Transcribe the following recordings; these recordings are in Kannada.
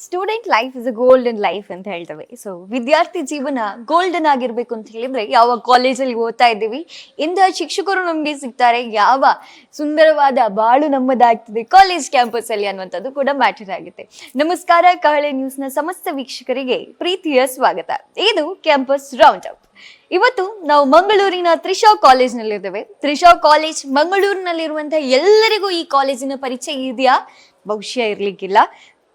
Student life is a golden life ಅಂತ ಹೇಳ್ತೇವೆ. ಸೊ ವಿದ್ಯಾರ್ಥಿ ಜೀವನ ಗೋಲ್ಡನ್ ಆಗಿರ್ಬೇಕು ಅಂತ ಹೇಳಿದ್ರೆ ಯಾವ ಕಾಲೇಜಲ್ಲಿ ಓದ್ತಾ ಇದ್ದೀವಿ, ಇಂತಹ ಶಿಕ್ಷಕರು ನಮ್ಗೆ ಸಿಗ್ತಾರೆ, ಯಾವ ಸುಂದರವಾದ ಬಾಳು ನಮ್ಮದಾಗ್ತದೆ ಕಾಲೇಜ್ ಕ್ಯಾಂಪಸ್ ಅಲ್ಲಿ ಅನ್ನುವಂಥದ್ದು ಕೂಡ ಮ್ಯಾಟರ್ ಆಗುತ್ತೆ. ನಮಸ್ಕಾರ, ಕಹಳೆ ನ್ಯೂಸ್ ನ ಸಮಸ್ತ ವೀಕ್ಷಕರಿಗೆ ಪ್ರೀತಿಯ ಸ್ವಾಗತ. ಇದು ಕ್ಯಾಂಪಸ್ ರೌಂಡ್ ಅಪ್. ಇವತ್ತು ನಾವು ಮಂಗಳೂರಿನ ತ್ರಿಷಾ ಕಾಲೇಜ್ ನಲ್ಲಿದ್ದೇವೆ. ತ್ರಿಷಾ ಕಾಲೇಜ್ ಮಂಗಳೂರಿನಲ್ಲಿರುವಂತಹ ಎಲ್ಲರಿಗೂ ಈ ಕಾಲೇಜಿನ ಪರಿಚಯ ಇದೆಯಾ? ಬಹುಶಃ ಇರ್ಲಿಕ್ಕಿಲ್ಲ.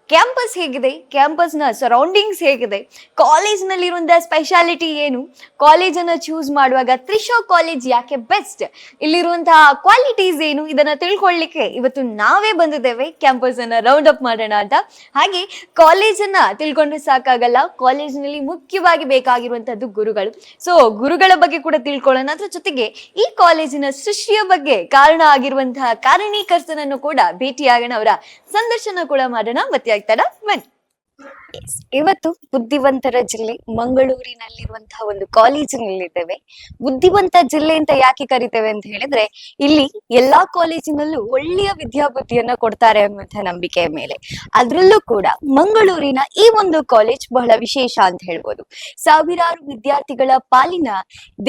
ಕ್ಯಾಂಪಸ್ ಹೇಗಿದೆ, ಕ್ಯಾಂಪಸ್ನ ಸರೌಂಡಿಂಗ್ಸ್ ಹೇಗಿದೆ, ಕಾಲೇಜ್ನಲ್ಲಿರುವಂತಹ ಸ್ಪೆಷಾಲಿಟಿ ಏನು, ಕಾಲೇಜನ್ನು ಚೂಸ್ ಮಾಡುವಾಗ ತ್ರಿಷಾ ಕಾಲೇಜ್ ಯಾಕೆ ಬೆಸ್ಟ್, ಇಲ್ಲಿರುವಂತಹ ಕ್ವಾಲಿಟೀಸ್ ಏನು, ಇದನ್ನ ತಿಳ್ಕೊಳ್ಳಿಕ್ಕೆ ಇವತ್ತು ನಾವೇ ಬಂದಿದ್ದೇವೆ ಕ್ಯಾಂಪಸ್ ಅನ್ನ ರೌಂಡ್ ಅಪ್ ಮಾಡೋಣ ಅಂತ. ಹಾಗೆ ಕಾಲೇಜನ್ನ ತಿಳ್ಕೊಂಡ್ರೆ ಸಾಕಾಗಲ್ಲ, ಕಾಲೇಜಿನಲ್ಲಿ ಮುಖ್ಯವಾಗಿ ಬೇಕಾಗಿರುವಂತದ್ದು ಗುರುಗಳು. ಸೊ ಗುರುಗಳ ಬಗ್ಗೆ ಕೂಡ ತಿಳ್ಕೊಳ್ಳೋಣ, ಅದ್ರ ಜೊತೆಗೆ ಈ ಕಾಲೇಜಿನ ಸೃಷ್ಟಿಯ ಬಗ್ಗೆ ಕಾರಣ ಆಗಿರುವಂತಹ ಕಾರಣೀಕರ್ತನನ್ನು ಕೂಡ ಭೇಟಿಯಾಗೋಣ, ಅವರ ಸಂದರ್ಶನ ಕೂಡ ಮಾಡೋಣ. ಮತ್ತೆ ಆಗ್ತಾರ ಬನ್ನಿ. ಇವತ್ತು ಬುದ್ಧಿವಂತರ ಜಿಲ್ಲೆ ಮಂಗಳೂರಿನಲ್ಲಿರುವಂತಹ ಒಂದು ಕಾಲೇಜಿನಲ್ಲಿದ್ದೇವೆ. ಬುದ್ಧಿವಂತ ಜಿಲ್ಲೆ ಅಂತ ಯಾಕೆ ಕರಿತೇವೆ ಅಂತ ಹೇಳಿದ್ರೆ, ಇಲ್ಲಿ ಎಲ್ಲಾ ಕಾಲೇಜಿನಲ್ಲೂ ಒಳ್ಳೆಯ ವಿದ್ಯಾಬುದ್ಧಿಯನ್ನ ಕೊಡ್ತಾರೆ ಅನ್ನುವಂತಹ ನಂಬಿಕೆಯ ಮೇಲೆ. ಅದ್ರಲ್ಲೂ ಕೂಡ ಮಂಗಳೂರಿನ ಈ ಒಂದು ಕಾಲೇಜ್ ಬಹಳ ವಿಶೇಷ ಅಂತ ಹೇಳ್ಬೋದು. ಸಾವಿರಾರು ವಿದ್ಯಾರ್ಥಿಗಳ ಪಾಲಿನ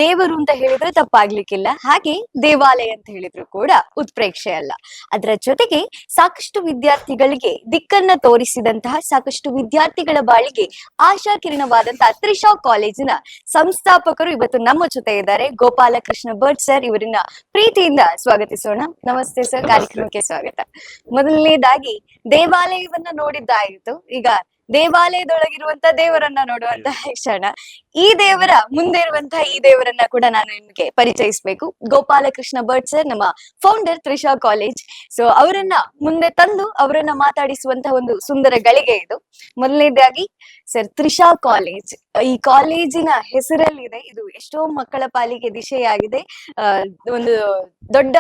ದೇವರು ಅಂತ ಹೇಳಿದ್ರೆ ತಪ್ಪಾಗ್ಲಿಕ್ಕಿಲ್ಲ, ಹಾಗೆ ದೇವಾಲಯ ಅಂತ ಹೇಳಿದ್ರು ಕೂಡ ಉತ್ಪ್ರೇಕ್ಷೆ ಅಲ್ಲ. ಅದರ ಜೊತೆಗೆ ಸಾಕಷ್ಟು ವಿದ್ಯಾರ್ಥಿಗಳಿಗೆ ದಿಕ್ಕನ್ನ ತೋರಿಸಿದಂತಹ, ಸಾಕಷ್ಟು ವಿದ್ಯಾರ್ಥಿಗಳ ಬಾಳಿಗೆ ಆಶಾ ಕಿರಣವಾದಂತಹ ತ್ರಿಷಾ ಕಾಲೇಜಿನ ಸಂಸ್ಥಾಪಕರು ಇವತ್ತು ನಮ್ಮ ಜೊತೆ ಇದ್ದಾರೆ. ಗೋಪಾಲಕೃಷ್ಣ ಭಟ್ ಸರ್, ಇವರನ್ನ ಪ್ರೀತಿಯಿಂದ ಸ್ವಾಗತಿಸೋಣ. ನಮಸ್ತೆ ಸರ್, ಕಾರ್ಯಕ್ರಮಕ್ಕೆ ಸ್ವಾಗತ. ಮೊದಲನೇದಾಗಿ ದೇವಾಲಯವನ್ನ ನೋಡಿದ್ದಾಯಿತು, ಈಗ ದೇವಾಲಯದೊಳಗಿರುವಂತ ದೇವರನ್ನ ನೋಡುವಂತಹ ಕ್ಷಣ. ಈ ದೇವರ ಮುಂದೆ ಇರುವಂತಹ ಈ ದೇವರನ್ನ ಕೂಡ ನಾನು ನಿಮಗೆ ಪರಿಚಯಿಸಬೇಕು. ಗೋಪಾಲಕೃಷ್ಣ ಭಟ್ ಸರ್, ನಮ್ಮ ಫೌಂಡರ್ ತ್ರಿಷಾ ಕಾಲೇಜ್. ಸೊ ಅವರನ್ನ ಮುಂದೆ ತಂದು ಅವರನ್ನ ಮಾತಾಡಿಸುವಂತಹ ಒಂದು ಸುಂದರ ಗಳಿಗೆ ಇದು. ಮೊದಲನೇದಾಗಿ ಸರ್, ತ್ರಿಷಾ ಕಾಲೇಜ್, ಈ ಕಾಲೇಜಿನ ಹೆಸರಲ್ಲಿದೆ, ಇದು ಎಷ್ಟೋ ಮಕ್ಕಳ ಪಾಲಿಗೆ ದಿಶೆಯಾಗಿದೆ, ಒಂದು ದೊಡ್ಡ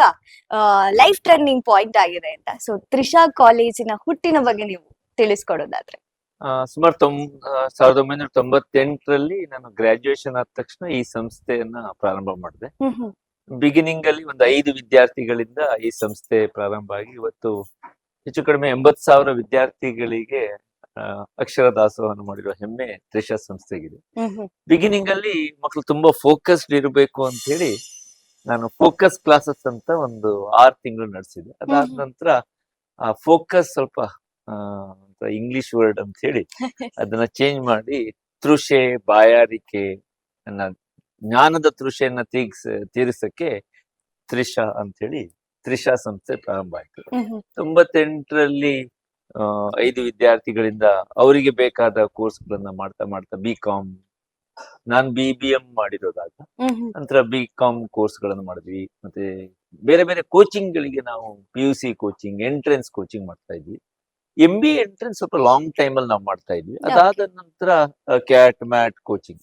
ಲೈಫ್ ಟರ್ನಿಂಗ್ ಪಾಯಿಂಟ್ ಆಗಿದೆ ಅಂತ. ಸೊ ತ್ರಿಷಾ ಕಾಲೇಜಿನ ಹುಟ್ಟಿನ ಬಗ್ಗೆ ನೀವು ತಿಳಿಸ್ಕೊಡೋದಾದ್ರೆ. ಸುಮಾರು 1998ರಲ್ಲಿ ನಾನು ಗ್ರಾಜುಯೇಷನ್ ಆದ ತಕ್ಷಣ ಈ ಸಂಸ್ಥೆಯನ್ನ ಪ್ರಾರಂಭ ಮಾಡಿದೆ. ಬಿಗಿನಿಂಗ್ ಅಲ್ಲಿ ಒಂದು 5 ವಿದ್ಯಾರ್ಥಿಗಳಿಂದ ಈ ಸಂಸ್ಥೆ ಪ್ರಾರಂಭ ಆಗಿ ಇವತ್ತು ಹೆಚ್ಚು ಕಡಿಮೆ 80,000 ವಿದ್ಯಾರ್ಥಿಗಳಿಗೆ ಅಕ್ಷರ ದಾಸೋಹವನ್ನು ಮಾಡಿರುವ ಹೆಮ್ಮೆ ತ್ರಿಷಾ ಸಂಸ್ಥೆಗಿದೆ. ಬಿಗಿನಿಂಗ್ ಅಲ್ಲಿ ಮಕ್ಕಳು ತುಂಬಾ ಫೋಕಸ್ಡ್ ಇರಬೇಕು ಅಂತ ಹೇಳಿ ನಾನು ಫೋಕಸ್ ಕ್ಲಾಸಸ್ ಅಂತ ಒಂದು 6 ತಿಂಗಳು ನಡೆಸಿದೆ. ಅದಾದ ನಂತರ ಆ ಫೋಕಸ್ ಸ್ವಲ್ಪ ಇಂಗ್ಲಿಷ್ ವರ್ಡ್ ಅಂತ ಹೇಳಿ ಅದನ್ನ ಚೇಂಜ್ ಮಾಡಿ ತೃಷೆ, ಬಾಯಾರಿಕೆ, ಜ್ಞಾನದ ತೃಷೆಯನ್ನ ತೀರಿಸಕ್ಕೆ ತ್ರಿಷಾ ಅಂತ ಹೇಳಿ ತ್ರಿಷಾ ಸಂಸ್ಥೆ ಪ್ರಾರಂಭ ಆಯ್ತು. 98ರಲ್ಲಿ 5 ವಿದ್ಯಾರ್ಥಿಗಳಿಂದ ಅವರಿಗೆ ಬೇಕಾದ ಕೋರ್ಸ್ಗಳನ್ನ ಮಾಡ್ತಾ ಮಾಡ್ತಾ BCom, ನಾನ್ BBM ಮಾಡಿರೋದಾಗ ನಂತರ BCom ಕೋರ್ಸ್ಗಳನ್ನು ಮಾಡಿದ್ವಿ. ಮತ್ತೆ ಬೇರೆ ಬೇರೆ ಕೋಚಿಂಗ್ ಗಳಿಗೆ ನಾವು PUC ಕೋಚಿಂಗ್, ಎಂಟ್ರೆನ್ಸ್ ಕೋಚಿಂಗ್ ಮಾಡ್ತಾ ಇದ್ವಿ. MBA ಎಂಟ್ರೆನ್ಸ್ ಸ್ವಲ್ಪ ಲಾಂಗ್ ಟೈಮ್ ಅಲ್ಲಿ ನಾವು ಮಾಡ್ತಾ ಇದ್ವಿ. ಅದಾದ ನಂತರ ಕ್ಯಾಟ್ ಮ್ಯಾಟ್ ಕೋಚಿಂಗ್.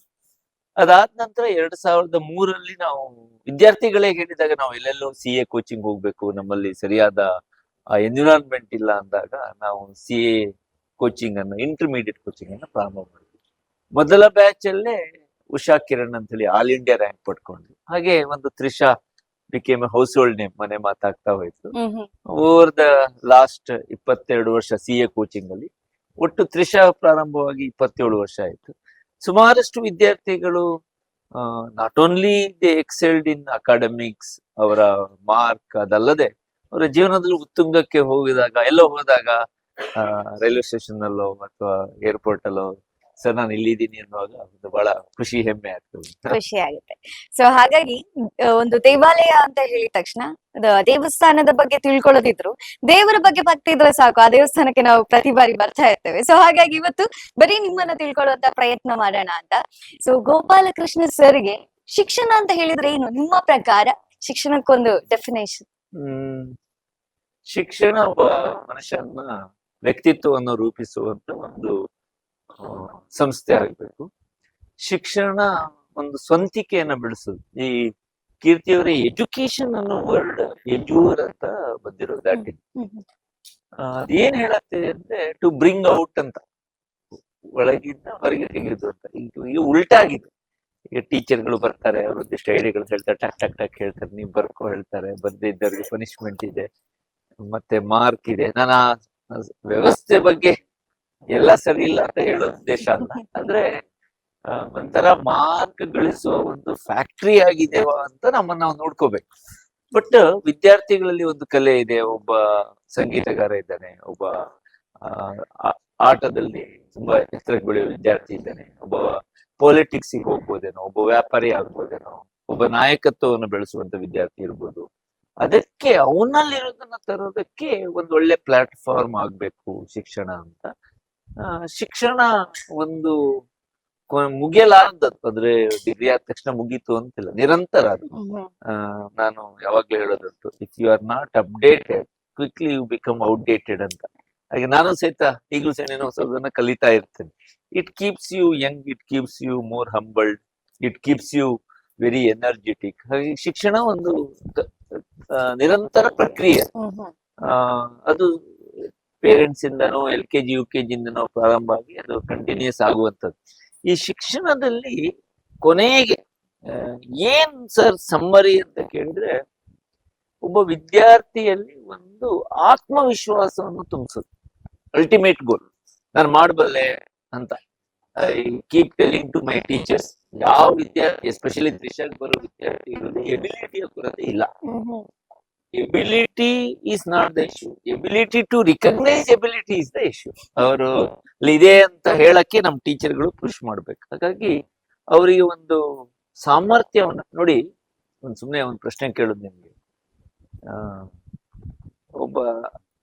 ಅದಾದ ನಂತರ 2003ರಲ್ಲಿ ನಾವು ವಿದ್ಯಾರ್ಥಿಗಳೇ ಹೇಳಿದಾಗ ನಾವು ಎಲ್ಲೆಲ್ಲೋ CA ಕೋಚಿಂಗ್ ಹೋಗ್ಬೇಕು, ನಮ್ಮಲ್ಲಿ ಸರಿಯಾದ ಎನ್ವಿರಾನ್ಮೆಂಟ್ ಇಲ್ಲ ಅಂದಾಗ ನಾವು CA ಕೋಚಿಂಗ್ ಅನ್ನು, ಇಂಟರ್ಮೀಡಿಯೇಟ್ ಕೋಚಿಂಗ್ ಅನ್ನು ಪ್ರಾರಂಭ ಮಾಡಿದ್ವಿ. ಮೊದಲ ಬ್ಯಾಚ್ ಅಲ್ಲೇ ಉಷಾ ಕಿರಣ್ ಅಂತ ಹೇಳಿ ಆಲ್ ಇಂಡಿಯಾ ರ್ಯಾಂಕ್ ಪಡ್ಕೊಂಡ್ವಿ. ಹಾಗೆ ಒಂದು Trisha became house hold name, ಮನೆ ಮಾತಾಗ್ತಾ ಹೋಯ್ತು. ಓವರ್ ದ ಲಾಸ್ಟ್ 22 ವರ್ಷ CA ಕೋಚಿಂಗ್ ಅಲ್ಲಿ, ಒಟ್ಟು ತ್ರಿಷಾ ಪ್ರಾರಂಭವಾಗಿ 27 ವರ್ಷ ಆಯ್ತು. ಸುಮಾರಷ್ಟು ವಿದ್ಯಾರ್ಥಿಗಳು not only they excelled in academics, ಅವರ ಮಾರ್ಕ್ ಅದಲ್ಲದೆ ಅವರ ಜೀವನದಲ್ಲಿ ಉತ್ತುಂಗಕ್ಕೆ ಎಲ್ಲೋ ಹೋದಾಗ ರೈಲ್ವೆ ಸ್ಟೇಷನ್ ಅಲ್ಲೋ ಅಥವಾ ಏರ್ಪೋರ್ಟ್ ಅಲ್ಲೋ ಸರ್ ನಾನು ಇಲ್ಲಿದ್ದೀನಿ ಅನ್ನುವಾಗ ಒಂದು ಬಹಳ ಖುಷಿ, ಹೆಮ್ಮೆ ಆಗ್ತದೆ, ಖುಷಿ ಆಗುತ್ತೆ. ಸೊ ಹಾಗಾಗಿ ಒಂದು ದೇವಾಲಯ ಅಂತ ಹೇಳಿದ ತಕ್ಷಣ ದೇವಸ್ಥಾನದ ಬಗ್ಗೆ ತಿಳ್ಕೊಳ್ಳೋದಿದ್ರು, ದೇವರ ಬಗ್ಗೆ ಭಕ್ತಿ ಇದ್ರೆ ಸಾಕು, ಆ ದೇವಸ್ಥಾನಕ್ಕೆ ನಾವು ಪ್ರತಿ ಬಾರಿ ಬರ್ತಾ ಇರ್ತೇವೆ. ಸೊ ಹಾಗಾಗಿ ಇವತ್ತು ಬರೀ ನಿಮ್ಮನ್ನ ತಿಳ್ಕೊಳ್ಳುವಂತ ಪ್ರಯತ್ನ ಮಾಡೋಣ ಅಂತ. ಸೊ ಗೋಪಾಲಕೃಷ್ಣ ಸರ್ಗೆ ಶಿಕ್ಷಣ ಅಂತ ಹೇಳಿದ್ರೆ ಏನು ನಿಮ್ಮ ಪ್ರಕಾರ? ಶಿಕ್ಷಣಕ್ಕೊಂದು ಡೆಫಿನೇಷನ್. ಶಿಕ್ಷಣ ಒಬ್ಬ ಮನುಷ್ಯನ ವ್ಯಕ್ತಿತ್ವವನ್ನು ರೂಪಿಸುವಂತ ಒಂದು ಸಂಸ್ಥೆ ಆಗ್ಬೇಕು. ಶಿಕ್ಷಣ ಒಂದು ಸ್ವಂತಿಕೆಯನ್ನ ಬೆಳೆಸುದು. ಈ ಕೀರ್ತಿಯವರೇ ಎಜುಕೇಶನ್ ಅನ್ನೋ ವರ್ಡ್ ಎಜೂರ್ ಅಂತ ಬಂದಿರೋದು. ಏನ್ ಹೇಳತ್ತೆ ಅಂದ್ರೆ ಟು ಬ್ರಿಂಗ್ ಔಟ್ ಅಂತ, ಒಳಗಿಂದ ಹೊರಗೆ ತೆಗೆದು ಅಂತ. ಈಗ ಉಲ್ಟಾಗಿದೆ. ಈಗ ಟೀಚರ್ಗಳು ಬರ್ತಾರೆ, ಅವ್ರ ಒಂದಿಷ್ಟು ಐಡಿಯಾಗಳು ಹೇಳ್ತಾರೆ, ಟಕ್ ಟಕ್ ಟಕ್ ಹೇಳ್ತಾರೆ, ನೀವು ಬರ್ಕೋ ಹೇಳ್ತಾರೆ, ಬರ್ದೇ ಇದ್ದವ್ರಿಗೆ ಪನಿಷ್ಮೆಂಟ್ ಇದೆ, ಮತ್ತೆ ಮಾರ್ಕ್ ಇದೆ. ನಾನು ಆ ವ್ಯವಸ್ಥೆ ಬಗ್ಗೆ ಎಲ್ಲ ಸರಿ ಇಲ್ಲ ಅಂತ ಹೇಳೋ ಉದ್ದೇಶ ಅಲ್ಲ. ಅಂದ್ರೆ ಒಂಥರ ಮಾರ್ಕ್ ಗಳಿಸುವ ಒಂದು ಫ್ಯಾಕ್ಟ್ರಿ ಆಗಿದೆವಾ ಅಂತ ನಮ್ಮನ್ನ ನಾವು ನೋಡ್ಕೋಬೇಕು. ಬಟ್ ವಿದ್ಯಾರ್ಥಿಗಳಲ್ಲಿ ಒಂದು ಕಲೆ ಇದೆ. ಒಬ್ಬ ಸಂಗೀತಗಾರ ಇದ್ದಾನೆ, ಒಬ್ಬ ಆ, ಆಟದಲ್ಲಿ ತುಂಬಾ ಎತ್ತರಕ್ಕೆ ಬೆಳೆಯುವ ವಿದ್ಯಾರ್ಥಿ ಇದ್ದಾನೆ, ಒಬ್ಬ ಪೊಲಿಟಿಕ್ಸ್ ಹೋಗ್ಬೋದೇನೋ, ಒಬ್ಬ ವ್ಯಾಪಾರಿ ಆಗ್ಬೋದೇನೋ, ಒಬ್ಬ ನಾಯಕತ್ವವನ್ನು ಬೆಳೆಸುವಂತ ವಿದ್ಯಾರ್ಥಿ ಇರ್ಬೋದು. ಅದಕ್ಕೆ ಅವನಲ್ಲಿರೋದನ್ನ ತರೋದಕ್ಕೆ ಒಂದು ಒಳ್ಳೆ ಪ್ಲಾಟ್ಫಾರ್ಮ್ ಆಗ್ಬೇಕು ಶಿಕ್ಷಣ ಅಂತ. ಶಿಕ್ಷಣ ಒಂದು ಮುಗಿಯಲಾರದದ್ದು. ಅಂದ್ರೆ ಡಿಗ್ರಿ ಆದ ತಕ್ಷಣ ಮುಗೀತು ಅಂತಿಲ್ಲ, ನಿರಂತರ ಅದು. ನಾನು ಯಾವಾಗ್ಲೂ ಹೇಳೋದಂತು, if you are not updated quickly you become outdated ಅಂತ. ಹಾಗೆ ನಾನು ಸಹಿತ ಈಗಲೂ ಸಹ ಏನೋ ಹೊಸದನ್ನ ಕಲಿತಾ ಇರ್ತೇನೆ. It keeps you young, it keeps you more humbled, it keeps you very energetic. ಹಾಗೆ ಶಿಕ್ಷಣ ಒಂದು ನಿರಂತರ ಪ್ರಕ್ರಿಯೆ. ಅದು ಪೇರೆಂಟ್ಸ್ ಇಂದನೋ LKG UKG ಇಂದನೋ ಪ್ರಾರಂಭ ಆಗಿ ಅದು ಕಂಟಿನ್ಯೂಸ್ ಆಗುವಂಥದ್ದು. ಈ ಶಿಕ್ಷಣದಲ್ಲಿ ಕೊನೆಗೆ ಏನ್ ಸರ್ ಸಮ್ಮರಿ ಅಂತ ಕೇಳಿದ್ರೆ, ಒಬ್ಬ ವಿದ್ಯಾರ್ಥಿಯಲ್ಲಿ ಒಂದು ಆತ್ಮವಿಶ್ವಾಸವನ್ನು ತುಂಬಿಸುತ್ತೆ. ಅಲ್ಟಿಮೇಟ್ ಗೋಲ್ ನಾನು ಮಾಡಬಲ್ಲೆ ಅಂತ. I keep telling to my teachers, ಯಾವ ವಿದ್ಯಾರ್ಥಿ ಎಸ್ಪೆಷಲಿ ತ್ರಿಶಾಗ್ ಬರೋ ವಿದ್ಯಾರ್ಥಿಗಳಲ್ಲಿ ಎಬಿಲಿಟಿಯ ಕೊರತೆ ಇಲ್ಲ. Ability is not the issue, ability to recognise ability is the issue. ಅವರು ಇದೆ ಅಂತ ಹೇಳಕ್ಕೆ ನಮ್ ಟೀಚರ್ಗಳು ಪುಷ್ ಮಾಡ್ಬೇಕು. ಹಾಗಾಗಿ ಅವರಿಗೆ ಒಂದು ಸಾಮರ್ಥ್ಯವನ್ನ ನೋಡಿ. ಸುಮ್ನೆ ಒಂದು ಪ್ರಶ್ನೆ ಕೇಳುದು ನಿಮ್ಗೆ, ಒಬ್ಬ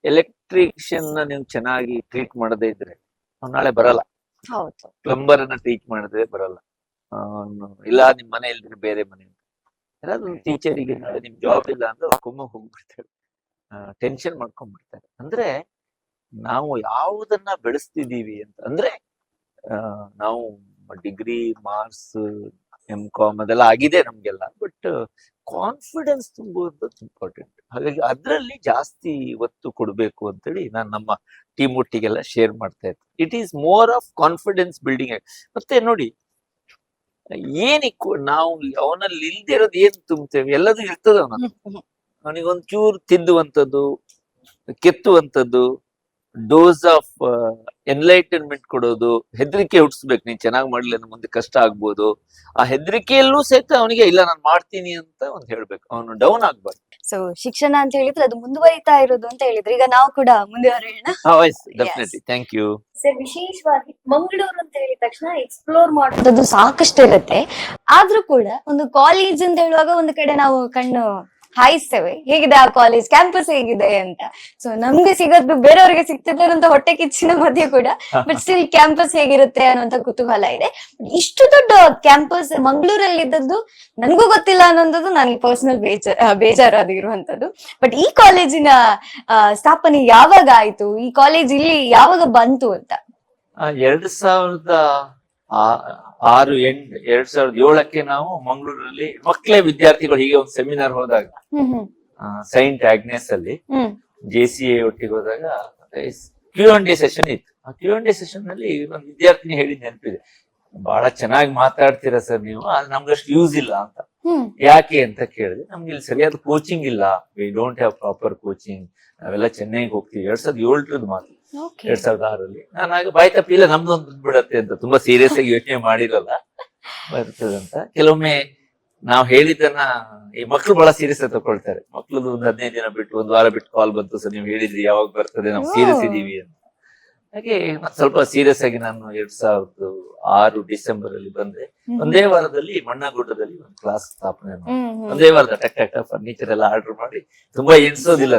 ಎಲೆಕ್ಟ್ರಿಷಿಯನ್ ನೀವು ಚೆನ್ನಾಗಿ ಟ್ರೀಟ್ ಮಾಡದೇ ಇದ್ರೆ ಅವ್ನು ನಾಳೆ ಬರಲ್ಲ. ಪ್ಲಂಬರ್ ಅನ್ನ ಟ್ರೀಟ್ ಮಾಡಿದ್ರೆ ಬರಲ್ಲ. ಇಲ್ಲ ನಿಮ್ ಮನೆ ಇಲ್ದ್ರೆ ಬೇರೆ ಮನೆ. ಯಾರಾದ್ರೂ ಟೀಚರಿಗೆ ನಾಳೆ ನಿಮ್ ಜಾಬ್ ಇಲ್ಲ ಅಂದ್ರೆ ಕೊಮ್ಮ ಹೋಗ್ಬಿಡ್ತಾರೆ, ಟೆನ್ಷನ್ ಮಾಡ್ಕೊಂಡ್ಬಿಡ್ತಾರೆ. ಅಂದ್ರೆ ನಾವು ಯಾವುದನ್ನ ಬೆಳೆಸ್ತಿದೀವಿ ಅಂತ. ಅಂದ್ರೆ ನಾವು ಡಿಗ್ರಿ ಮಾರ್ಕ್ಸ್ MCom ಅದೆಲ್ಲ ಆಗಿದೆ ನಮ್ಗೆಲ್ಲ, ಬಟ್ ಕಾನ್ಫಿಡೆನ್ಸ್ ತುಂಬುವುದು ಇಂಪಾರ್ಟೆಂಟ್. ಹಾಗಾಗಿ ಅದ್ರಲ್ಲಿ ಜಾಸ್ತಿ ಒತ್ತು ಕೊಡ್ಬೇಕು ಅಂತೇಳಿ ನಾನು ನಮ್ಮ ಟೀಮ್ ಒಟ್ಟಿಗೆಲ್ಲ ಶೇರ್ ಮಾಡ್ತಾ ಇದ್ದೆ. It is more of confidence building. ಮತ್ತೆ ನೋಡಿ, ನಾವು ಅವನಲ್ಲಿ ಇಲ್ದೇ ಇರೋದು ಏನ್ ತುಂಬುತ್ತೇವೆ, ಎಲ್ಲದೂ ಇರ್ತದ ಅವನಿಗೊಂದ್ ಚೂರು ತಿದ್ದುವಂಥದ್ದು, ಕೆತ್ತುವಂಥದ್ದು, ಡೋಸ್ ಆಫ್ ಎನ್ಲೈಟನ್ಮೆಂಟ್ ಕೊಡೋದು, ಹೆದರಿಕೆ ಹುಟ್ಟಿಸ್ಬೇಕು. ನೀನ್ ಚೆನ್ನಾಗಿ ಮಾಡ್ಲಿಲ್ಲ ಮುಂದೆ ಕಷ್ಟ ಆಗ್ಬೋದು. ಆ ಹೆದರಿಕೆಯಲ್ಲೂ ಸಹಿತ ಅವನಿಗೆ ಇಲ್ಲ ನಾನು ಮಾಡ್ತೀನಿ ಅಂತ ಒಂದು ಹೇಳ್ಬೇಕು, ಅವನು ಡೌನ್ ಆಗ್ಬಾರ್ದು. ಸೊ ಶಿಕ್ಷಣ ಅಂತ ಹೇಳಿದ್ರೆ ಅದು ಮುಂದುವರಿತಾ ಇರೋದು ಅಂತ ಹೇಳಿದ್ರೆ, ಈಗ ನಾವು ಕೂಡ ಮುಂದುವರಿಯೋಣ. Definitely, thank you sir. ವಿಶೇಷವಾಗಿ ಮಂಗಳೂರು ಅಂತ ಹೇಳಿದ ತಕ್ಷಣ ಎಕ್ಸ್ಪ್ಲೋರ್ ಮಾಡೋದು ಸಾಕಷ್ಟು ಇರುತ್ತೆ. ಆದ್ರೂ ಕೂಡ ಒಂದು ಕಾಲೇಜ್ ಅಂತ ಹೇಳುವಾಗ ಒಂದು ಕಡೆ ನಾವು ಕಣ್ಣು ಹಾಯಿಸ್ತೇವೆ, ಹೇಗಿದೆ ಆ ಕಾಲೇಜ್, ಕ್ಯಾಂಪಸ್ ಹೇಗಿದೆ ಅಂತ. ಸೊ ನಮ್ಗೆ ಸಿಗೋದು ಬೇರೆಯವ್ರಿಗೆ ಸಿಗ್ತಿದ್ದಾರೆ ಅಂತ ಹೊಟ್ಟೆ ಕಿಚ್ಚಿನ ಮಧ್ಯೆ ಕೂಡ, ಬಟ್ ಸ್ಟಿಲ್ ಕ್ಯಾಂಪಸ್ ಹೇಗಿರುತ್ತೆ ಅನ್ನೋಂತ ಕುತೂಹಲ ಇದೆ. ಇಷ್ಟು ದೊಡ್ಡ ಕ್ಯಾಂಪಸ್ ಮಂಗಳೂರಲ್ಲಿ ಇದ್ದದ್ದು ನನ್ಗೂ ಗೊತ್ತಿಲ್ಲ ಅನ್ನೋದು ನನಗೆ ಪರ್ಸನಲ್ ಬೇಜಾರು ಆಗಿರುವಂತದ್ದು. ಬಟ್ ಈ ಕಾಲೇಜಿನ ಸ್ಥಾಪನೆ ಯಾವಾಗ ಆಯ್ತು, ಈ ಕಾಲೇಜ್ ಇಲ್ಲಿ ಯಾವಾಗ ಬಂತು ಅಂತ? 2007ಕ್ಕೆ ನಾವು ಮಂಗಳೂರಲ್ಲಿ ಮಕ್ಕಳೇ ವಿದ್ಯಾರ್ಥಿಗಳು ಹೀಗೆ ಒಂದು ಸೆಮಿನಾರ್ ಹೋದಾಗ, ಸೈಂಟ್ ಆಗ್ನೆಸ್ ಅಲ್ಲಿ JCA ಒಟ್ಟಿಗೆ ಹೋದಾಗ Q&A ಸೆಷನ್ ಇತ್ತು. ಆ Q&A ಸೆಷನ್ ನಲ್ಲಿ ಒಂದು ವಿದ್ಯಾರ್ಥಿನಿ ಹೇಳಿದ್ ನೆನಪಿದೆ, ಬಹಳ ಚೆನ್ನಾಗಿ ಮಾತಾಡ್ತೀರಾ ಸರ್ ನೀವು, ನಮ್ಗಷ್ಟು ಯೂಸ್ ಇಲ್ಲ ಅಂತ. ಯಾಕೆ ಅಂತ ಕೇಳಿದ್ರೆ, ನಮ್ಗೆ ಇಲ್ಲಿ ಸರಿಯಾದ ಕೋಚಿಂಗ್ ಇಲ್ಲ, we don't have proper coaching. ನಾವೆಲ್ಲ ಚೆನ್ನೈಗೆ ಹೋಗ್ತೀವಿ. 2007 ಮಾತು, 2006 ನಾನು ಆಗ ಬಾಯ್ ತಪ್ಪಿ ಇಲ್ಲ ನಮ್ದೊಂದು ಬಿಡತ್ತೆ ಅಂತ ತುಂಬಾ ಸೀರಿಯಸ್ ಆಗಿ ಯೋಚನೆ ಮಾಡಿರಲ್ಲ, ಬರ್ತದಂತ. ಕೆಲವೊಮ್ಮೆ ನಾವ್ ಹೇಳಿದ್ದನ್ನ ಈ ಮಕ್ಳು ಬಹಳ ಸೀರಿಯಸ್ ಆಗಿ ತಗೊಳ್ತಾರೆ. ಮಕ್ಳದ್ದು ಒಂದು 15 ದಿನ ಬಿಟ್ಟು, ಒಂದು ವಾರ ಬಿಟ್ಟು ಕಾಲ್ ಬಂತು, ಸರ್ ನೀವು ಹೇಳಿದ್ರಿ ಯಾವಾಗ ಬರ್ತದೆ, ನಾವು ಸೀರಿಯಸ್ ಇದೀವಿ ಅಂತ. ಹಾಗೆ ಸ್ವಲ್ಪ ಸೀರಿಯಸ್ ಆಗಿ ನಾನು 2006 ಡಿಸೆಂಬರ್ ಅಲ್ಲಿ ಬಂದೆ. ಒಂದೇ ವಾರದಲ್ಲಿ ಮಣ್ಣಗುಡ್ಡದಲ್ಲಿ ಒಂದು ಕ್ಲಾಸ್ ಸ್ಥಾಪನೆ ಮಾಡಿ, ಒಂದೇ ವಾರದ ಟಕ್ ಫರ್ನಿಚರ್ ಎಲ್ಲ ಆರ್ಡರ್ ಮಾಡಿ, ತುಂಬಾ ಎಣಿಸೋದಿಲ್ಲ,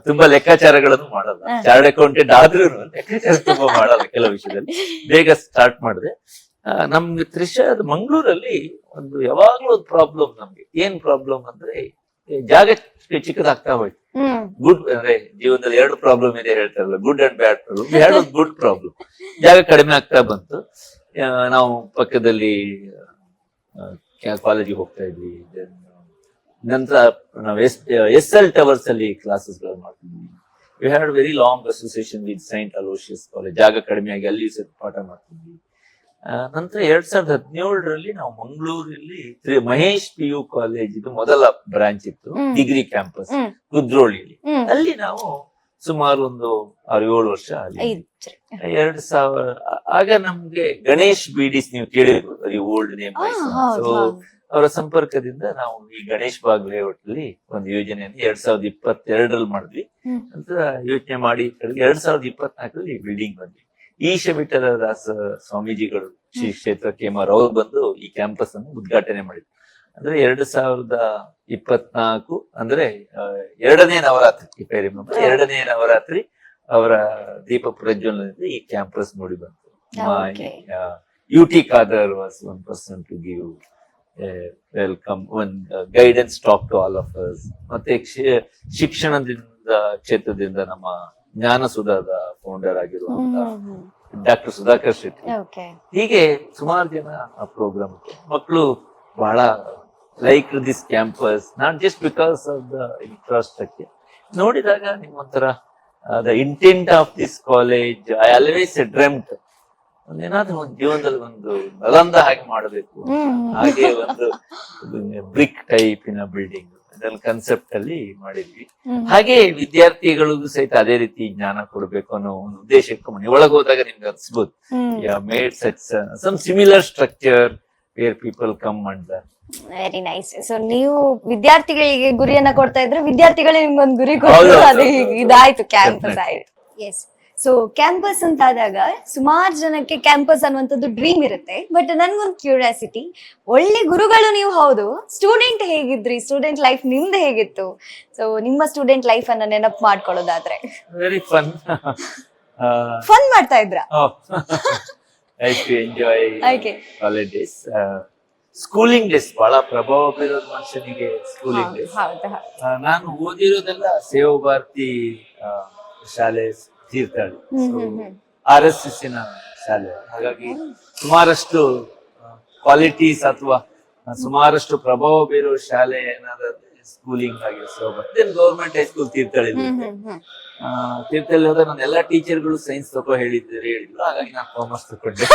ತುಂಬಾ ಲೆಕ್ಕಾಚಾರಗಳನ್ನು ಮಾಡಲ್ಲ, ಚಾರ್ಟ್ ಅಕೌಂಟೆಂಟ್ ಆದ್ರೂ ಲೆಕ್ಕಾಚಾರ ತುಂಬಾ ಮಾಡಲ್ಲ ಕೆಲವು ವಿಷಯದಲ್ಲಿ. ಬೇಗ ಸ್ಟಾರ್ಟ್ ಮಾಡಿದೆ. ನಮ್ಗೆ ಮಂಗಳೂರಲ್ಲಿ ಒಂದು ಯಾವಾಗ್ಲೂ ಒಂದು ಪ್ರಾಬ್ಲಮ್. ನಮ್ಗೆ ಏನ್ ಪ್ರಾಬ್ಲಮ್ ಅಂದ್ರೆ, ಜಾಗ ಚಿಕ್ಕದಾಗ್ತಾ ಹೋಯ್ತು. ಗುಡ್ ಅಂದ್ರೆ ಜೀವನದಲ್ಲಿ 2 ಪ್ರಾಬ್ಲಮ್ ಇದೆ ಹೇಳ್ತಾರಲ್ಲ, ಗುಡ್ ಅಂಡ್ ಬ್ಯಾಡ್ ಪ್ರಾಬ್ಲಮ್. ಎರಡು ಗುಡ್ ಪ್ರಾಬ್ಲಮ್, ಜಾಗ ಕಡಿಮೆ ಆಗ್ತಾ ಬಂತು. ನಾವು ಪಕ್ಕದಲ್ಲಿ ಕಾಲೇಜಿಗೆ ಹೋಗ್ತಾ ಇದ್ವಿ. ನಂತರ ನಾವು SL ಟವರ್ಸ್ ಅಲ್ಲಿ ಕ್ಲಾಸಸ್ ಗಳು ಮಾಡ್ತಿದ್ವಿ. We had very long association with Saint Aloysius college. ಜಾಗ ಕಡಿಮೆ ಆಗಿ ಅಲ್ಲಿ ಪಾಠ ಮಾಡ್ತಿದ್ವಿ. ನಂತರ 2017ರಲ್ಲಿ ನಾವು ಮಂಗಳೂರಲ್ಲಿ ಮಹೇಶ್ PU ಕಾಲೇಜ್, ಇದು ಮೊದಲ ಬ್ರಾಂಚ್ ಇತ್ತು, ಡಿಗ್ರಿ ಕ್ಯಾಂಪಸ್ ಕುದ್ರೋಳಿಯಲ್ಲಿ. ಅಲ್ಲಿ ನಾವು ಸುಮಾರು ಒಂದು 6-7 ವರ್ಷ ಅಲ್ಲಿ ಇದ್ರಿ. 2000 ಆಗ ನಮ್ಗೆ ಗಣೇಶ್ ಬಿಡಿಸ್ ನೀವು ಕೇಳಿರ್ಬೋದು, ಈ ಓಲ್ಡ್ ನೇಮ್. ಹೌದು, ಸೊ ಹೌದು. ಅವರ ಸಂಪರ್ಕದಿಂದ ನಾವು ಈ ಗಣೇಶ್ ಬಾಗ್ ಲೇಔಟ್ ಅಲ್ಲಿ ಒಂದು ಯೋಜನೆಯನ್ನು 2022ರಲ್ಲಿ ಮಾಡಿದ್ವಿ ಅಂತ ಯೋಚನೆ ಮಾಡಿ 2024ರಲ್ಲಿ ಬಿಲ್ಡಿಂಗ್ ಬಂದ್ವಿ. ಈಶ ವಿಠಲದಾಸ ಸ್ವಾಮೀಜಿಗಳು ಶ್ರೀ ಕ್ಷೇತ್ರ ಕೇಮಾರ್ ಅವ್ರು ಬಂದು ಈ ಕ್ಯಾಂಪಸ್ ಅನ್ನು ಉದ್ಘಾಟನೆ ಮಾಡಿದ್ರು. ಅಂದ್ರೆ 2024 ಅಂದ್ರೆ ಎರಡನೇ ನವರಾತ್ರಿ, ಎರಡನೇ ನವರಾತ್ರಿ ಅವರ ದೀಪ ಪ್ರಜ್ವಲನದಿಂದ ಈ ಕ್ಯಾಂಪಸ್ ನೋಡಿ ಬಂತು. UT Khadar was one person to give welcome, ಒಂದು guidance talk to all of us. ಮತ್ತೆ ಶಿಕ್ಷಣದಿಂದ ಕ್ಷೇತ್ರದಿಂದ ನಮ್ಮ ಜ್ಞಾನಸುಧಾದ ಫೌಂಡರ್ ಆಗಿರುವಂತ ಡಾಕ್ಟರ್ ಸುಧಾಕರ್ ಶೆಟ್ಟಿ, ಹೀಗೆ ಸುಮಾರು ಜನ ಆ ಪ್ರೋಗ್ರಾಮ್ ಮಕ್ಕಳು ಬಹಳ like this campus, not just because of the infrastructure. ನೋಡಿದಾಗ ನಿಮ್ಮೊಂಥರ the intent of this college, I always dreamt ಒಂದೇನಾದ್ರೂ ಒಂದು ಜೀವನದಲ್ಲಿ ಒಂದು ನಲಂದ ಹಾಗೆ ಮಾಡಬೇಕು, ಹಾಗೆ ಒಂದು brick type in building concept ಅಲ್ಲಿ ಮಾಡಿದ್ವಿ. ಹಾಗೆ ವಿದ್ಯಾರ್ಥಿಗಳಿಗೂ ಸಹಿತ ಅದೇ ರೀತಿ ಜ್ಞಾನ ಕೊಡ್ಬೇಕು ಅನ್ನೋ ಒಂದು ಉದ್ದೇಶಕ್ಕೆ ಮನೆ ಒಳಗೆ ಹೋದಾಗ ನಿಮ್ಗೆ ಅನ್ಸ್ಬೋದು, made such some similar structure where people come and very nice. So ನೀವು ವಿದ್ಯಾರ್ಥಿಗಳಿಗೆ ಗುರಿಯನ್ನ ಕೊಡ್ತಾ ಇದ್ರೆ ವಿದ್ಯಾರ್ಥಿಗಳೇ ನಿಮ್ಗೊಂದು ಗುರಿ ಕೊಟ್ಟು ಅದು ಇದಾಯ್ತು, ಕ್ಯಾಂಪಸ್ ಆಯ್ತು. ಎಸ್. ಸೊ ಕ್ಯಾಂಪಸ್ ಅಂತ ಆದಾಗ ಸುಮಾರು ಜನಕ್ಕೆ ಕ್ಯಾಂಪಸ್ ಅನ್ನುವಂಥದ್ದು ಡ್ರೀಮ್ ಇರುತ್ತೆ. ಬಟ್ ನನ್ಗೊಂದು ಕ್ಯೂರಿಯಾಸಿಟಿ, ಒಳ್ಳೆ ಗುರುಗಳು ನೀವು ಹೌದು, ಸ್ಟೂಡೆಂಟ್ ಹೇಗಿದ್ರಿ? ಸ್ಟೂಡೆಂಟ್ ಲೈಫ್ ನಿಮ್ದು ಹೇಗಿತ್ತು? ಸೊ ನಿಮ್ಮ ಸ್ಟೂಡೆಂಟ್ ಲೈಫ್ ಅನ್ನ ನೆನಪು ಮಾಡ್ಕೊಳ್ಳೋದಾದ್ರೆ. ವೆರಿ ಫನ್ ಮಾಡ್ತಾ ಇದ್ರ? Enjoy college days. Schooling days ಬಹಳ ಪ್ರಭಾವ ಬೀರೋದು ಮನುಷ್ಯನಿಗೆ. ಸ್ಕೂಲಿಂಗ್ ಡೇಸ್ ನಾನು ಓದಿರೋದೆಲ್ಲ ಸೇವಾ ಭಾರತಿ ಶಾಲೆ, ತೀರ್ಥಹಳ್ಳಿ, RSS ಶಾಲೆ. ಹಾಗಾಗಿ ಸುಮಾರಷ್ಟು ಕ್ವಾಲಿಟೀಸ್ ಅಥವಾ ಸುಮಾರಷ್ಟು ಪ್ರಭಾವ ಬೀರೋ ಶಾಲೆ ಏನಾದ್ರೆ ಸ್ಕೂಲಿಂಗ್ ಆಗಿ ಗೌರ್ಮೆಂಟ್ ಹೈಸ್ಕೂಲ್ ತೀರ್ಥಹಳ್ಳಿ. ತೀರ್ಥಹಳ್ಳಿ ಹೋದಾಗ ನನ್ನ ಎಲ್ಲಾ ಟೀಚರ್ಗಳು ಸೈನ್ಸ್ ತಗೋ ಹೇಳಿದ್ರು, ಹಾಗಾಗಿ ನಾನು ಕಾಮರ್ಸ್ ತಗೊಂಡೆ.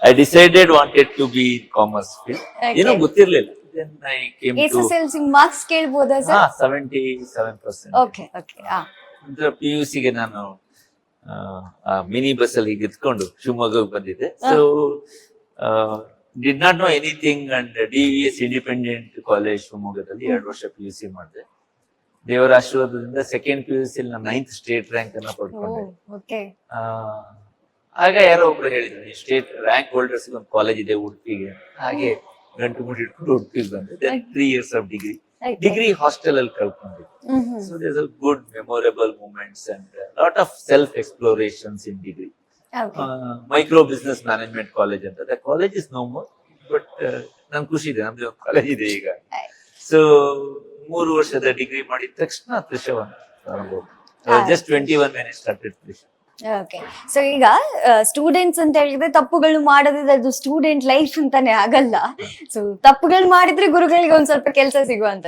I decided wanted to be in commerce field. ಏನೋ ಗೊತ್ತಿರ್ಲಿಲ್ಲ. Then I came to SSLC marks ಕೇಳಬಹುದಾ ಸರ್? 77%. Okay okay. PUC ಗೆ ನಾನು ಮಿನಿ ಬಸ್ ಅಲ್ಲಿ ಎತ್ಕೊಂಡು ಶಿವಮೊಗ್ಗಕ್ಕೆ ಬಂದಿದ್ದೆ. So did not know anything and DVS independent college ಶಿವಮೊಗ್ಗದಲ್ಲಿ 2 ವರ್ಷ PUC ಮಾಡಿದೆ. ದೇವರ ಆಶೀರ್ವಾದದಿಂದ ಸೆಕೆಂಡ್ PUC ಅಲ್ಲಿ ನಾನು 9th ಸ್ಟೇಟ್ ರ್ಯಾಂಕ್ ಅನ್ನ ಪಡ್ಕೊಂಡೆ. ಆಗ ಯಾರೋ ಒಬ್ರು ಹೇಳಿದ್ರು, ಸ್ಟೇಟ್ ರ್ಯಾಂಕ್ ಹೋಲ್ಡರ್ಸ್ ಒಂದು ಕಾಲೇಜ್ ಇದೆ ಉಡುಪಿಗೆ. ಹಾಗೆ ಗಂಟು ಮುಡಿ ಇಟ್ಕೊಂಡು ಉಡುಪಿಗೆ ಬಂದೆ. 3 years of ಡಿಗ್ರಿ ಹಾಸ್ಟೆಲ್ ಅಲ್ಲಿ ಕಳ್ಕೊಂಡಿದ್ದೆ. So there's a good memorable moments and lot of self explorations in degree. Micro business management college ಅಂತ, the college is no more, but ನನ್ ಖುಷಿ ಇದೆ, ನಮ್ದು ಒಂದು ಕಾಲೇಜ್ ಇದೆ ಈಗ. ಸೊ 3 ವರ್ಷದ ಡಿಗ್ರಿ ಮಾಡಿದ ತಕ್ಷಣ ತ್ರಿಷವನ್ just 21 when I started Trisha. Okay. So ಈಗ ಸ್ಟೂಡೆಂಟ್ಸ್ ಅಂತ ಹೇಳಿದ್ರೆ ತಪ್ಪುಗಳು ಮಾಡೋದಿದ್ರೆ ಅದು ಸ್ಟೂಡೆಂಟ್ ಲೈಫ್ ಅಂತಾನೆ ಆಗಲ್ಲ. ಸೊ ತಪ್ಪುಗಳು ಮಾಡಿದ್ರೆ ಗುರುಗಳಿಗೆ ಒಂದ್ ಸ್ವಲ್ಪ ಕೆಲಸ ಸಿಗುವಂತ.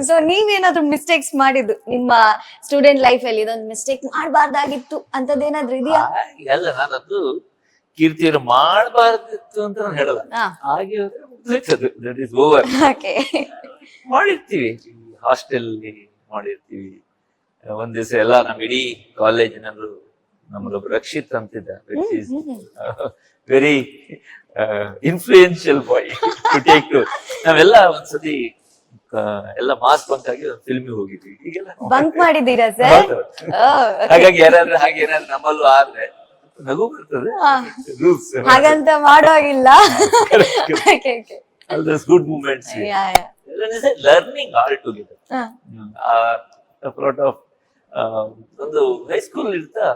ಸೊ ನೀವೇನಾದ್ರೂ ಮಿಸ್ಟೇಕ್ಸ್ ಮಾಡಿದ್ದು ನಿಮ್ಮ ಸ್ಟೂಡೆಂಟ್ ಲೈಫ್ ಅಲ್ಲಿ, ಇದೊಂದು ಮಿಸ್ಟೇಕ್ ಮಾಡಬಾರ್ದಾಗಿತ್ತು ಅಂತದೇನಾದ್ರೂ ಇದೆಯಾ? ಅಲ್ಲ, ನಾನದು ಕೀರ್ತಿಯವರು ಮಾಡಬಾರ್ದಿತ್ತು ಅಂತ ನಾನು ಹೇಳಲ್ಲ. ಹಾಗೆ ಓವರ್ ಮಾಡಿರ್ತೀವಿ, ಹಾಸ್ಟೆಲ್ ಮಾಡಿರ್ತೀವಿ. ಒಂದ್ ದಿವಸ ಎಲ್ಲ ನಮ್ ಇಡೀ ಕಾಲೇಜಿನಲ್ಲೂ ನಮ್ಮಲ್ಲೊಬ್ಬ ರಕ್ಷಿತ್ ಅಂತಿದ್ದ, very influential boy to take to. ನಾವೆಲ್ಲ ಒಂದ್ಸತಿ ಎಲ್ಲ ಮಾಸ್ ಬಂಕ್ ಆಗಿ ಒಂದು ಫಿಲ್ಮಿಗೆ ಹೋಗಿದ್ವಿ. ಈಗೆಲ್ಲ ಬಂಕ್ ಮಾಡಿದ್ದೀರಾ ಸರ್? ಹಾಗಾಗಿ ಯಾರಾದ್ರೂ ಹಾಗೆ ಏನಾದ್ರು ನಮ್ಮಲ್ಲೂ ಆದ್ರೆ ನಗು ಬರ್ತದೆ. ಹಾಗಂತ ಮಾಡುವಾಗಿಲ್ಲ. Good moments, learning all together. ಒಂದು ಹೈಸ್ಕೂಲ್ ಇರ್ತಾ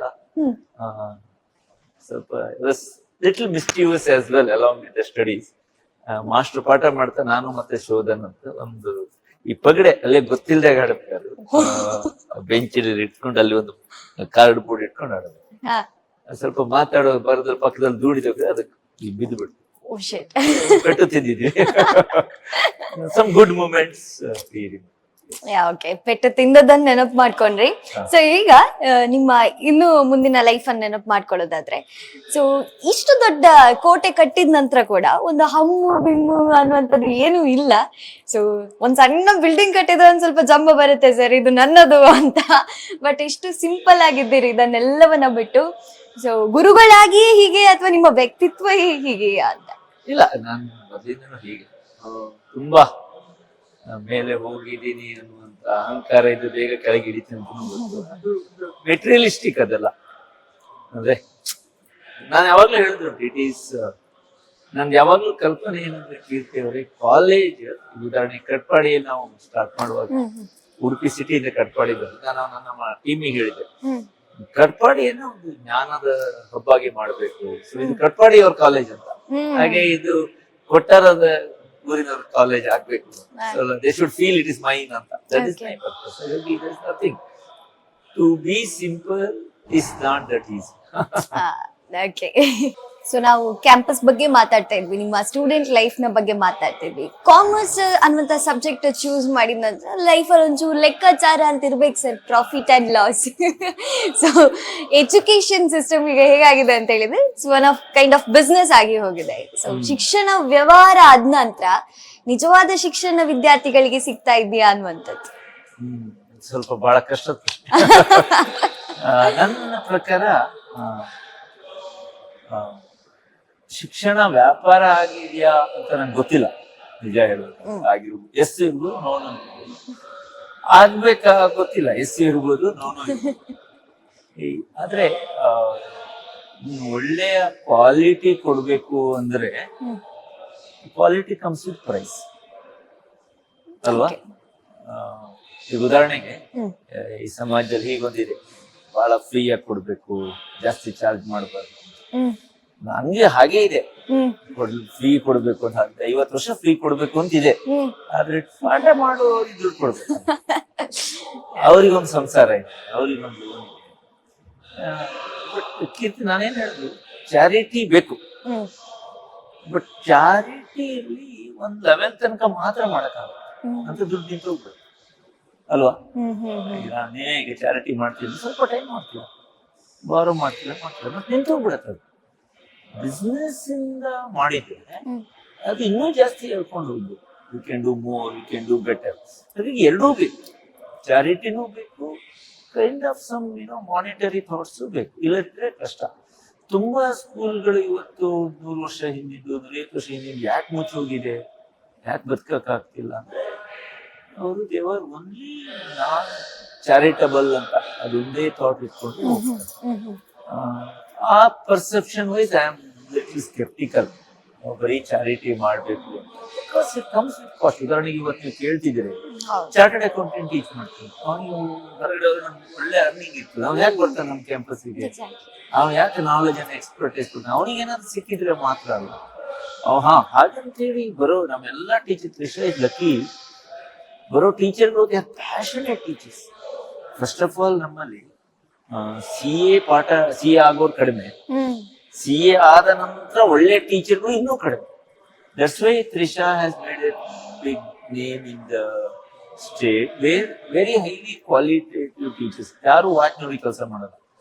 ಸ್ವಲ್ಪ little mischievous as well along with the studies. Master ಪಾಠ ಮಾಡ್ತಾ ನಾನು ಮತ್ತೆ ಶೋಧನ್ ಅಂತ ಒಂದು ಈ ಪಗಡೆ ಅಲ್ಲೇ ಗೊತ್ತಿಲ್ಲದೆ ಆಡಬೇಕಾದ್ರು ಬೆಂಚಲ್ಲಿ ಇಟ್ಕೊಂಡು ಅಲ್ಲಿ ಒಂದು ಕಾರ್ಡ್ ಬೋರ್ಡ್ ಇಟ್ಕೊಂಡು ಆಡೋದು. ಸ್ವಲ್ಪ ಮಾತಾಡೋ ಬರೋದ್ರ ಪಕ್ಕದಲ್ಲಿ ದೂಡಿದಾಗ ಅದಕ್ಕೆ ಬಿದ್ದು ಬಿಡ್ತು, ಪೆಟ್ಟು ತಿಂದಿದ್ವಿ. Some good moments. ಓಕೆ, ಪೆಟ್ಟು ತಿಂದದನ್ನ ನೆನಪು ಮಾಡ್ಕೊಂಡ್ರಿ. ಸೊ ಈಗ ನಿಮ್ಮ ಇನ್ನು ಮುಂದಿನ ಲೈಫ್ ಅನ್ನ ನೆನಪು ಮಾಡ್ಕೊಳ್ಳೋದಾದ್ರೆ, ಸೊ ಇಷ್ಟು ದೊಡ್ಡ ಕೋಟೆ ಕಟ್ಟಿದ ನಂತರ ಕೂಡ ಒಂದು ಹಮ್ಮು ಬಿಮ್ಮು ಅನ್ನುವಂಥದ್ದು ಏನು ಇಲ್ಲ. ಸೊ ಒಂದ್ ಸಣ್ಣ ಬಿಲ್ಡಿಂಗ್ ಕಟ್ಟಿದ್ರೆ ಒಂದ್ ಸ್ವಲ್ಪ ಜಂಬ ಬರುತ್ತೆ ಸರ್, ಇದು ನನ್ನದು ಅಂತ. ಬಟ್ ಇಷ್ಟು ಸಿಂಪಲ್ ಆಗಿದ್ದೀರಿ ಇದನ್ನೆಲ್ಲವನ್ನ ಬಿಟ್ಟು. ಸೊ ಗುರುಗಳಾಗಿಯೇ ಹೀಗೆ ಅಥವಾ ನಿಮ್ಮ ವ್ಯಕ್ತಿತ್ವ ಹೀಗೆಯಾ ಅಂತ? ಇಲ್ಲ, ನಾನು ಮೊದಲಿಂದನೂ ಹೀಗೆ ತುಂಬಾ ಮೇಲೆ ಹೋಗಿದ್ದೀನಿ ಅನ್ನುವಂತ ಅಹಂಕಾರ ಇದು ಬೇಗ ಕೆಳಗೆ ಹಿಡಿತೀನಿ ಅಂತ ಗೊತ್ತು. ಅದು ಮೆಟೀರಿಯಲಿಸ್ಟಿಕ್ ಅದೆಲ್ಲ. ಅಂದ್ರೆ ನಾನು ಯಾವಾಗ್ಲೂ ಹೇಳಿದ್ರು ಇಟ್ ಈಸ್, ನಂದು ಯಾವಾಗ್ಲೂ ಕಲ್ಪನೆ ಏನಂದ್ರೆ ಕೀರ್ತಿ ಅವರೇ, ಕಾಲೇಜ್ ಉದಾಹರಣೆ ಕಟ್ಪಾಡಿಯಲ್ಲಿ ನಾವು ಸ್ಟಾರ್ಟ್ ಮಾಡುವಾಗ ಉಡುಪಿ ಸಿಟಿಯಿಂದ ಕಟ್ಪಾಡಿ ಬಂದು ನಾನು ನಮ್ಮ ಟೀಮಿಗೆ ಹೇಳಿದೆ, ಕಟ್ಪಾಡಿಯನ್ನ ಒಂದು ಜ್ಞಾನದ ಹಬ್ಬಾಗಿ ಮಾಡ್ಬೇಕು. ಸೊ ಇದು ಕಟ್ಪಾಡಿ ಅವ್ರ ಕಾಲೇಜ್ ಅಂತ, ಹಾಗೆ ಇದು ಕೊಟ್ಟಾರದ ಊರಿನವ್ರ ಕಾಲೇಜ್ ಆಗ್ಬೇಕು. So they should feel it is mine ಅಂತ. That is my purpose. there is nothing to be simple is not that easy. Okay, so ನಾವು ಕ್ಯಾಂಪಸ್ ಬಗ್ಗೆ ಮಾತಾಡ್ತಾ ಇದ್ವಿ, ನಿಮ್ಮ ಸ್ಟೂಡೆಂಟ್ ಲೈಫ್ ನ ಬಗ್ಗೆ ಮಾತಾಡ್ತಾ ಇದ್ವಿ. ಕಾಮರ್ಸ್ ಅನ್ನುವಂತ ಸಬ್ಜೆಕ್ಟ್ ಚೂಸ್ ಮಾಡಿದ ನಂತರ ಲೈಫ್ ಅಲ್ಲಿ ಒಂಚೂರು ಲೆಕ್ಕಾಚಾರ ಅಂತ ಇರ್ಬೇಕು sir, profit and loss. So education system ಈಗ ಹೇಗಾಗಿದೆ ಅಂತ ಹೇಳಿದ್ರೆ it's one of kind of business ಆಗಿ ಹೋಗಿದೆ. ಸೊ ಶಿಕ್ಷಣ ವ್ಯವಹಾರ ಆದ ನಂತರ ನಿಜವಾದ ಶಿಕ್ಷಣ ವಿದ್ಯಾರ್ಥಿಗಳಿಗೆ ಸಿಗ್ತಾ ಇದೆಯಾ ಅನ್ನುವಂಥದ್ದು ಸ್ವಲ್ಪ ಬಹಳ ಕಷ್ಟದ ಪ್ರಶ್ನೆ. ನನ್ನ ಪ್ರಕಾರ ಶಿಕ್ಷಣ ವ್ಯಾಪಾರ ಆಗಿದೆಯಾ ಅಂತ ನಂಗೆ ಗೊತ್ತಿಲ್ಲ, ನಿಜ ಹೇಳೋದು. ಆಗಿರ್ಬೋದು, ಎಸ್ ಇರ್ಬೋದು, ನೋನು ಆಗ್ಬೇಕಾ ಗೊತ್ತಿಲ್ಲ, ಎಸ್ ಇರ್ಬೋದು, ನೋನು ಇರ್ಬೋದು. ಆದ್ರೆ ಒಳ್ಳೆಯ ಕ್ವಾಲಿಟಿ ಕೊಡ್ಬೇಕು ಅಂದ್ರೆ ಕ್ವಾಲಿಟಿ ಕಮ್ಸ್ ವಿತ್ ಪ್ರೈಸ್ ಅಲ್ವಾ? ಈಗ ಉದಾಹರಣೆಗೆ ಈ ಸಮಾಜದಲ್ಲಿ ಹೀಗೊಂದಿದೆ, ಬಹಳ ಫ್ರೀ ಆಗಿ ಕೊಡ್ಬೇಕು, ಜಾಸ್ತಿ ಚಾರ್ಜ್ ಮಾಡಬಾರ್ದು. ಹಂಗೆ ಹಾಗೆ ಇದೆ, ಫ್ರೀ ಕೊಡ್ಬೇಕು ಅಂತ 50 ವರ್ಷ ಫ್ರೀ ಕೊಡ್ಬೇಕು ಅಂತ ಇದೆ. ಆದ್ರೆ ಪಾಠ ಮಾಡೋರಿಗೆ ದುಡ್ಡು ಕೊಡ್ಬೇಕು, ಅವ್ರಿಗೊಂದು ಸಂಸಾರ ಇದೆ, ಅವ್ರಿಗೊಂದು ಲೋನ್ ಇದೆ. ಕೀರ್ತಿ ನಾನೇನ್ ಹೇಳಿದ್ರು, ಚಾರಿಟಿ ಬೇಕು, ಬಟ್ ಚಾರಿಟಿಯಲ್ಲಿ ಒಂದ್ ಲೆವೆಲ್ ತನಕ ಮಾತ್ರ ಮಾಡಕ್ಕಾಗಲ್ಲ ಅಂತ ದುಡ್ಡು ನಿಂತು ಹೋಗ್ಬೇಕು ಅಲ್ವಾ? ನೀವೇ ಈಗ ಚಾರಿಟಿ ಮಾಡ್ತಿದ್ರೆ ಸ್ವಲ್ಪ ಟೈಮ್ ಮಾಡ್ತೀರ, ಬಾರೋ ಮಾಡ್ತೀರ ಮತ್ತೆ ನಿಂತು ಹೋಗ್ಬಿಡತ್ತೆ. ಅದು ಬಿಸ್ನೆಸ್ ಇಂದ ಮಾಡಿದ್ರೆ ಅದು ಇನ್ನೂ ಜಾಸ್ತಿ ಹೇಳ್ಕೊಂಡು ಹೋಗ್ಬೇಕು. You can do more, you can do better. ಹಾಗಾಗಿ ಎರಡೂ ಬೇಕು, ಚಾರಿಟಿನೂ ಬೇಕು, kind of some monetary thoughts ಬೇಕು. ಇಲ್ಲದ್ರೆ ಕಷ್ಟ. ತುಂಬಾ ಸ್ಕೂಲ್ಗಳು ಇವತ್ತು 100 ವರ್ಷ ಹಿಂದಿದ್ದು, 150 ವರ್ಷ ಹಿಂದಿದ್ದು ಯಾಕೆ ಮುಚ್ಚೋಗಿದೆ, ಯಾಕೆ ಬದುಕಕ್ಕಾಗ್ತಿಲ್ಲ ಅಂದ್ರೆ ಅವರು ದೇವರ್ ಓನ್ಲಿ ನಾನ್ ಚಾರಿಟಬಲ್ ಅಂತ ಅದೊಂದೇ ಥಾಟ್ ಇಟ್ಕೊಂಡು ಆ perception wise I am little sceptical. ಬರೀ ಚಾರಿಟಿ ಮಾಡ್ಬೇಕು because it comes with cost. ಉದಾಹರಣೆಗೆ ಇವತ್ತು ನೀವು ಕೇಳ್ತಿದ್ದೀರಿ, ಚಾರ್ಟರ್ಡ್ ಅಕೌಂಟೆಂಟ್ ಟೀಚ್ ಮಾಡ್ತೀನಿ, ಅವ್ನಿಗೆ ಹೊರಗಡೆ ಒಳ್ಳೆ ಅರ್ನಿಂಗ್ ಇರ್ತದೆ, ಅವ್ನು ಯಾಕೆ ಬರ್ತಾನೆ ನಮ್ಮ ಕ್ಯಾಂಪಸ್ಗೆ? ಅವ್ನು ಯಾಕೆ ನಾಲೆಜ್ ಅನ್ನ ಎಕ್ಸ್ಪರ್ಟೈಸ್ ಕೊಡ್ತಾನೆ? ಅವನಿಗೆ ಏನಾದ್ರು ಸಿಕ್ಕಿದ್ರೆ ಮಾತ್ರ ಅಲ್ಲ. ಹಾಗಂತ ಹೇಳಿ ಬರೋ ನಮ್ಮೆಲ್ಲ ಟೀಚರ್ ಲಕ್ಕಿ ಬರೋ ಟೀಚರ್ಗಳು they are passionate teachers. First of all ನಮ್ಮಲ್ಲಿ ಸಿ ಎ ಆಗೋರು ಕಡಿಮೆ, ಸಿ ಎ ಆದ ನಂತರ ಒಳ್ಳೆ ಟೀಚರ್ಗಳು ಇನ್ನೂ ಕಡಿಮೆ. That's why Trisha has made a big name in the state where very highly qualitative teachers. ಯಾರು ವಾಚ್ ನೋಡಿ ಕೆಲಸ ಮಾಡಲ್ಲ,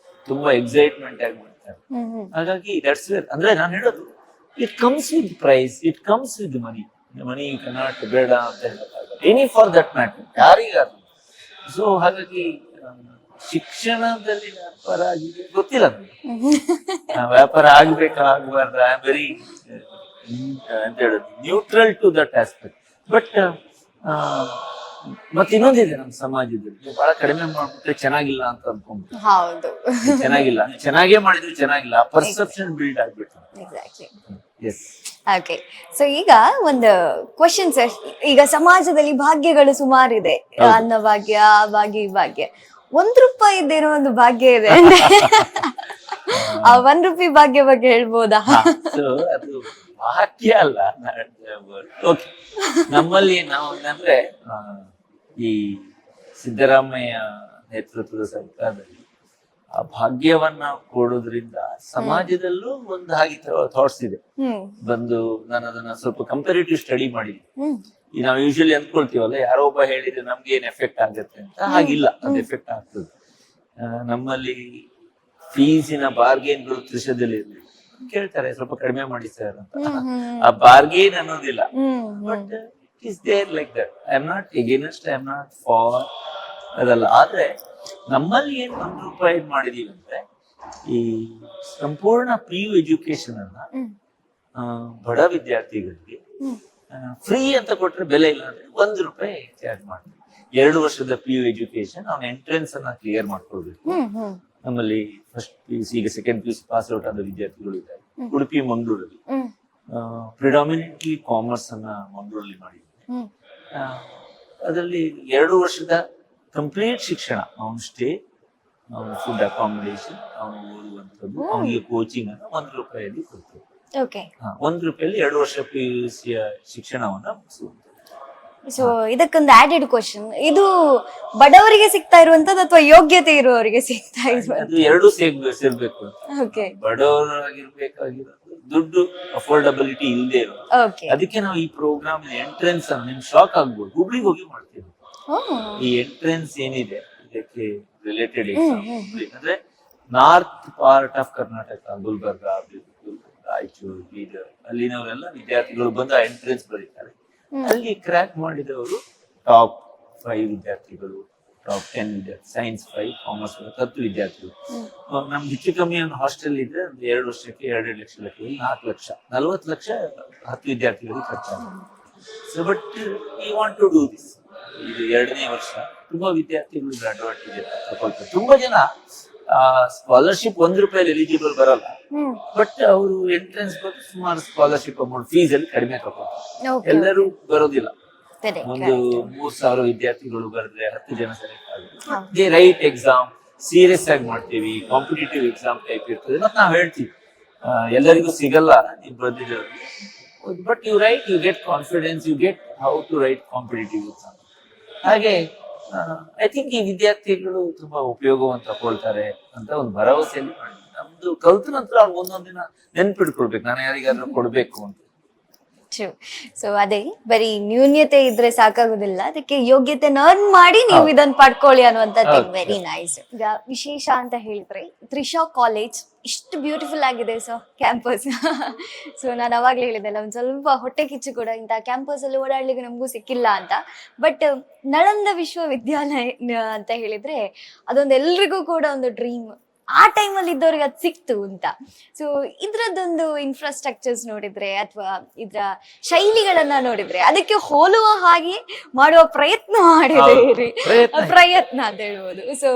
ತುಂಬಾ ಎಕ್ಸೈಟ್ಮೆಂಟ್ ಆಗಿ ಮಾಡ್ತಾರೆ. ಹಾಗಾಗಿ ದಟ್ಸ್ ವೇರ್ ಅಂದ್ರೆ ನಾನು ಹೇಳೋದು, it comes with price, it comes with money. Money cannot ಬೇಡ ಅಂತ ಹೇಳಕ್ಕಾಗಲ್ಲ, ಎನಿ ಫಾರ್ ದಟ್ ಮ್ಯಾಟರ್, ಯಾರಿಗಾದ್ರು. ಸೊ ಹಾಗಾಗಿ ಶಿಕ್ಷಣದಲ್ಲಿ ವ್ಯಾಪಾರ ಆಗಿದೆ ಗೊತ್ತಿಲ್ಲ, ವ್ಯಾಪಾರ ಆಗ್ಬೇಕಾ ಆಗ್ಬಾರ್ದ, ಐ ಆಮ್ ವೆರಿ ಅಂತ ಹೇಳೋದು neutral to that aspect. But ಮತ್ತೆ ಇನ್ನೊಂದಿದೆ ನಮ್ಮ ಸಮಾಜದಲ್ಲಿ, ಬಹಳ ಕಡಿಮೆ ಮಾಡ್ಬಿಟ್ರೆ ಚೆನ್ನಾಗಿಲ್ಲ ಅಂತ ಅನ್ಕೊಂಡ್ಬಿಟ್ಟು. ಹೌದು, ಚೆನ್ನಾಗಿಲ್ಲ, ಚೆನ್ನಾಗೇ ಮಾಡಿದ್ರು ಚೆನ್ನಾಗಿಲ್ಲ, ಪರ್ಸೆಪ್ಷನ್ ಬಿಲ್ಡ್ ಆಗ್ಬಿಟ್ಟು. ಎಕ್ಸಾಕ್ಟ್ಲಿ. ಎಸ್. ಓಕೆ, ಸೊ ಈಗ ಒಂದು ಕ್ವಶನ್ ಸರ್, ಈಗ ಸಮಾಜದಲ್ಲಿ ಭಾಗ್ಯಗಳು ಸುಮಾರಿದೆ, ಅನ್ನಭಾಗ್ಯ, ಭಾಗ್ಯ, ಈ ಭಾಗ್ಯ. ₹1 ಇದ್ದೇನೋ ಒಂದು ಭಾಗ್ಯ ಇದೆ, ಆ ₹1 ಭಾಗ್ಯ ಬಗ್ಗೆ ಹೇಳ್ಬೋದಾ? ಅದು ಭಾಗ್ಯ ಅಲ್ಲ. ಓಕೆ, ನಮ್ಮಲ್ಲಿ ನಾವು ಏನಂದ್ರೆ ಈ ಸಿದ್ದರಾಮಯ್ಯ ನೇತೃತ್ವದ ಸರ್ಕಾರದಲ್ಲಿ ಆ ಭಾಗ್ಯವನ್ನ ಕೊಡೋದ್ರಿಂದ ಸಮಾಜದಲ್ಲೂ ಒಂದು ಹಾಗೆ ಥಾಟ್ಸ್ ಇದೆ ಬಂದು. ನಾನು ಅದನ್ನ ಸ್ವಲ್ಪ ಕಂಪೇರಿಟಿವ್ ಸ್ಟಡಿ ಮಾಡಿದ್ದೆ. ಈ ನಾವು ಯೂಶಲಿ ಅಂದ್ಕೊಳ್ತೀವಲ್ಲ, ಯಾರೋ ಒಬ್ಬ ಹೇಳಿದ್ರೆ ನಮ್ಗೆ ಏನ್ ಎಫೆಕ್ಟ್ ಆಗುತ್ತೆ ಅಂತ. ಹಾಗಿಲ್ಲ, ಅದು ಎಫೆಕ್ಟ್ ಆಗ್ತದೆ. ನಮ್ಮಲ್ಲಿ ಫೀಸಿನ ಬಾರ್ಗೇನ್ಗಳು ತ್ರಿಶದಲ್ಲಿ ಇರ್ಲಿ, ಕೇಳ್ತಾರೆ ಸ್ವಲ್ಪ ಕಡಿಮೆ ಮಾಡಿ ಸರ್ ಅಂತ. ಆ ಬಾರ್ಗೇನ್ ಅನ್ನೋದಿಲ್ಲ, but it is there like that. I am not against, I am not for ಅದಲ್ಲ. ಆದ್ರೆ ನಮ್ಮಲ್ಲಿ ಏನ್ ರೂಪಾಯಿ ಮಾಡಿದೀವಿ ಅಂದ್ರೆ, ಈ ಸಂಪೂರ್ಣ PU ಎಜುಕೇಶನ್ ಅನ್ನ ಬಡ ವಿದ್ಯಾರ್ಥಿಗಳಿಗೆ ಫ್ರೀ ಅಂತ ಕೊಟ್ರೆ ಬೆಲೆ ಇಲ್ಲ ಅಂದ್ರೆ ₹1 ಚಾರ್ಜ್ ಮಾಡ್ತೀವಿ. 2 ವರ್ಷದ PU ಎಜುಕೇಶನ್ ಅವ್ನ ಎಂಟ್ರೆನ್ಸ್ ಅನ್ನ ಕ್ಲಿಯರ್ ಮಾಡ್ಕೊಳ್ಬೇಕು. ನಮ್ಮಲ್ಲಿ ಫಸ್ಟ್ PUC, ಈಗ ಸೆಕೆಂಡ್ PUC ಪಾಸ್ ಔಟ್ ಆದ ವಿದ್ಯಾರ್ಥಿಗಳು ಇದ್ದಾರೆ ಉಡುಪಿ, ಮಂಗಳೂರಲ್ಲಿ. ಪ್ರಿಡಾಮಿನೆಂಟ್ಲಿ ಕಾಮರ್ಸ್ ಅನ್ನ ಮಂಗಳೂರಲ್ಲಿ ಮಾಡಿದ್ದೀವಿ. ಅದರಲ್ಲಿ 2 ವರ್ಷದ ಕಂಪ್ಲೀಟ್ ಶಿಕ್ಷಣ, ಅವನ್ ಸ್ಟೇ, ಅವನ ಫುಡ್ ಅಕಾಮಿಡೇಷನ್, ಅವನು ಓದುವಂಥದ್ದು, ಅವನಿಗೆ ಕೋಚಿಂಗ್ ಅನ್ನ ₹1 ಕೊಡ್ತೇವೆ. ₹1 2 ವರ್ಷ PUC ಶಿಕ್ಷಣವನ್ನ ಮುಗಿಸುವಂಥದ್ದು. ಸೊ ಇದಕ್ಕೊಂದು ಆಡೆಡ್ ಕ್ವಶನ್, ಇದು ಬಡವರಿಗೆ ಸಿಗ್ತಾ ಇರುವಂತದ್ದು ಅಥವಾ ಯೋಗ್ಯತೆ ಇರುವವರಿಗೆ ಸಿಗ್ತಾ ಇರುವಂತ? ಅದು ಎರಡೂ ಸೇರ್ಬೇಕು ಅಂತ. ಬಡವರಾಗಿರ್ಬೇಕಾಗಿರೋದು, ದುಡ್ಡು ಅಫೋರ್ಡಬಿಲಿಟಿ ಇಲ್ಲದೆ ಇರೋದು. ಅದಕ್ಕೆ ನಾವು ಈ ಪ್ರೋಗ್ರಾಮ್ ಎಂಟ್ರೆನ್ಸ್ ಅನ್ನು, ನಿಮ್ಗೆ ಶಾಕ್ ಆಗ್ಬೋದು, ಹುಬ್ಳಿಗೆ ಹೋಗಿ ಮಾಡ್ತೀವಿ. ಈ ಎಂಟ್ರೆನ್ಸ್ ಏನಿದೆ ಇದಕ್ಕೆ ರಿಲೇಟೆಡ್ ಎಕ್ಸಾಮ್, ಅಂದ್ರೆ north part of Karnataka, Gulbarga, Raichur, Bidar, ಅಲ್ಲಿನವರೆಲ್ಲ ವಿದ್ಯಾರ್ಥಿಗಳು ಬಂದು ಎಂಟ್ರೆನ್ಸ್ ಬರೀತಾರೆ. ಅಲ್ಲಿ ಕ್ರ್ಯಾಕ್ ಮಾಡಿದವರು ಟಾಪ್ 5 ವಿದ್ಯಾರ್ಥಿಗಳು, ಟಾಪ್ 10 ವಿದ್ಯಾರ್ಥಿ, ಸೈನ್ಸ್ 5, ಕಾಮರ್ಸ್ 10 ವಿದ್ಯಾರ್ಥಿಗಳು. ನಮ್ಗೆ ಹೆಚ್ಚು ಕಮ್ಮಿ ಒಂದು ಹಾಸ್ಟೆಲ್ ಇದ್ರೆ 2 ವರ್ಷಕ್ಕೆ 2.5 ಲಕ್ಷ, 4 ಲಕ್ಷ, 40 ಲಕ್ಷ 10 ವಿದ್ಯಾರ್ಥಿಗಳಿಗೆ ಖರ್ಚಾಗುತ್ತೆ. So but we want to do this. ಇದು 2ನೇ ವರ್ಷ. ತುಂಬಾ ವಿದ್ಯಾರ್ಥಿಗಳು ಅಡ್ವಾಂಟೇಜ್ ತಗೊಳ್ತಾರೆ. ತುಂಬಾ ಜನ ಸ್ಕಾಲರ್ಶಿಪ್ ₹1 ಎಲಿಜಿಬಲ್ ಬರಲ್ಲ, ಬಟ್ ಅವರು ಎಂಟ್ರೆನ್ಸ್ ಬಂದು ಸುಮಾರು ಸ್ಕಾಲರ್ಶಿಪ್ ಅಮೌಂಟ್ ಫೀಸ್ ಅಲ್ಲಿ ಕಡಿಮೆ ತಗೊಳ್ತಾರೆ. ಎಲ್ಲರೂ ಬರೋದಿಲ್ಲ. ಒಂದು 3,000 ವಿದ್ಯಾರ್ಥಿಗಳು ಬರೆದ್ರೆ 10 ಜನ ಸೆಲೆಕ್ಟ್ ಆಗುತ್ತೆ. ರೈಟ್ ಎಕ್ಸಾಮ್ ಸೀರಿಯಸ್ ಆಗಿ ಮಾಡ್ತೀವಿ, ಕಾಂಪಿಟೇಟಿವ್ ಎಕ್ಸಾಮ್ ಟೈಪ್ ಇರ್ತದೆ. ಮತ್ತೆ ನಾವ್ ಹೇಳ್ತೀವಿ ಎಲ್ಲರಿಗೂ ಸಿಗಲ್ಲ ನೀವು ಬರ್ದಿರೋದು, but you write, you get confidence, you get how to write competitive exam. ಹಾಗೆ ಐ ಥಿಂಕ್ ಈ ವಿದ್ಯಾರ್ಥಿಗಳು ತುಂಬಾ ಉಪಯೋಗವನ್ನು ತಗೊಳ್ತಾರೆ ಅಂತ ಒಂದು ಭರವಸೆಯಲ್ಲಿ ಮಾಡಿದ್ವಿ. ನಮ್ದು ಕಲ್ತ ನಂತರ ಅವ್ರು ಒಂದೊಂದ್ ದಿನ ನೆನ್ಪಿಡ್ಕೊಳ್ಬೇಕು, ನಾನು ಯಾರಿಗಾದ್ರೂ ಕೊಡ್ಬೇಕು ಅಂತ. ಸೊ ಅದೇ ಬರೀ ನ್ಯೂನ್ಯತೆ ಇದ್ರೆ ಸಾಕಾಗುದಿಲ್ಲ, ಅದಕ್ಕೆ ಯೋಗ್ಯತೆ ಅರ್ನ್ ಮಾಡಿ ನೀವು ಇದನ್ನ ಪಡ್ಕೊಳ್ಳಿ ಅನ್ನುವಂಥದ್ದು ವೆರಿ ನೈಸ್. ಈಗ ವಿಶೇಷ ಅಂತ ಹೇಳಿದ್ರೆ ತ್ರಿಷಾ ಕಾಲೇಜ್ ಇಷ್ಟು ಬ್ಯೂಟಿಫುಲ್ ಆಗಿದೆ ಸರ್ ಕ್ಯಾಂಪಸ್. ಸೊ ನಾನು ಅವಾಗ್ಲೇ ಹೇಳಿದ್ದೆಲ್ಲ, ಒಂದ್ ಸ್ವಲ್ಪ ಹೊಟ್ಟೆ ಕಿಚ್ಚು ಕೂಡ ಇಂಥ ಕ್ಯಾಂಪಸ್ ಅಲ್ಲಿ ಓಡಾಡ್ಲಿಕ್ಕೆ ನಮಗೂ ಸಿಕ್ಕಿಲ್ಲ ಅಂತ. ಬಟ್ ನಳಂದ ವಿಶ್ವವಿದ್ಯಾಲಯ ಅಂತ ಹೇಳಿದ್ರೆ ಅದೊಂದು ಎಲ್ರಿಗೂ ಕೂಡ ಒಂದು ಡ್ರೀಮ್. ಆ ಟೈಮಲ್ಲಿ ಇದ್ದವ್ರಿಗೆ ಅದು ಸಿಕ್ತು ಅಂತ. ಸೊ ಇದ್ರದ್ದೊಂದು ಇನ್ಫ್ರಾಸ್ಟ್ರಕ್ಚರ್ಸ್ ನೋಡಿದ್ರೆ ಅಥವಾ ಇದ್ರ ಶೈಲಿಗಳನ್ನ ನೋಡಿದ್ರೆ ಅದಕ್ಕೆ ಹೋಲುವ ಹಾಗೆ ಮಾಡುವ ಪ್ರಯತ್ನ ಮಾಡಿದ್ದೀರಿ, ಪ್ರಯತ್ನ ಅಂತ ಹೇಳ್ಬೋದು. ಸೊ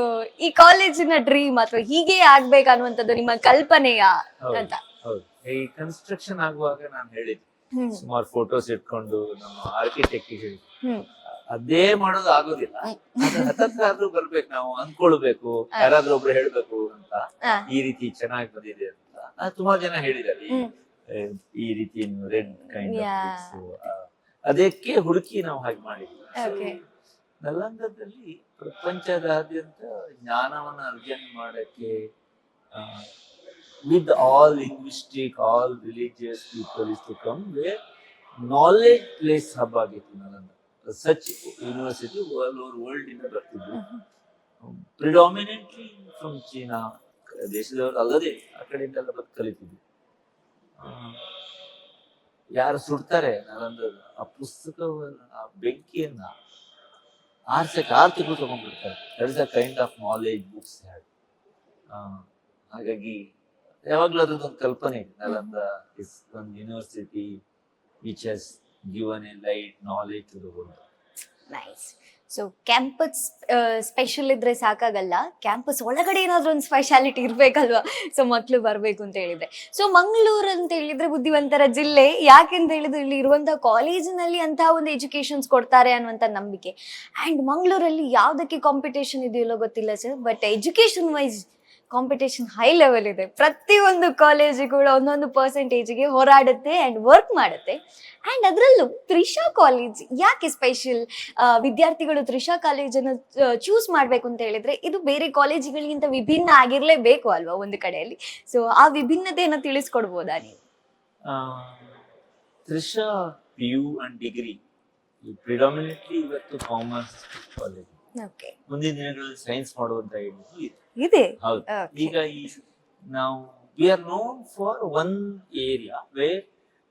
ಈ ಕಾಲೇಜಿನ ಡ್ರೀಮ್ ಅಥವಾ ಹೀಗೆ ಆಗ್ಬೇಕು ಅನ್ನುವಂಥದ್ದು ನಿಮ್ಮ ಕಲ್ಪನೆಯ ಅಂತ? ಈ ಕನ್ಸ್ಟ್ರಕ್ಷನ್ ಆಗುವಾಗ ನಾನು ಹೇಳಿದ್ದೆ, ಸುಮಾರು ಫೋಟೋಸ್ ಇಟ್ಕೊಂಡು ನಮ್ಮ ಆರ್ಕಿಟೆಕ್ಟ್ ಹೇಳಿ ಅದೇ ಮಾಡೋದು ಆಗೋದಿಲ್ಲ. ಹತ್ತಾದ್ರೂ ಬರ್ಬೇಕು, ನಾವು ಅನ್ಕೊಳ್ಬೇಕು, ಯಾರಾದ್ರೂ ಒಬ್ರು ಹೇಳ್ಬೇಕು ಅಂತ ಈ ರೀತಿ ಚೆನ್ನಾಗಿ ಬಂದಿದೆ ಅಂತ ತುಂಬಾ ಜನ ಹೇಳಿದ್ದಾರೆ. ಈ ರೀತಿ ರೆಡ್ ಕೈಂಡ್ ಅದಕ್ಕೆ ಹುಡುಕಿ ನಾವು ಹಾಗೆ ಮಾಡಿದ್ವಿ. ನಲಂದದಲ್ಲಿ ಪ್ರಪಂಚದಾದ್ಯಂತ ಜ್ಞಾನವನ್ನ ಅರ್ಜನೆ ಮಾಡಕ್ಕೆ with all linguistic, all religious people is to come, where knowledge place hub ಆಗಿತ್ತು Nalanda. Such university all over world ಇಂದ ಬರ್ತಿದ್ರು. ಪ್ರಿಡಾಮಿನೆಂಟ್ಲಿ ಫ್ರಮ್ ಚೀನಾ ದೇಶದವರು ಅಲ್ಲದೆ ಆ ಕಡೆಯಿಂದ ಎಲ್ಲ ಬಂದು ಕಲಿತಿದ್ರು. ಯಾರು ಸುಡ್ತಾರೆ ನಲಂದ ಆ ಪುಸ್ತಕವನ್ನ, ಆ ಬೆಂಕಿಯನ್ನ ಆರ್ಸಕ್ಕೆ 6 ತಿಂಗಳು ತಗೊಂಡ್ಬಿಡ್ತಾರೆ. That is a kind of knowledge books had. ಹಾಗಾಗಿ ಯಾವಾಗ್ಲೂ ಅದೊಂದು ಕಲ್ಪನೆ ಇದೆ. ನಲಂದ ಇಸ್ ಒಂದು university which has given a light knowledge to the world. Nice. So campus special ಇದ್ರೆ ಸಾಕಾಗಲ್ಲ, ಕ್ಯಾಂಪಸ್ ಒಳಗಡೆ ಏನಾದ್ರೂ ಒಂದು ಸ್ಪೆಷಾಲಿಟಿ ಇರ್ಬೇಕಲ್ವಾ? ಸೊ ಮಕ್ಳು ಬರ್ಬೇಕು ಅಂತ ಹೇಳಿದ್ರೆ, ಸೊ ಮಂಗಳೂರು ಅಂತ ಹೇಳಿದ್ರೆ ಬುದ್ಧಿವಂತರ ಜಿಲ್ಲೆ. ಯಾಕೆಂತ ಹೇಳಿದ್ರೆ ಇಲ್ಲಿ ಇರುವಂತಹ ಕಾಲೇಜಿನಲ್ಲಿ ಅಂತಹ ಒಂದು ಎಜುಕೇಶನ್ಸ್ ಕೊಡ್ತಾರೆ ಅನ್ನುವಂಥ ನಂಬಿಕೆ. ಅಂಡ್ ಮಂಗಳೂರಲ್ಲಿ ಯಾವ್ದಕ್ಕೆ ಕಾಂಪಿಟೇಷನ್ ಇದೆಯಲ್ಲೋ ಗೊತ್ತಿಲ್ಲ sir, but education wise competition high level ಇದೆ. ಪ್ರತಿಯೊಂದು ಕಾಲೇಜಿಗೆ ಕೂಡ ಒಂದೊಂದು ಪರ್ಸೆಂಟೇಜ್ಗೆ ಹೋರಾಡುತ್ತೆ ಅಂಡ್ ವರ್ಕ್ ಮಾಡುತ್ತೆ. ಅಂಡ್ ಅದರಲ್ಲೂ ತ್ರಿಷಾ ಕಾಲೇಜ್ ಯಾಕೆ ಸ್ಪೆಷಲ್? ವಿದ್ಯಾರ್ಥಿಗಳು ತ್ರಿಷಾ ಕಾಲೇಜನ್ನು ಚೂಸ್ ಮಾಡ್ಬೇಕು ಅಂತ ಹೇಳಿದ್ರೆ ಇದು ಬೇರೆ ಕಾಲೇಜುಗಳಿಗಿಂತ ವಿಭಿನ್ನ ಆಗಿರ್ಲೇಬೇಕು ಅಲ್ವಾ ಒಂದು ಕಡೆಯಲ್ಲಿ? ಸೊ ಆ ವಿಭಿನ್ನತೆಯನ್ನು ತಿಳಿಸ್ಕೊಡ್ಬೋದಾ ನೀವು? Trisha PU and degree predominantly ಇವತ್ತು ಕಾಮರ್ಸ್ ಕಾಲೇಜ್, ಓಕೆ, ಮುಂದಿನ ದಿನಗಳಲ್ಲಿ ಸೈನ್ಸ್ ಮಾಡುವಂತ ಹೇಳಿದ್ರು ಇದೆ. ಇದೆ. ಹೌದು. Okay. ಈಗ ಈ ನಾವು we are known for one area wear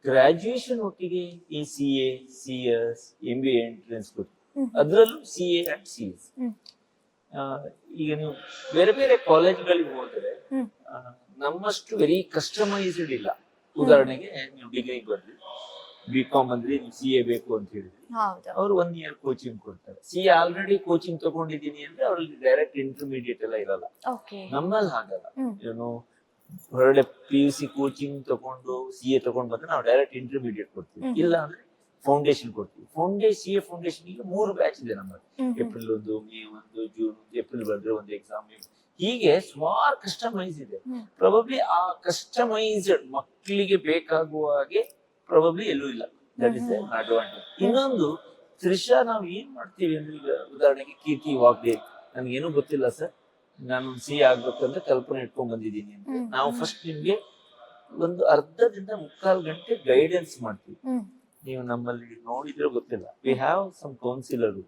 graduation ಒಟ್ಟಿಗೆ ಈ CS MBA ಎಂಟ್ರೆನ್ಸ್ ಕೊಟ್ಟು ಅದರಲ್ಲೂ CA ಅಂಡ್ CS. ಹ್ಮ್. ಈಗ ನೀವು ಬೇರೆ ಬೇರೆ ಕಾಲೇಜ್ಗಳಿಗೆ ಹೋದ್ರೆ ಹ್ಮ್. ನಮ್ಮಷ್ಟು ವೆರಿ ಕಸ್ಟಮೈಸ್ಡ್ ಇಲ್ಲ. ಉದಾಹರಣೆಗೆ ನೀವು ಡಿಗ್ರಿಗೆ ಬಂದ್ರಿ, BCom ಬಂದ್ರಿ, ನೀವು CA ಬೇಕು ಅಂತ ಹೇಳಿದ್ರಿ, ಹೌದು. ಅವ್ರು 1 year ಕೋಚಿಂಗ್ ಕೊಡ್ತಾರೆ. CA ಆಲ್ರೆಡಿ ಕೋಚಿಂಗ್ ತಗೊಂಡಿದ್ದೀನಿ ಅಂದ್ರೆ ಅವ್ರಿಗೆ ಡೈರೆಕ್ಟ್ ಇಂಟರ್ಮೀಡಿಯೇಟ್ ಎಲ್ಲ ಇರಲ್ಲ. ಓಕೆ. ನಮ್ಮಲ್ಲಿ ಹಾಗಲ್ಲ. ಹ್ಮ್. ಏನು ಹೊರಗಡೆ PUC ಕೋಚಿಂಗ್ ತಗೊಂಡು CA ತಗೊಂಡು ಬಂದ್ರೆ ನಾವು ಡೈರೆಕ್ಟ್ ಇಂಟರ್ಮೀಡಿಯೇಟ್ ಕೊಡ್ತೀವಿ, ಹ್ಮ್. ಇಲ್ಲ ಅಂದ್ರೆ ಫೌಂಡೇಶನ್ ಕೊಡ್ತೀವಿ. CA ಫೌಂಡೇಶನ್ ಈಗ 3 ಬ್ಯಾಚ್ ಇದೆ ನಮ್ಮಲ್ಲಿ. ಏಪ್ರಿಲ್ 1, ಮೇ 1, ಜೂನ್, ಏಪ್ರಿಲ್ ಬಂದ್ರೆ ಒಂದು ಎಕ್ಸಾಮ್, ಹೀಗೆ ಸುಮಾರು ಕಸ್ಟಮೈಸ್ ಇದೆ. ಹ್ಮ್. ಪ್ರಾಬಬ್ಲಿ ಆ ಕಸ್ಟಮೈಸ್ಡ್ ಮಕ್ಕಳಿಗೆ ಬೇಕಾಗುವ ಹಾಗೆ ಪ್ರಾಬಬ್ಲಿ ಎಲ್ಲೂ ಇಲ್ಲ. That is advantage. ಇನ್ನೊಂದು ತ್ರಿಷಾ, ನಾವು ಏನ್ ಮಾಡ್ತೀವಿ ಅಂದ್ರೆ, ಈಗ ಉದಾಹರಣೆಗೆ ಕೀರ್ತಿ ವಾಗ್ಡೆ, ನನ್ಗೇನು ಗೊತ್ತಿಲ್ಲ ಸರ್, ನಾನು CA ಆಗ್ಬೇಕಂತ ಕಲ್ಪನೆ ಇಟ್ಕೊಂಡ್ ಬಂದಿದ್ದೀನಿ ಅಂತ, ನಾವು ಫಸ್ಟ್ ನಿಮ್ಗೆ ಒಂದು ಅರ್ಧದಿಂದ 3/4 ಗಂಟೆ ಗೈಡೆನ್ಸ್ ಮಾಡ್ತೀವಿ. ನೀವು ನಮ್ಮಲ್ಲಿ ನೋಡಿದ್ರೆ ಗೊತ್ತಿಲ್ಲ, we have some counsellor.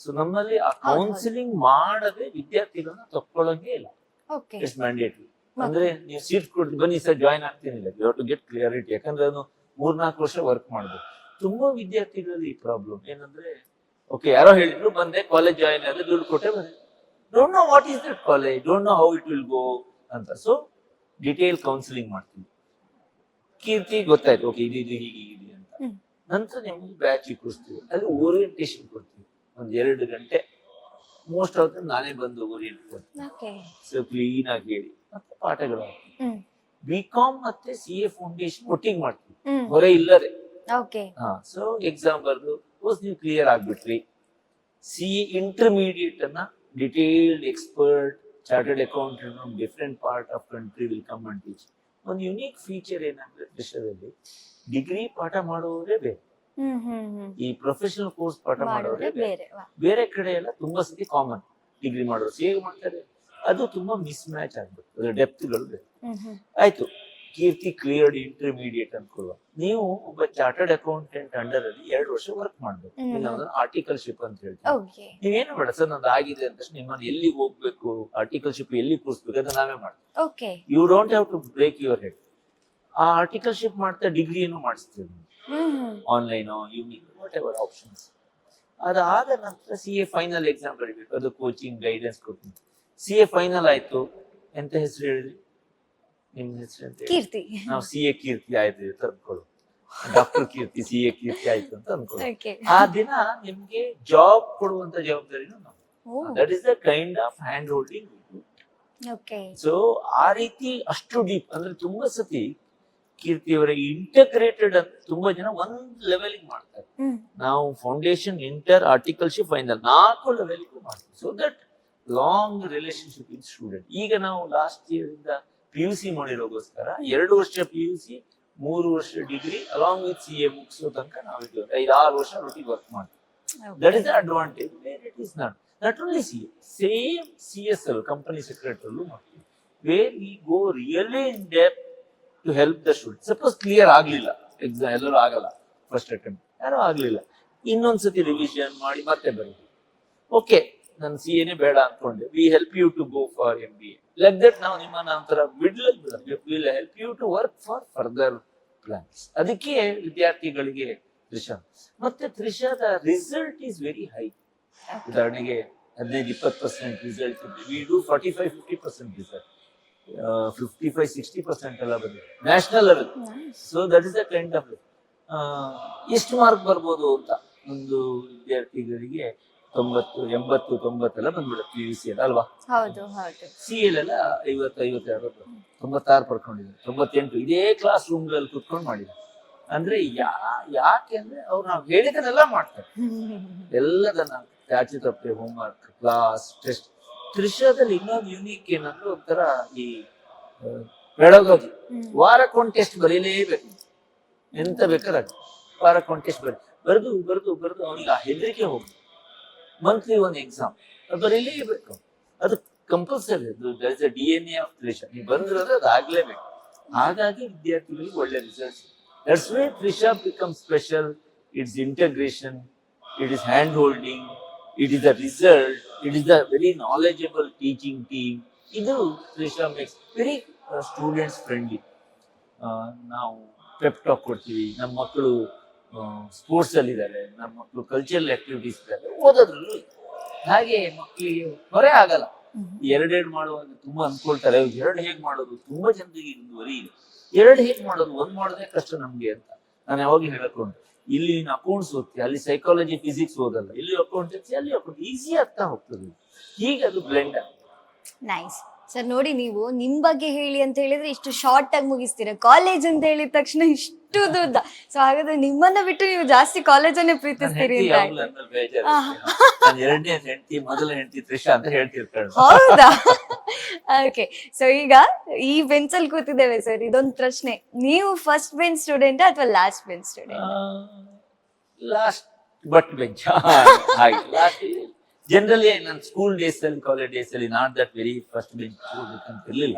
So ನಮ್ಮಲ್ಲಿ ಆ ಕೌನ್ಸಿಲಿಂಗ್ ಮಾಡದೆ ವಿದ್ಯಾರ್ಥಿಗಳನ್ನ ತಕ್ಕೊಳ್ಳಂಗೆ ಇಲ್ಲ. ಓಕೆ. It's mandatory. ಅಂದ್ರೆ ನೀವು ಸೀಟ್ ಕೊಟ್ಟು ಬನ್ನಿ ಸರ್ ಜಾಯ್ನ್ ಆಗ್ತೀನಿ, you have to get clarity. ಯಾಕಂದ್ರೆ ಅದು 3-4 ವರ್ಷ ವರ್ಕ್ ಮಾಡ್ಬೇಕು. ತುಂಬಾ ವಿದ್ಯಾರ್ಥಿಗಳಲ್ಲಿ ಈ ಪ್ರಾಬ್ಲಮ್ ಏನಂದ್ರೆ, ಓಕೆ ಯಾರೋ ಹೇಳಿದ್ರು ಬಂದೆ, ಕಾಲೇಜ್ ಜಾಯ್ನ್ ಆದ್ರೆ ದುಡ್ಡು ಕೊಟ್ಟೆ ಬಂದೆ, don't know what is that college, don't know how it will go ಅಂತ. ಸೊ ಡಿಟೇಲ್ ಕೌನ್ಸಿಲಿಂಗ್ ಮಾಡ್ತೀವಿ. ಕೀರ್ತಿ ಗೊತ್ತಾಯ್ತು, ಓಕೆ ಇದು ಹೀಗಿದೆ ಅಂತ. ನಂತರ ನಿಮ್ಗೆ ಬ್ಯಾಚ್ ಕೂರಿಸ್ತೀವಿ, ಅಲ್ಲಿ ಓರಿಯಂಟೇಶನ್ ಕೊಡ್ತೀವಿ 1-2 ಗಂಟೆ. ಮೋಸ್ಟ್ ಆಫ್ ದಮ್ ನಾನೇ ಬಂದು ಓರಿಯಂಟ್ ಕೊಡ್ತೀನಿ, ಸೊ ಕ್ಲೀನ್ ಆಗಿ ಹೇಳಿ ಮತ್ತೆ ಪಾಠಗಳು ಹಾಕ್ತೀವಿ. BCom ಮತ್ತೆ CA ಫೌಂಡೇಶನ್ ಒಟ್ಟಿಗೆ ಮಾಡ್ತೀವಿ, ಹೊರೆ ಇಲ್ಲದೆ. ಓಕೆ. ಸೊ ಎಕ್ಸಾಮ್ ಬರ್ದು ನೀವು ಕ್ಲಿಯರ್ ಆಗ್ಬಿಟ್ರಿ, CA ಇಂಟರ್ಮೀಡಿಯೇಟ್ ಅನ್ನ detailed expert chartered accountant from different part of country will come and teach. ಒಂದು ಯುನೀಕ್ ಫೀಚರ್ ಏನಂದ್ರೆ ದೇಶದಲ್ಲಿ ಡಿಗ್ರಿ ಪಾಠ ಮಾಡುವವರೇ ಬೇರೆ, ಈ ಪ್ರೊಫೆಷನಲ್ ಕೋರ್ಸ್ ಪಾಠ ಮಾಡೋರೇ ಬೇರೆ. ಬೇರೆ ಕಡೆ ಎಲ್ಲ ತುಂಬಾ ಸತಿ ಕಾಮನ್ ಡಿಗ್ರಿ ಮಾಡೋರು ಹೇಗೆ ಮಾಡ್ತಾರೆ, ಅದು ತುಂಬಾ ಮಿಸ್ ಮ್ಯಾಚ್ ಆಗ್ಬೇಕು, ಅದ್ರ ಡೆಪ್ತ್ಗಳು ಬೇರೆ. ಆಯ್ತು, ಕೀರ್ತಿ ಕ್ಲಿಯರ್ಡ್ ಇಂಟರ್ಮೀಡಿಯೇಟ್ ಅನ್ಕೊಳ್ಳುವ, ನೀವು ಒಬ್ಬ ಚಾರ್ಟರ್ಡ್ ಅಕೌಂಟೆಂಟ್ ಅಂಡರ್ ಅಲ್ಲಿ 2 ವರ್ಷ ವರ್ಕ್ ಮಾಡ್ಬೇಕು. ಆರ್ಟಿಕಲ್ಶಿಪ್ ಅಂತ ಹೇಳ್ತೀವಿ. ನೀವೇನು ಬೇಡ ಸರ್ ನಂದು ಆಗಿದೆ ಅಂತ ನಿಮ್ಮನ್ನ ಎಲ್ಲಿ ಹೋಗ್ಬೇಕು, ಆರ್ಟಿಕಲ್ಶಿಪ್ ಎಲ್ಲಿ ಕೂರಿಸ್ಬೇಕು ಅಂತ ನಾವೇ ಮಾಡ್ತೀವಿ. You don't have to break your head. ಆ ಆರ್ಟಿಕಲ್ಶಿಪ್ ಮಾಡ್ತಾ ಡಿಗ್ರಿಯನ್ನು ಮಾಡಿಸ್ತೀವಿ, online unique whatever options. ಅದಾದ ನಂತರ CA ಫೈನಲ್ ಎಕ್ಸಾಮ್ ಬರೀಬೇಕು, ಅದು ಕೋಚಿಂಗ್ ಗೈಡೆನ್ಸ್ ಕೊಡ್ತೀನಿ. CA ಫೈನಲ್ ಆಯ್ತು, ಎಂತ ಹೆಸರು ಹೇಳಿದ್ರಿ ನಿಮ್ ಹೆಸರು ಅಂತ? ಕೀರ್ತಿ. ನಾವು CA ಕೀರ್ತಿ ಆಯ್ತು ಅಂತ ಅನ್ಕೊಳ್ಳು, ಡಾಕ್ಟರ್ ಕೀರ್ತಿ CA ಕೀರ್ತಿ ಆಯ್ತು ಅಂತ ಅನ್ಕೊಳ್ಳು. ಆ ದಿನ ನಿಮ್ಗೆ ಜಾಬ್ ಕೊಡುವಂತ ಜವಾಬ್ದಾರಿನೂ ನಾವು. That is the kind of hand holding. So ಆ ರೀತಿ ಅಷ್ಟು ಡೀಪ್ ಅಂದ್ರೆ ತುಂಬಾ ಸತಿ ಕೀರ್ತಿಯವರ ಇಂಟಗ್ರೇಟೆಡ್ ಅಂತ ತುಂಬಾ ಜನ ಒಂದ್ ಲೆವೆಲ್ ಮಾಡ್ತಾರೆ. ನಾವು foundation, inter, articleship, final 4 level ಮಾಡ್ತೀವಿ. So that long relationship with student. ಈಗ ನಾವು ಲಾಸ್ಟ್ ಇಯರ್ ಇಂದ PUC ಮಾಡಿರೋಗೋಸ್ಕರ 2 ವರ್ಷ PUC, 3 ವರ್ಷ ಡಿಗ್ರಿ ಅಲಾಂಗ್ ವಿತ್ CA ಮುಗಿಸೋ ತನಕ ನಾವು 5-6 ವರ್ಷ ಒಟ್ಟಿಗೆ ವರ್ಕ್ ಮಾಡ್ತೀವಿ. That is the advantage. Where it is not only CA, same CSL company secretary ಮಾಡ್ತೀವಿ, where we go really in depth to help the student. Suppose clear ಆಗ್ಲಿಲ್ಲ ಎಕ್ಸಾಮ್, ಎಲ್ಲರೂ ಆಗಲ್ಲ, ಫಸ್ಟ್ ಅಟೆಂಪ್ಟ್ ಯಾರೋ ಆಗ್ಲಿಲ್ಲ, ಇನ್ನೊಂದ್ಸತಿ ರಿವಿಷನ್ ಮಾಡಿ ಮತ್ತೆ ಬರೋದು. ಓಕೆ ನಾನು CA ಬೇಡ ಅನ್ಕೊಂಡೆ, we help you to go for MBA. Like that ನಾವು ನಿಮ್ಮನ್ನ ಒಂಥರ middle will help you to work for further plans. ಅದಕ್ಕೆ ವಿದ್ಯಾರ್ಥಿಗಳಿಗೆ ತ್ರಿಷಾ ಮತ್ತೆ ತ್ರಿಷಾದ ರಿಸಲ್ಟ್ ಈಸ್ ವೆರಿ ಹೈ. ಉದಾಹರಣೆಗೆ 15-20% ರಿಸಲ್ಟ್, ವಿ ಡೂ 45-50% ರಿಸಲ್ಟ್, 55-60% ಎಲ್ಲ ಬಂದಿದೆ national level. So that is the kind of ಎಷ್ಟು ಮಾರ್ಕ್ ಬರ್ಬೋದು ಅಂತ ಒಂದು ವಿದ್ಯಾರ್ಥಿಗಳಿಗೆ 90-80-90 ಎಲ್ಲ ಬಂದ್ಬಿಡುತ್ತೆ PUC ಎಲ್ಲ ಅಲ್ವಾ? CL ಎಲ್ಲ 50-56 96 ಪಡ್ಕೊಂಡಿದ್ದಾರೆ, 98 ಇದೇ ಕ್ಲಾಸ್ ರೂಮ್ ಗಳಲ್ಲಿ ಕುತ್ಕೊಂಡು ಮಾಡಿದ್ದಾರೆ. ಅಂದ್ರೆ ಯಾಕೆ ಅಂದ್ರೆ ಅವ್ರು ನಾವು ಹೇಳಿದನ್ನೆಲ್ಲ ಮಾಡ್ತಾರೆ, ಎಲ್ಲದನ್ನ ಚಾಚು ತಪ್ಪೆ, ಹೋಮ್ವರ್ಕ್, ಕ್ಲಾಸ್, ಟೆಸ್ಟ್. ತ್ರಿಷಾದಲ್ಲಿ ಇನ್ನೊಂದು ಯೂನಿಕ್ ಏನಂದ್ರೆ ಒಂಥರ ಈ ಬೆಳಗೋದು, ವಾರಕ್ಕೊಂದು ಟೆಸ್ಟ್ ಬರೀಲೇಬೇಕು, ಎಂತ ಬೇಕಾದ್ರೆ ವಾರಕ್ಕೊಂದು ಟೆಸ್ಟ್ ಬರೆದು ಅವನಿಗೆ ಆ ಹೆದರಿಕೆ ಹೋಗಿ ಮಂತ್ಲಿ ಒಂದು ಎಕ್ಸಾಮ್ ಅದು ಬರೀಲೇಬೇಕು, ಅದು ಕಂಪಲ್ಸರಿ. ಅದು DNA ಆಫ್ ತ್ರಿಷಾ. ನೀವು ಬಂದ್ರೆ ಅದು ಆಗ್ಲೇಬೇಕು. ಹಾಗಾಗಿ ವಿದ್ಯಾರ್ಥಿಗಳಿಗೆ ಒಳ್ಳೆ results. That's why Trisha become special. It's integration, it is hand holding, it is the result, it is the very knowledgeable teaching team. ಇದು Trisha makes very students friendly. ನಾವು ಪೆಪ್ ಟಾಕ್ ಕೊಡ್ತೀವಿ, ನಮ್ಮ ಮಕ್ಕಳು ಸ್ಪೋರ್ಟ್ಸ್ ಅಲ್ಲಿ ಇದ್ದಾರೆ, ನಮ್ಮ ಮಕ್ಕಳು ಕಲ್ಚರಲ್ ಆಕ್ಟಿವಿಟೀಸ್ ಇದ್ದಾರೆ, ಓದೋದ್ರಲ್ಲೂ ಇದೆ. ಹಾಗೆ ಮಕ್ಕಳಿಗೆ ಹೊರೆ ಆಗಲ್ಲ. ಎರಡೆರಡು ಮಾಡುವಾಗ ತುಂಬಾ ಅನ್ಕೊಳ್ತಾರೆ, ಎರಡು ಹೇಗ್ ಮಾಡೋದು, ತುಂಬಾ ಜನರಿಗೆ ವರಿ ಇದೆ. ಎರಡು ಹೇಗ್ ಮಾಡೋದು, ಒಂದ್ ಮಾಡೋದೇ ಕಷ್ಟ ನಮ್ಗೆ ಅಂತ ನಾನು ಯಾವಾಗ ಹೇಳ್ಕೊಂಡು, ಇಲ್ಲಿ ನೀನು ಅಕೌಂಟ್ಸ್ ಓದ್ತೀವಿ, ಅಲ್ಲಿ ಸೈಕಾಲಜಿ ಫಿಸಿಕ್ಸ್ ಓದಲ್ಲ, ಇಲ್ಲಿ ಅಕೌಂಟ್ ಅಲ್ಲಿ ಅಕೌಂಟ್ ಈಸಿ ಆಗ್ತಾ ಹೋಗ್ತದೆ. ಹೀಗೆ ಅದು ಬ್ಲೆಂಡ್ ಆಗುತ್ತೆ. Nice sir. ನೋಡಿ, ನೀವು ನಿಮ್ ಬಗ್ಗೆ ಹೇಳಿ ಅಂತ ಹೇಳಿದ್ರೆ ಇಷ್ಟು ಶಾರ್ಟ್ ಆಗಿ ಮುಗಿಸ್ತೀರಾ, ಕಾಲೇಜ್ ಅಂತ ಹೇಳಿದ ತಕ್ಷಣ ಇಷ್ಟು ದೊಡ್ಡ. ಸೊ ಹಾಗಾದ್ರೆ ನಿಮ್ಮನ್ನ ಬಿಟ್ಟು ನೀವು ಜಾಸ್ತಿ ಕಾಲೇಜನ್ನೇ ಪ್ರೀತಿಸ್ತೀರಿ ಅಂತ. ಎರಡನೇ ಹೆಂಡತಿ, ಮೊದಲ ಹೆಂಡತಿ ತ್ರಿಷಾ ಅಂತ ಹೇಳ್ತಿರ್ತಾರೆ. ಹೌದಾ? ಓಕೆ. ಸೊ ಈಗ ಈ ಬೆಂಚ್ ಅಲ್ಲಿ ಕೂತಿದ್ದೇವೆ ಸರ್, ಇದೊಂದು ಪ್ರಶ್ನೆ, ನೀವು ಫಸ್ಟ್ ಬೆಂಚ್ ಸ್ಟೂಡೆಂಟ್ ಅಥವಾ last bench student? Last but bench. ಹಾಗೆ ಲಾಸ್ಟ್ ಜನರಲಿ ನನ್ನ ಸ್ಕೂಲ್ ಡೇಸ್ ಅಲ್ಲಿ, ಕಾಲೇಜ್ ಡೇಸ್ ಅಲ್ಲಿ not that very first bench ಕೂತ್ಕೊಂತ ಇರ್ಲಿಲ್ಲ.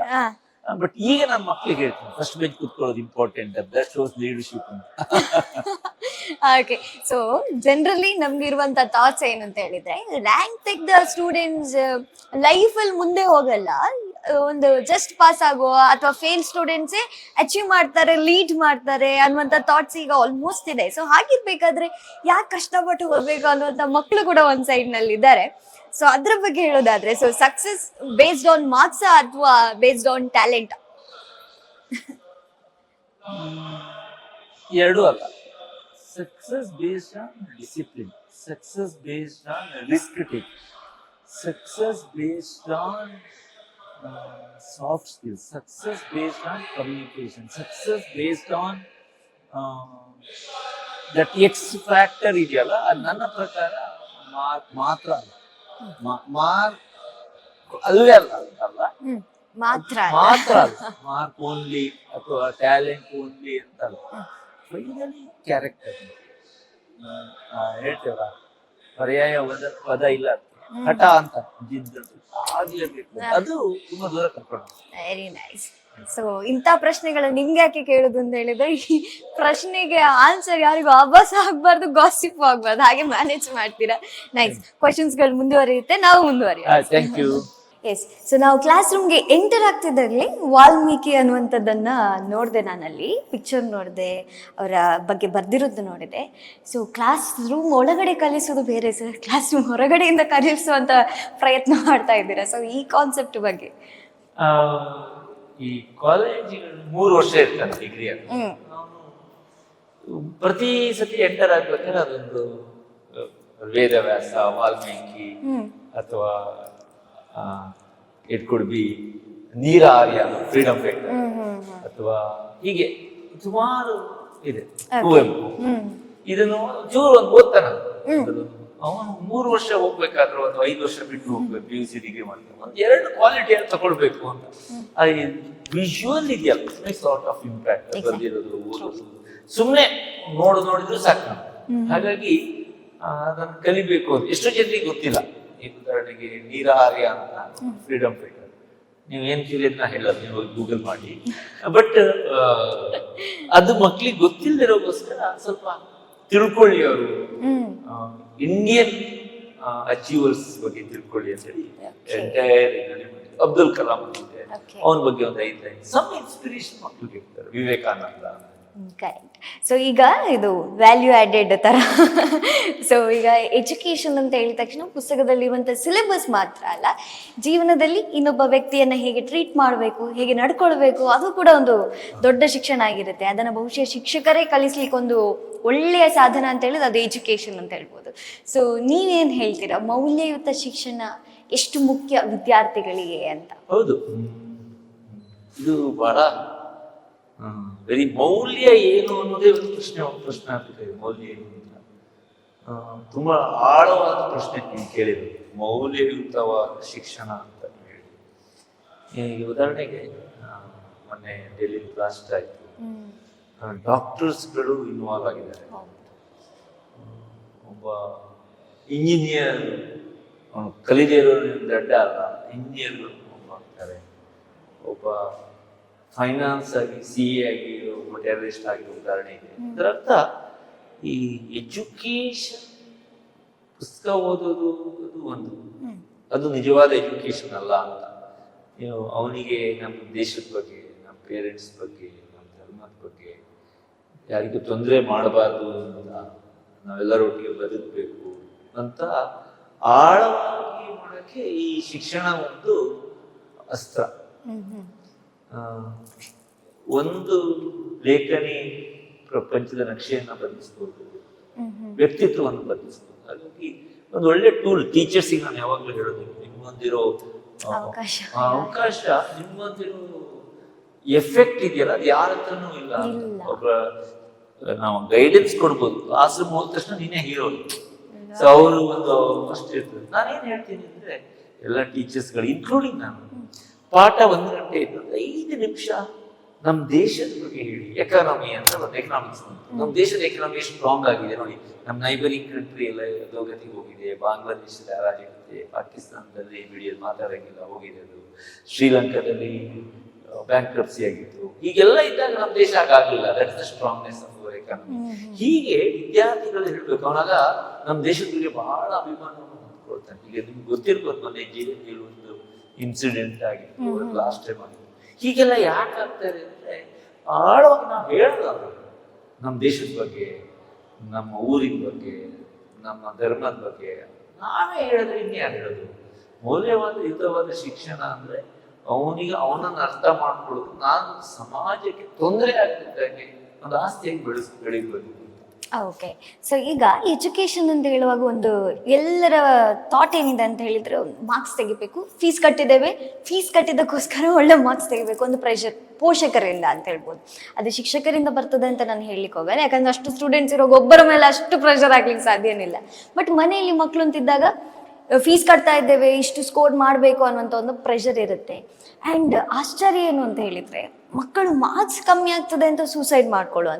ಬಟ್ ಈಗ ನನ್ನ ಮಕ್ಕಳಿಗೆ ಹೇಳ್ತೀನಿ ಫಸ್ಟ್ ಬೆಂಚ್ ಕೂತ್ಕೊಳ್ಳೋದು ಇಂಪಾರ್ಟೆಂಟ್, ದಟ್ ಶೋಸ್ ಲೀಡರ್ಶಿಪ್ ಅಂತ. ಓಕೆ. ಸೊ ಜನರಲಿ ನಮ್ಗೆ ಇರುವಂತ ಥಾಟ್ಸ್ ಏನಂತ ಹೇಳಿದ್ರೆ, ರ್ಯಾಂಕ್ ತೆಗೆದ ಸ್ಟೂಡೆಂಟ್ಸ್ ಲೈಫ್ ಅಲ್ಲಿ ಮುಂದೆ ಹೋಗಲ್ಲ, ಒಂದು ಜಸ್ಟ್ ಪಾಸ್ ಆಗೋ ಅಥವಾ ಫೇಲ್ ಸ್ಟೂಡೆಂಟ್ಸೇ ಅಚೀವ್ ಮಾಡ್ತಾರೆ, ಲೀಡ್ ಮಾಡ್ತಾರೆ ಅನ್ನುವಂಥ ಥಾಟ್ಸ್ ಈಗ ಆಲ್ಮೋಸ್ಟ್ ಇದೆ. ಸೊ ಹಾಗಿರ್ಬೇಕಾದ್ರೆ ಯಾಕೆ ಕಷ್ಟಪಟ್ಟು ಹೋಗ್ಬೇಕು ಅನ್ನುವಂಥ ಮಕ್ಕಳು ಕೂಡ ಒಂದ್ ಸೈಡ್ ನಲ್ಲಿ ಇದ್ದಾರೆ. ಸೊ ಅದ್ರ ಬಗ್ಗೆ ಹೇಳೋದಾದ್ರೆ, so success based on marks ಅಥವಾ ಬೇಸ್ಡ್ ಆನ್ ಟ್ಯಾಲೆಂಟ್? ಎರಡೂ ಅಲ್ಲ. Success based on discipline, success based on risk take, success based on soft skills, success based on communication, success based on that X factor ಇದೆಯಲ್ಲ, ಅದು ನನ್ನ ಪ್ರಕಾರ ಮಾರ್ಕ್ ಮಾತ್ರ ಅಲ್ಲ. ಮಾರ್ಕ್ ಅಲ್ವೇ ಅಲ್ಲ, ಮಾತ್ರ ಅಲ್ಲ ಮಾರ್ಕ್ ಓನ್ಲಿ ಅಥವಾ ಟ್ಯಾಲೆಂಟ್ ಓನ್ಲಿ ಅಂತ ಅಲ್ಲ. ಫೈನಲಿ ಕ್ಯಾರೆಕ್ಟರ್ ಹೇಳ್ತೇವ, ಪರ್ಯಾಯ ಪದ ಇಲ್ಲ, ಹಠ ಅಂತ ಜಿದ್ದದ್ದು ಅದು ತುಂಬಾ ದೂರ ಕರ್ಕೊಂಡು. Very nice. ಸೊ ಇಂಥ ಪ್ರಶ್ನೆಗಳು ನಿಮ್ಗೆ ಯಾಕೆ ಕೇಳುದು ಅಂತ ಹೇಳಿದ್ರೆ, ಈ ಪ್ರಶ್ನೆಗೆ ಆನ್ಸರ್ ಯಾರಿಗೂ ಆಭಾಸ ಆಗ್ಬಾರ್ದು, ಗಾಸಿಪ್ ಆಗ್ಬಾರ್ದು, ಹಾಗೆ ಮ್ಯಾನೇಜ್ ಮಾಡ್ತೀರಾ. ನೈಸ್. ಕ್ವಶನ್ಸ್ ಗಳು ಮುಂದುವರಿಯುತ್ತೆ, ನಾವು ಮುಂದುವರಿಯೋಣ. Thank you. ಎಸ್. ಸೊ ನಾವು ಕ್ಲಾಸ್ ರೂಮ್ಗೆ ಎಂಟರ್ ಆಗ್ತಿದ್ದಾಗಲೇ ವಾಲ್ಮೀಕಿ ಅನ್ನುವಂಥದ್ದನ್ನ ನೋಡಿದೆ, ನಾನಲ್ಲಿ ಪಿಕ್ಚರ್ ನೋಡಿದೆ, ಅವರ ಬಗ್ಗೆ ಬರ್ದಿರೋದು ನೋಡಿದೆ. ಸೊ ಕ್ಲಾಸ್ ರೂಮ್ ಒಳಗಡೆ ಕಲಿಸೋದು ಬೇರೆ ಸರ್, ಕ್ಲಾಸ್ ರೂಮ್ ಹೊರಗಡೆಯಿಂದ ಕಲಿಸುವಂತ ಪ್ರಯತ್ನ ಮಾಡ್ತಾ ಇದ್ದೀರಾ. ಸೊ ಈ ಕಾನ್ಸೆಪ್ಟ್ ಬಗ್ಗೆ. ಈ ಕಾಲೇಜಿಗಳು 3 ವರ್ಷ ಇರ್ತಾರೆ ಡಿಗ್ರಿ ಅಂತ. ಪ್ರತಿ ಸತಿ ಎಂಟರ್ ಆಗ್ಬೇಕಾದ್ರೆ ಅದೊಂದು ವೇದವ್ಯಾಸ, ವಾಲ್ಮೀಕಿ, ಅಥವಾ ಇಟ್ ಕುಡ್ ಬಿ ನೀರ ಆರ್ಯ, ಫ್ರೀಡಮ್ ಫೈಟರ್, ಅಥವಾ ಹೀಗೆ ಸುಮಾರು ಇದೆ. ಕುವೆಂಪು ಇದನ್ನು ಚೂರು ಒಂದು ಓದ್ತಾನ. ಅವನು 3 ವರ್ಷ ಹೋಗ್ಬೇಕಾದ್ರೆ ಒಂದು 5 ವರ್ಷ ಬಿಟ್ಟು ಹೋಗ್ಬೇಕು, PUC ಡಿಗ್ರಿ ಮಾಡ್ತಾರೆ. ಒಂದ್ 2 ಕ್ವಾಲಿಟಿ ಅಂತ ತಗೊಳ್ಬೇಕು ಅಂತ. ವಿಜುವಲ್ ಇದೆಯಲ್ಲ, ಸಾರ್ಟ್ ಆಫ್ ಇಂಪ್ಯಾಕ್ಟ್ ಬರ್ದಿರೋದು, ಓದೋದು, ಸುಮ್ನೆ ನೋಡಿದ್ರು ಸಾಕು. ಹಾಗಾಗಿ ಅದನ್ನು ಕಲಿಬೇಕು ಅಂತ ಎಷ್ಟೋ ಜನರಿಗೆ ಗೊತ್ತಿಲ್ಲ. ಈ ಉದಾಹರಣೆಗೆ ನೀರ ಆರ್ಯ ಅಂತ, ಫ್ರೀಡಮ್ ಫೈಟರ್, ನೀವು ಏನ್ ಕೇಳಿದ್ನ ಹೇಳೋದು, ನೀವು ಗೂಗಲ್ ಮಾಡಿ. ಬಟ್ ಅದು ಮಕ್ಳಿಗೆ ಗೊತ್ತಿಲ್ಲದಿರೋಗೋಸ್ಕರ ಸ್ವಲ್ಪ ತಿಳ್ಕೊಳ್ಳಿ, ಅವರು ಇಂಡಿಯನ್ ಅಚೀವರ್ಸ್ ಬಗ್ಗೆ ತಿಳ್ಕೊಳ್ಳಿ ಅಂತ ಹೇಳಿ ಎಂಟೈರ್ ಅಬ್ದುಲ್ ಕಲಾಂ ಅಂತಿದೆ, ಅವನ ಬಗ್ಗೆ ಒಂದು 5 ಲೈನ್ ಸಮ್ ಇನ್ಸ್ಪಿರೇಷನ್ ಮಕ್ಳಿಗೆ ಇರ್ತಾರೆ. ವಿವೇಕಾನಂದ. ಕರೆಕ್ಟ್. ಸೊ ಈಗ ಇದು ವ್ಯಾಲ್ಯೂ ಆಡೆಡ್ ತರ. ಸೊ ಈಗ ಎಜುಕೇಶನ್ ಅಂತ ಹೇಳಿದ ತಕ್ಷಣ ಪುಸ್ತಕದಲ್ಲಿ ಇರುವಂತ ಸಿಲೆಬಸ್ ಮಾತ್ರ ಅಲ್ಲ, ಜೀವನದಲ್ಲಿ ಇನ್ನೊಬ್ಬ ವ್ಯಕ್ತಿಯನ್ನ ಹೇಗೆ ಟ್ರೀಟ್ ಮಾಡಬೇಕು, ಹೇಗೆ ನಡ್ಕೊಳ್ಬೇಕು, ಅದು ಕೂಡ ಒಂದು ದೊಡ್ಡ ಶಿಕ್ಷಣ ಆಗಿರುತ್ತೆ. ಅದನ್ನ ಬಹುಶಃ ಶಿಕ್ಷಕರೇ ಕಲಿಸ್ಲಿಕ್ಕೆ ಒಂದು ಒಳ್ಳೆಯ ಸಾಧನ ಅಂತ ಹೇಳಿದ್ರೆ ಅದು ಎಜುಕೇಶನ್ ಅಂತ ಹೇಳ್ಬೋದು. ಸೊ ನೀವೇನ್ ಹೇಳ್ತೀರಾ, ಮೌಲ್ಯಯುತ ಶಿಕ್ಷಣ ಎಷ್ಟು ಮುಖ್ಯ ವಿದ್ಯಾರ್ಥಿಗಳಿಗೆ ಅಂತ? ಹೌದು, ಇದು ಬಹಳ ವೆರಿ ಮೌಲ್ಯ ಏನು ಅನ್ನೋದೇ ಒಂದು ಪ್ರಶ್ನೆ ಆಗ್ತದೆ. ಮೌಲ್ಯ ಏನು ಅಂತ ತುಂಬಾ ಆಳವಾದ ಪ್ರಶ್ನೆ ನೀವು ಕೇಳಿದ್ರು. ಮೌಲ್ಯಯುತವಾದ ಶಿಕ್ಷಣ ಅಂತ ಹೇಳಿ, ಈ ಉದಾಹರಣೆಗೆ ಮೊನ್ನೆ ಡೆಲ್ಲಿ ಬ್ಲಾಸ್ಟ್ ಆಯ್ತು, ಡಾಕ್ಟರ್ಸ್ಗಳು ಇನ್ವಾಲ್ವ್ ಆಗಿದ್ದಾರೆ. ಒಬ್ಬ ಇಂಜಿನಿಯರ್, ಕಲಿದೇ ಇರೋ ದಡ್ಡ ಅಲ್ಲ, ಇಂಜಿನಿಯರ್ಗಳು ಆಗ್ತಾರೆ. ಒಬ್ಬ ಫೈನಾನ್ಸ್ ಆಗಿ CA ಆಗಿ ಒಬ್ಬ ಟೆರರಿಸ್ಟ್ ಆಗಿರೋ ಉದಾಹರಣೆ ಇದೆ. ಇದರ ಅರ್ಥ ಈ ಎಜುಕೇಶನ್ ಪುಸ್ತಕ ಓದೋದು ಅದು ಒಂದು, ಅದು ನಿಜವಾದ ಎಜುಕೇಶನ್ ಅಲ್ಲ ಅಂತ. ಅವನಿಗೆ ನಮ್ಮ ದೇಶದ ಬಗ್ಗೆ, ನಮ್ಮ ಪೇರೆಂಟ್ಸ್ ಬಗ್ಗೆ, ನಮ್ಮ ಧರ್ಮದ ಬಗ್ಗೆ ಯಾರಿಗೂ ತೊಂದರೆ ಮಾಡಬಾರ್ದು ಅಂತ, ನಾವೆಲ್ಲರೊಟ್ಟಿಗೆ ಬದುಕಬೇಕು ಅಂತ ಆಳವಾಗಿ ಮಾಡಕ್ಕೆ ಈ ಶಿಕ್ಷಣ ಒಂದು ಅಸ್ತ್ರ. ಒಂದು ಲೇಖನಿ ಪ್ರಪಂಚದ ನಕ್ಷೆಯನ್ನ ಬದಲಿಸ್ಬೋದು, ವ್ಯಕ್ತಿತ್ವವನ್ನು ಬದಲಿಸ್ಬೋದು. ಹಾಗಾಗಿ ಒಂದು ಒಳ್ಳೆ ಟೂಲ್. ಟೀಚರ್ಸಿಗೆ ನಾನು ಯಾವಾಗ್ಲೂ ಹೇಳೋದು, ನಿಮ್ಗೊಂದಿರೋ ಅವಕಾಶ, ನಿಮ್ಗೊಂದಿರೋ ಎಫೆಕ್ಟ್ ಇದೆಯಲ್ಲ, ಅದು ಯಾರ ಹತ್ರನೂ ಇಲ್ಲ. ಒಬ್ಬ ನಾವು ಗೈಡೆನ್ಸ್ ಕೊಡ್ಬೋದು, ಆಶ್ರಮ ಹೋದ ತಕ್ಷಣ ನೀನೇ ಹೀರೋ. ಸೊ ಅವರು ಒಂದು ಅಷ್ಟು ಇರ್ತದೆ. ನಾನೇನ್ ಹೇಳ್ತೀನಿ ಅಂದ್ರೆ, ಎಲ್ಲ ಟೀಚರ್ಸ್ಗಳು ಇನ್ಕ್ಲೂಡಿಂಗ್ ನಾನು, ಪಾಠ 1 ಗಂಟೆ ಇದ್ದು 5 ನಿಮಿಷ ನಮ್ಮ ದೇಶದ ಬಗ್ಗೆ ಹೇಳಿ. ಎಕಾನಮಿ ಅಂತ ಒಂದು ಎಕನಾಮಿಕ್ಸ್, ನಮ್ಮ ದೇಶದ ಎಕನಾಮಿ ಸ್ಟ್ರಾಂಗ್ ಆಗಿದೆ ನೋಡಿ. ನಮ್ಮ ನೈಬರಿಂಗ್ ಕಂಟ್ರಿ ಎಲ್ಲ ಅಧೋಗತಿಗೆ ಹೋಗಿದೆ, ಬಾಂಗ್ಲಾದೇಶದ ಅರಾಜಕತೆ, ಪಾಕಿಸ್ತಾನದಲ್ಲಿ ಮೀಡಿಯಲ್ ಮಾತಾಡಂಗಿಲ್ಲ ಹೋಗಿದೆ, ಅದು ಶ್ರೀಲಂಕಾದಲ್ಲಿ ಬ್ಯಾಂಕ್ರಪ್ಸಿ ಆಗಿತ್ತು. ಹೀಗೆಲ್ಲ ಇದ್ದಾಗ ನಮ್ಮ ದೇಶ ಆಗಲಿಲ್ಲ. That is the strongness of our economy. ಹೀಗೆ ವಿದ್ಯಾರ್ಥಿಗಳು ಹೇಳ್ಬೇಕು, ಅವನಾಗ ನಮ್ಮ ದೇಶದ ಬಗ್ಗೆ ಬಹಳ ಅಭಿಮಾನವನ್ನು ಹೊಂದ್ಕೊಳ್ತಾನೆ. ಈಗ ನಿಮ್ಗೆ ಗೊತ್ತಿರ್ಬೋದು, ಮೊನ್ನೆ ಜೈಲಲ್ಲಿ ಒಂದು ಇನ್ಸಿಡೆಂಟ್ ಆಗಿತ್ತು, ಲಾಸ್ಟ್ ಟೈಮ್ ಆಗಿತ್ತು. ಹೀಗೆಲ್ಲ ಯಾಕೆ ಆಗ್ತಾರೆ ಅಂದ್ರೆ, ಆಳವಾಗಿ ನಾವು ಹೇಳೋದು ನಮ್ಮ ದೇಶದ ಬಗ್ಗೆ, ನಮ್ಮ ಊರಿನ ಬಗ್ಗೆ, ನಮ್ಮ ಧರ್ಮದ ಬಗ್ಗೆ ನಾವೇ ಹೇಳಿದ್ರೆ ಇನ್ಯಾರು ಹೇಳೋದು? ಮೌಲ್ಯವಾದ ಯುತವಾದ ಶಿಕ್ಷಣ ಅಂದ್ರೆ ಅವನಿಗೆ ಅವನನ್ನು ಅರ್ಥ ಮಾಡ್ಕೊಳ್ಳೋದು, ನಾನು ಸಮಾಜಕ್ಕೆ ತೊಂದರೆ ಆಗದಿದ್ದಾಗೆ ಒಂದು ಆಸ್ತಿಯಾಗಿ ಬೆಳಿಬೇಕು. ಓಕೆ, ಸೊ ಈಗ ಎಜುಕೇಶನ್ ಅಂತ ಹೇಳುವಾಗ ಒಂದು ಎಲ್ಲರ ಥಾಟ್ ಏನಿದೆ ಅಂತ ಹೇಳಿದ್ರೆ, ಮಾರ್ಕ್ಸ್ ತೆಗಿಬೇಕು, ಫೀಸ್ ಕಟ್ಟಿದ್ದೇವೆ, ಫೀಸ್ ಕಟ್ಟಿದ್ದಕ್ಕೋಸ್ಕರ ಒಳ್ಳೆ ಮಾರ್ಕ್ಸ್ ತೆಗಿಬೇಕು, ಒಂದು ಪ್ರೆಷರ್ ಪೋಷಕರಿಂದ ಅಂತ ಹೇಳ್ಬೋದು. ಅದು ಶಿಕ್ಷಕರಿಂದ ಬರ್ತದೆ ಅಂತ ನಾನು ಹೇಳಲಿಕ್ಕೆ ಹೋಗಲ್ಲ, ಯಾಕಂದ್ರೆ ಅಷ್ಟು ಸ್ಟೂಡೆಂಟ್ಸ್ ಇರೋ ಒಬ್ಬರ ಮೇಲೆ ಅಷ್ಟು ಪ್ರೆಷರ್ ಆಗ್ಲಿಕ್ಕೆ ಸಾಧ್ಯನಿಲ್ಲ. ಬಟ್ ಮನೆಯಲ್ಲಿ ಮಕ್ಕಳು ಅಂತಿದ್ದಾಗ ಫೀಸ್ ಕಟ್ತಾ ಇದ್ದೇವೆ, ಇಷ್ಟು ಸ್ಕೋರ್ ಮಾಡಬೇಕು ಅನ್ನುವಂಥ ಒಂದು ಪ್ರೆಷರ್ ಇರುತ್ತೆ. ಆ್ಯಂಡ್ ಆಶ್ಚರ್ಯ ಏನು ಅಂತ ಹೇಳಿದರೆ, ಮಕ್ಕಳು ಮಾರ್ಕ್ಸ್ ಕಮ್ಮಿ ಆಗ್ತದೆ ಅಂತ ಸೂಸೈಡ್ ಮಾಡ್ಕೊಳ್ಳೋ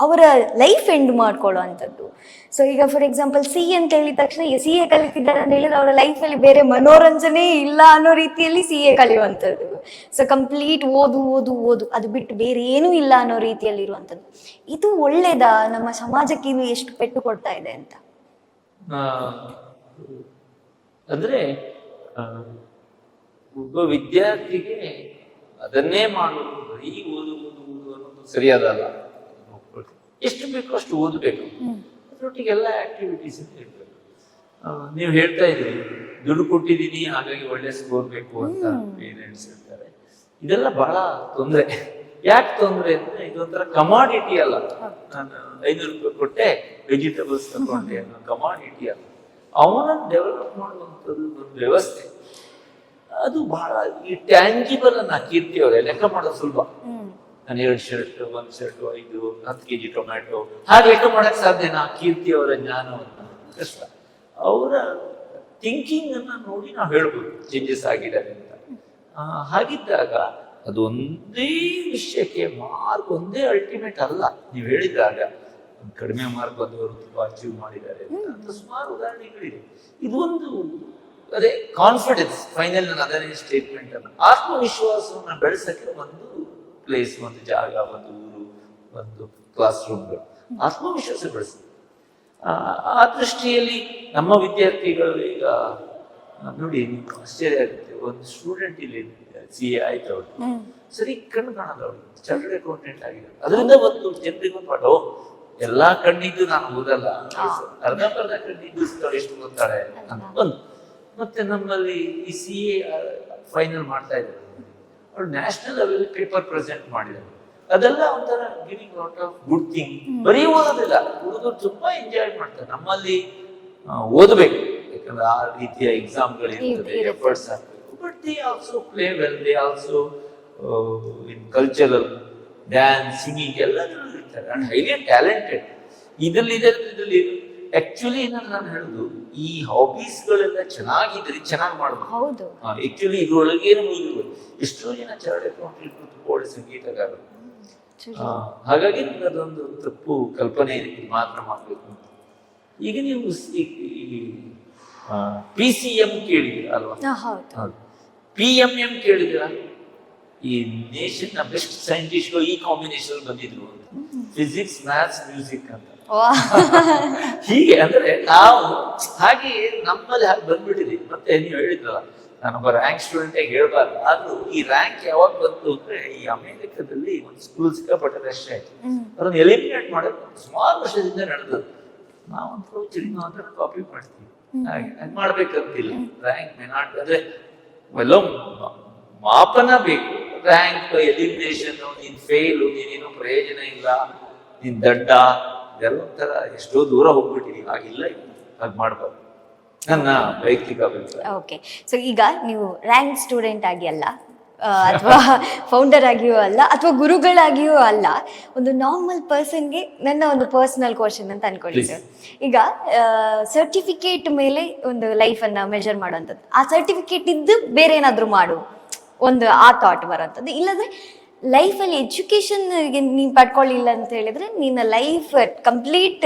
ಅವರ ಲೈಫ್ ಎಂಡ್ ಮಾಡ್ಕೊಳ್ಳೋ ಅಂಥದ್ದು. ಸೊ ಈಗ ಫಾರ್ ಎಕ್ಸಾಂಪಲ್ CA ಅಂತ ಹೇಳಿದ ತಕ್ಷಣ CA ಕಲಿತಿದ್ದಾರೆ ಅಂತ ಹೇಳಿದ್ರೆ ಅವರ ಲೈಫಲ್ಲಿ ಬೇರೆ ಮನೋರಂಜನೆ ಇಲ್ಲ ಅನ್ನೋ ರೀತಿಯಲ್ಲಿ CA ಕಲಿಯುವಂಥದ್ದು. ಸೊ ಕಂಪ್ಲೀಟ್ ಓದು ಓದು ಓದು, ಅದು ಬಿಟ್ಟು ಬೇರೆ ಏನೂ ಇಲ್ಲ ಅನ್ನೋ ರೀತಿಯಲ್ಲಿ ಇರುವಂಥದ್ದು. ಇದು ಒಳ್ಳೇದಾ? ನಮ್ಮ ಸಮಾಜಕ್ಕೆ ಇದು ಎಷ್ಟು ಪೆಟ್ಟು ಕೊಡ್ತಾ ಇದೆ ಅಂತ? ಅಂದ್ರೆ ಒಬ್ಬ ವಿದ್ಯಾರ್ಥಿಗೆ ಅದನ್ನೇ ಮಾಡೋದು, ಬರೀ ಓದು ಓದು ಓದು ಅನ್ನೋದು ಸರಿಯಾದಲ್ಲ. ಎಷ್ಟು ಬೇಕೋ ಅಷ್ಟು ಓದಬೇಕು, ಅದರೊಟ್ಟಿಗೆ ಎಲ್ಲ ಆಕ್ಟಿವಿಟೀಸ್ ಇರ್ಬೇಕು. ನೀವು ಹೇಳ್ತಾ ಇದ್ರಿ, ದುಡ್ಡು ಕೊಟ್ಟಿದ್ದೀನಿ ಹಾಗಾಗಿ ಒಳ್ಳೆ ಸ್ಕೋರ್ ಬೇಕು ಅಂತ ಪೇರೆಂಟ್ಸ್ ಹೇಳ್ತಾರೆ. ಇದೆಲ್ಲ ಬಹಳ ತೊಂದರೆ. ಯಾಕೆ ತೊಂದರೆ ಅಂದ್ರೆ, ಇದೊಂಥರ ಕಮಾಡಿಟಿ ಅಲ್ಲ. ನಾನು 500 ರೂಪಾಯಿ ಕೊಟ್ಟೆ ವೆಜಿಟೇಬಲ್ಸ್ ತಗೊಂಡೆ ಅನ್ನೋ ಕಮಾಡಿಟಿ ಅಲ್ಲ. ಅವನನ್ನು ಡೆವಲಪ್ ಮಾಡುವಂಥದ್ದು ಒಂದು ವ್ಯವಸ್ಥೆ. ಅದು ಬಹಳ ಈ ಟ್ಯಾಂಜಿಬಲ್ ಅನ್ನ ಕೀರ್ತಿ ಅವರೇ ಲೆಕ್ಕ ಮಾಡೋದು ಸುಲಭ. ನಾನು 2 ಶರ್ಟ್, 1 ಶರ್ಟ್, 5, 10 kg ಟೊಮ್ಯಾಟೊ ಹಾಗೆ ಲೆಕ್ಕ ಮಾಡಕ್ ಸಾಧ್ಯನಾ? ಕೀರ್ತಿ ಅವರ ಜ್ಞಾನವನ್ನ ಕಷ್ಟ. ಅವರ ಥಿಂಕಿಂಗ್ ಅನ್ನ ನೋಡಿ ನಾವು ಹೇಳ್ಬೋದು ಚೇಂಜಸ್ ಆಗಿದ್ದಾರೆ ಅಂತ. ಹಾಗಿದ್ದಾಗ ಅದು ಒಂದೇ ವಿಷಯಕ್ಕೆ ಮಾರ್ಕ್ ಒಂದೇ ಅಲ್ಟಿಮೇಟ್ ಅಲ್ಲ. ನೀವು ಹೇಳಿದಾಗ ಕಡಿಮೆ ಮಾರ್ಕ್ ಬಂದವರು ತುಂಬಾ ಅಚೀವ್ ಮಾಡಿದ್ದಾರೆ ಅಂತ ಸುಮಾರು ಉದಾಹರಣೆಗಳಿದೆ. ಇದು ಒಂದು ಅದೇ ಕಾನ್ಫಿಡೆನ್ಸ್. ಫೈನಲ್ ನಾನು ಅದನ್ನೇ ಸ್ಟೇಟ್ಮೆಂಟ್ ಅನ್ನ, ಆತ್ಮವಿಶ್ವಾಸವನ್ನ ಬೆಳೆಸಕ್ಕೆ ಒಂದು ಪ್ಲೇಸ್, ಒಂದು ಜಾಗ, ಒಂದು ಊರು, ಒಂದು ಕ್ಲಾಸ್ ರೂಮ್ಗಳು ಆತ್ಮವಿಶ್ವಾಸ ಬೆಳೆಸ. ಆ ದೃಷ್ಟಿಯಲ್ಲಿ ನಮ್ಮ ವಿದ್ಯಾರ್ಥಿಗಳು ಈಗ ನೋಡಿ, ನೀವು ಆಶ್ಚರ್ಯ ಆಗುತ್ತೆ. ಒಂದು ಸ್ಟೂಡೆಂಟ್ ಇಲ್ಲಿ CA ಆಯ್ತು, ಅವ್ರು ಸರಿ ಕಣ್ಣು ಕಾಣಲ್ಲ, ಅವ್ರು ಚಾರ್ಟರ್ಡ್ ಅಕೌಂಟೆಂಟ್ ಆಗಿದ್ದಾರೆ. ಅದರಿಂದ ಒಂದು ಜನರಿಗೆ ಒಂದು ಪಾಠ, ಎಲ್ಲಾ ಕಣ್ಣಿದ್ದು ನಾನು ಓದಲ್ಲ, ಅರ್ಧ ಕಣ್ಣಿದ್ದು ಎಷ್ಟು ಓದ್ತಾಳೆ ಅಂತ ಒಂದು. ಮತ್ತೆ ನಮ್ಮಲ್ಲಿ ಈ CA ಫೈನಲ್ ಮಾಡ್ತಾ ಇದ್ದಾರೆ, ಅವ್ರು ನ್ಯಾಷನಲ್ ಲೆವೆಲ್ ಪೇಪರ್ ಪ್ರೆಸೆಂಟ್ ಮಾಡಿದ್ದಾರೆ. ಅದೆಲ್ಲ ಒಂಥರ giving lot of good thing. ಬರೀ ಓದೋದಿಲ್ಲ, ಹುಡುಗರು ತುಂಬಾ ಎಂಜಾಯ್ ಮಾಡ್ತಾರೆ. ನಮ್ಮಲ್ಲಿ ಓದಬೇಕು, ಯಾಕಂದ್ರೆ ಆ ರೀತಿಯ ಎಕ್ಸಾಮ್ಗಳು ಇರ್ತದೆ, ಎಫರ್ಟ್ಸ್ ಆಗ್ಬೇಕು. But they also play well, they also in cultural, dance, singing ಎಲ್ಲದರಲ್ಲೂ ಇರ್ತಾರೆ ಅಂಡ್ ಹೈಲಿ ಟ್ಯಾಲೆಂಟೆಡ್. ಇದರಲ್ಲಿ ಆಕ್ಚುಲಿ ನಾನು ಹೇಳುದು, ಈ ಹಾಬೀಸ್ಗಳೆಲ್ಲ ಚೆನ್ನಾಗಿದ್ರೆ ಚೆನ್ನಾಗಿ ಮಾಡ್ಬೋದು. ಆಕ್ಚುಲಿ ಇದ್ರೊಳಗೆ ಮುಗಿದ್ರು ಎಷ್ಟೋ ಜನ ಚಾರ್ಟರ್ಡ್ ಅಕೌಂಟೆಂಟ್ ಒಳ್ಳೆ ಸಂಗೀತಗಾರರು. ಹಾಗಾಗಿ ಅದೊಂದು ತಪ್ಪು ಕಲ್ಪನೆ ಇದೆ, ಮಾತ್ರ ಮಾಡ್ಬೇಕು. ಈಗ ನೀವು PCM ಕೇಳಿದಿರ ಅಲ್ವಾ? PMM ಕೇಳಿದಿರ? ಈ ನೇಷನ್ ನ ಬೆಸ್ಟ್ ಸೈಂಟಿಸ್ಟ್ಗಳು ಈ ಕಾಂಬಿನೇಷನ್ ಬಂದಿದ್ರು ಅಂತ, ಫಿಸಿಕ್ಸ್, ಮ್ಯಾಥ್ಸ್, ಮ್ಯೂಸಿಕ್ ಅಂತ. ಹೀಗೆ ಅಂದ್ರೆ ನಾವು ಹಾಗೆ ನಮ್ಮಲ್ಲಿ ಹಾಗೆ ಬಂದ್ಬಿಟ್ಟಿದೆ. ಮತ್ತೆ ನೀವು ಹೇಳಿದ್ರಲ್ಲ ನಾನೊಬ್ಬ ರ್ಯಾಂಕ್ ಸ್ಟೂಡೆಂಟ್ ಆಗಿ ಹೇಳ್ಬಾರ್ದು, ಆದ್ರೂ ಈ ರ್ಯಾಂಕ್ ಯಾವಾಗ ಬಂತು ಅಂದ್ರೆ ಈ ಅಮೆರಿಕದಲ್ಲಿ ಒಂದು ಸ್ಕೂಲ್ ಸಿಕ್ಕಾಪಟ್ಟೆ ರಶ್ ಆಯ್ತು, ಅದನ್ನ ಎಲಿಮಿನೇಟ್ ಮಾಡೋದು ಸುಮಾರು ವರ್ಷದಿಂದ ನಡೆದದ್ದು. ನಾವಂತೂ ಚಿನ್ನ ಅಂತ ಕಾಪಿ ಮಾಡ್ತೀವಿ, ಹಾಗೆ ಮಾಡ್ಬೇಕಂತಿಲ್ಲ. ರ್ಯಾಂಕ್ ಮೇನಾಟ್ ಅಂದ್ರೆ ಎಲ್ಲೋ ಮಾಪನ ಬೇಕು. ರ್ಯಾಂಕ್ ಎಲಿಮಿನೇಷನ್, ನೀನ್ ಫೇಲು, ನೀನೇನು ಪ್ರಯೋಜನ ಇಲ್ಲ, ನೀನ್ ದಡ್ಡ, ಇದೆಲ್ಲ ಒಂಥರ ಎಷ್ಟೋ ದೂರ ಹೋಗ್ಬಿಟ್ಟಿದೀವಿ. ಹಾಗಿಲ್ಲ, ಹಾಗೆ ಮಾಡ್ಬಾರ್ದು ನನ್ನ ವೈಯಕ್ತಿಕ ಅಭಿಪ್ರಾಯ. ಓಕೆ, ಸೊ ಈಗ ನೀವು ರ್ಯಾಂಕ್ ಸ್ಟೂಡೆಂಟ್ ಆಗಿ ಅಲ್ಲ, ಅಥವಾ ಫೌಂಡರ್ ಆಗಿಯೂ ಅಲ್ಲ, ಅಥವಾ ಗುರುಗಳಾಗಿಯೂ ಅಲ್ಲ, ಒಂದು ನಾರ್ಮಲ್ ಪರ್ಸನ್ಗೆ ನನ್ನ ಒಂದು ಪರ್ಸನಲ್ ಕ್ವಶನ್ ಅಂತ ಅನ್ಕೊಳ್ಳಿ ಸರ್. ಈಗ ಸರ್ಟಿಫಿಕೇಟ್ ಮೇಲೆ ಒಂದು ಲೈಫನ್ನು ಮೆಜರ್ ಮಾಡುವಂಥದ್ದು, ಆ ಸರ್ಟಿಫಿಕೇಟ್ ಇದ್ದು ಬೇರೆ ಏನಾದರೂ ಮಾಡು ಒಂದು ಆ ಥಾಟ್ ಬರೋಂಥದ್ದು, ಇಲ್ಲದ್ರೆ ಲೈಫಲ್ಲಿ ಎಜುಕೇಶನ್ ನೀನು ಪಡ್ಕೊಳ್ಳಿಲ್ಲ ಅಂತ ಹೇಳಿದ್ರೆ ನಿನ್ನ ಲೈಫ್ ಕಂಪ್ಲೀಟ್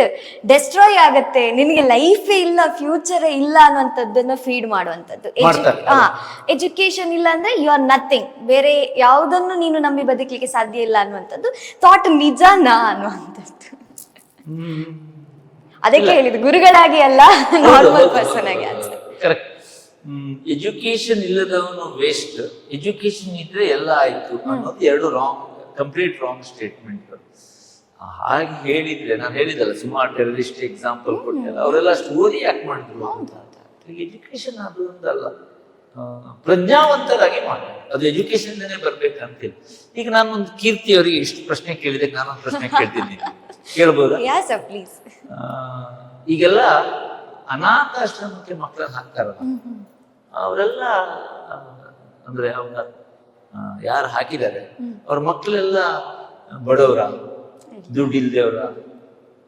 ಡೆಸ್ಟ್ರಾಯ್ ಆಗುತ್ತೆ, ನಿನಗೆ ಲೈಫೇ ಇಲ್ಲ, ಫ್ಯೂಚರೇ ಇಲ್ಲ ಅನ್ನುವಂಥದ್ದನ್ನು ಫೀಡ್ ಮಾಡುವಂಥದ್ದು. ಎಜುಕೇಶನ್ ಇಲ್ಲ ಅಂದ್ರೆ ಯು ಆರ್ ನಥಿಂಗ್, ಬೇರೆ ಯಾವುದನ್ನು ನೀನು ನಂಬಿ ಬದುಕಲಿಕ್ಕೆ ಸಾಧ್ಯ ಇಲ್ಲ ಅನ್ನುವಂಥದ್ದು ಥಾಟ್ ನಿಜನಾ ಅನ್ನುವಂಥದ್ದು. ಅದಕ್ಕೆ ಹೇಳಿದ್ದು ಗುರುಗಳಾಗಿ ಅಲ್ಲ, ನಾರ್ಮಲ್ ಪರ್ಸನ್ ಆಗಿ ಅನ್ಸುತ್ತೆ. ಕರೆಕ್ಟ್. ಎಜುಕೇಶನ್ ಇಲ್ಲದವನು ವೇಸ್ಟ್, ಎಜುಕೇಶನ್ ಇದ್ರೆ ಎಲ್ಲ ಆಯ್ತು ಅನ್ನೋದು ಎರಡು ಕಂಪ್ಲೀಟ್ ರಾಂಗ್ ಸ್ಟೇಟ್ಮೆಂಟ್. ಹಾಗೆ ಹೇಳಿದ್ರೆ ನಾನು ಹೇಳಿದಲ್ಲ, ಸುಮಾರು ಟೆರರಿಸ್ಟ್ ಎಕ್ಸಾಂಪಲ್ ಕೊಟ್ಟೆಲ್ಲ, ಅವರೆಲ್ಲ ಸ್ಟೋರಿ ಯಾಕೆ ಮಾಡಿದ್ರು ಅಂತ. ಎಜುಕೇಶನ್ ಅದು ಒಂದಲ್ಲ, ಪ್ರಜ್ಞಾವಂತರಾಗಿ ಮಾಡಿ, ಅದು ಎಜುಕೇಶನ್ ಬರ್ಬೇಕಂತಿಲ್ಲ. ಈಗ ನಾನು ಒಂದು ಕೀರ್ತಿ ಅವರಿಗೆ ಇಷ್ಟು ಪ್ರಶ್ನೆ ಕೇಳಿದೆ, ನಾನೊಂದು ಪ್ರಶ್ನೆ ಕೇಳ್ತೀನಿ, ಕೇಳ್ಬೋದಾ? ಪ್ಲೀಸ್. ಈಗೆಲ್ಲ ಅನಾಥಾಶ್ರಮಕ್ಕೆ ಮಕ್ಕಳನ್ನ ಹಾಕ್ತಾರಲ್ಲ, ಅವರೆಲ್ಲ ಅಂದ್ರೆ ಅವ್ರ ಯಾರು ಹಾಕಿದ್ದಾರೆ ಅವ್ರ ಮಕ್ಕಳೆಲ್ಲ ಬಡವರ, ದುಡ್ಡಿಲ್ದೇವ್ರ,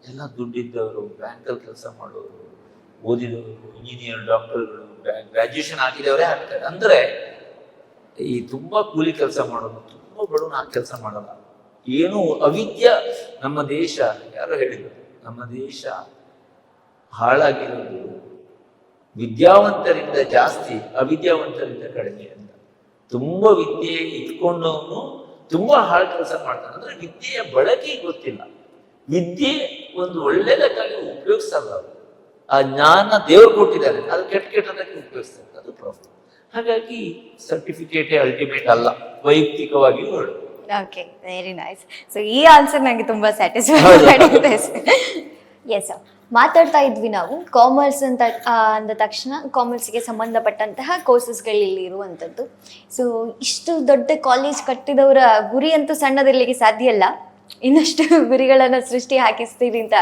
ಎಲ್ಲ ದುಡ್ಡಿದ್ದವರು, ಬ್ಯಾಂಕಲ್ಲಿ ಕೆಲಸ ಮಾಡೋರು, ಓದಿದವರು, ಇಂಜಿನಿಯರ್, ಡಾಕ್ಟರ್ಗಳು, ಗ್ರಾಜ್ಯುಯೇಷನ್ ಹಾಕಿದವರೇ ಹಾಕ್ತಾರೆ. ಅಂದ್ರೆ ಈ ತುಂಬಾ ಕೂಲಿ ಕೆಲಸ ಮಾಡೋದು, ತುಂಬಾ ಬಡವನ ಆ ಕೆಲಸ ಮಾಡಲ್ಲ. ಏನು ಅವಿದ್ಯ ನಮ್ಮ ದೇಶ, ಯಾರೋ ಹೇಳಿದ್ರು ನಮ್ಮ ದೇಶ ಹಾಳಾಗಿರೋದು ವಿದ್ಯಾವಂತರಿಂದ ಜಾಸ್ತಿ, ಅವಿದ್ಯಾವಂತರಿಂದ ಕಡಿಮೆ ಅಂತ. ತುಂಬಾ ವಿದ್ಯೆ ಇಟ್ಕೊಂಡವನು ತುಂಬಾ ಹಾಳು ಕೆಲಸ ಮಾಡ್ತಾನೆ. ಅಂದ್ರೆ ವಿದ್ಯೆಯ ಬಳಕೆ ಗೊತ್ತಿಲ್ಲ, ವಿದ್ಯೆ ಒಂದು ಒಳ್ಳೆದಕ್ಕಾಗಿ ಉಪಯೋಗಿಸಲ್ಲ. ಆ ಜ್ಞಾನ ದೇವರು ಕೊಟ್ಟಿದ್ದಾರೆ, ಅದು ಕೆಟ್ಟದಕ್ಕೆ ಉಪಯೋಗಿಸ್ತಾರೆ, ಅದು ಪ್ರಾಬ್ಲಮ್. ಹಾಗಾಗಿ ಸರ್ಟಿಫಿಕೇಟೇ ಅಲ್ಟಿಮೇಟ್ ಅಲ್ಲ, ವೈಯಕ್ತಿಕವಾಗಿಯೂ ಹೇಳು. Okay, very nice. ಸೊ ಈ ಆನ್ಸರ್ ನನಗೆ ತುಂಬಾ ಸ್ಯಾಟಿಸ್ಫೈ ಮಾಡಿದೆ. ಎಸ್ ಸರ್, ಮಾತಾಡ್ತಾ ಇದ್ವಿ ನಾವು ಕಾಮರ್ಸ್ ಅಂತ ಅಂದ ತಕ್ಷಣ ಕಾಮರ್ಸ್ಗೆ ಸಂಬಂಧಪಟ್ಟಂತಹ ಕೋರ್ಸಸ್ಗಳು ಇಲ್ಲಿ ಇರುವಂಥದ್ದು. ಸೊ ಇಷ್ಟು ದೊಡ್ಡ ಕಾಲೇಜ್ ಕಟ್ಟಿದವರ ಗುರಿ ಅಂತೂ ಸಣ್ಣದಿರಲಿಕ್ಕೆ ಸಾಧ್ಯ ಇಲ್ಲ, ಇನ್ನಷ್ಟು ಗುರಿಗಳನ್ನು ಸೃಷ್ಟಿ ಹಾಕಿಸ್ತೀವಿ ಅಂತ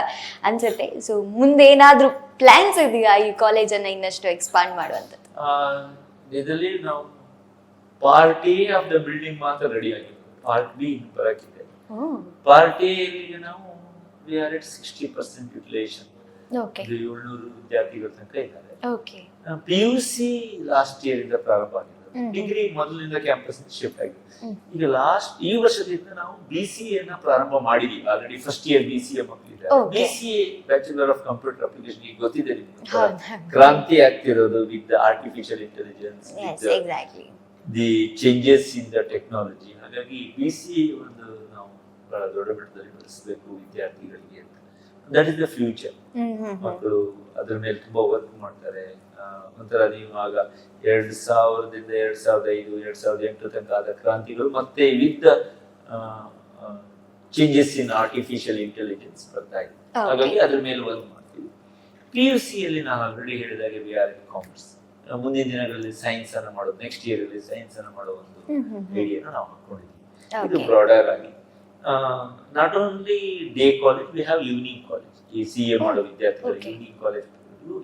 ಅನ್ಸುತ್ತೆ. ಸೊ ಮುಂದೆ ಏನಾದರೂ ಪ್ಲಾನ್ಸ್ ಇದೆಯಾ ಈ ಕಾಲೇಜನ್ನು ಇನ್ನಷ್ಟು ಎಕ್ಸ್ಪಾಂಡ್ ಮಾಡುವಂಥದ್ದು? ಇದರಲ್ಲಿ ನಾವು part A of the building ಮಾತ್ರ ರೆಡಿ ಆಗಿದೆ, ಪಾರ್ಟ್ ಬಿ ಬರಕ್ಕಿದೆ. ಪಾರ್ಟ್ ಎ ನಾವು we are at 60% utilization. Okay. 700 ವಿದ್ಯಾರ್ಥಿಗಳ ತನಕ ಇದ್ದಾರೆ. Okay. PUC ಲಾಸ್ಟ್ ಇಯರ್ ಇಂದ ಪ್ರಾರಂಭ ಆಗಿದೆ, ಡಿಗ್ರಿ ಮೊದಲಿಂದ ಕ್ಯಾಂಪಸ್ ಶಿಫ್ಟ್ ಆಗಿದೆ. ಈಗ ಈ ವರ್ಷದಿಂದ ನಾವು BCA ನ ಪ್ರಾರಂಭ ಮಾಡಿದೀವಿ. ಆಲ್ರೆಡಿ ಫಸ್ಟ್ ಇಯರ್ BCA ಮಕ್ಕಳಿದ್ದಾರೆ. BCA bachelor of computer application, ಈಗ ಗೊತ್ತಿದೆ ನಿಮ್ಗೆ, ಕ್ರಾಂತಿ ಆಗ್ತಿರೋದು with artificial intelligence, the changes in the technology. ಹಾಗಾಗಿ BCA ಒಂದು ನಾವು ಬಹಳ ದೊಡ್ಡ ಮಟ್ಟದಲ್ಲಿ ಬೆಳೆಸಬೇಕು ವಿದ್ಯಾರ್ಥಿಗಳಿಗೆ ಅಂತ. That is the future. ಮಕ್ಕಳು ಅದ್ರ ಮೇಲೆ ತುಂಬಾ ವರ್ಕ್ ಮಾಡ್ತಾರೆ. ಒಂಥರ ನೀವು ಆಗ 2000ದಿಂದ 2005, 2008 ತನಕ ಆದ ಕ್ರಾಂತಿಗಳು ಮತ್ತೆ with changes in artificial intelligence ಬರ್ತಾ ಇದೆ. ಹಾಗಾಗಿ ಅದ್ರ ಮೇಲೆ ವರ್ಕ್ ಮಾಡ್ತೀವಿ. PUC ಯಲ್ಲಿ ನಾನು ಆಲ್ರೆಡಿ ಹೇಳಿದಾಗೆ ವಿ ಆರ್ ಇನ್ ಕಾಮರ್ಸ್. ಮುಂದಿನ ದಿನಗಳಲ್ಲಿ ಸೈನ್ಸ್ ಅನ್ನ ಮಾಡೋದು, ನೆಕ್ಸ್ಟ್ ಇಯರ್ ಅಲ್ಲಿ ಸೈನ್ಸ್ ಅನ್ನ ಮಾಡೋ ಒಂದು ಐಡಿಯಾನ ನಾವು ಹಾಕೊಂಡಿದ್ದೀವಿ. ಇದು ಬ್ರಾಡರ್ ಆಗಿ not only day college, we have evening college. ಈ CA ಮಾಡೋ ವಿದ್ಯಾರ್ಥಿಗಳು ಈವ್ನಿಂಗ್ ಕಾಲೇಜ್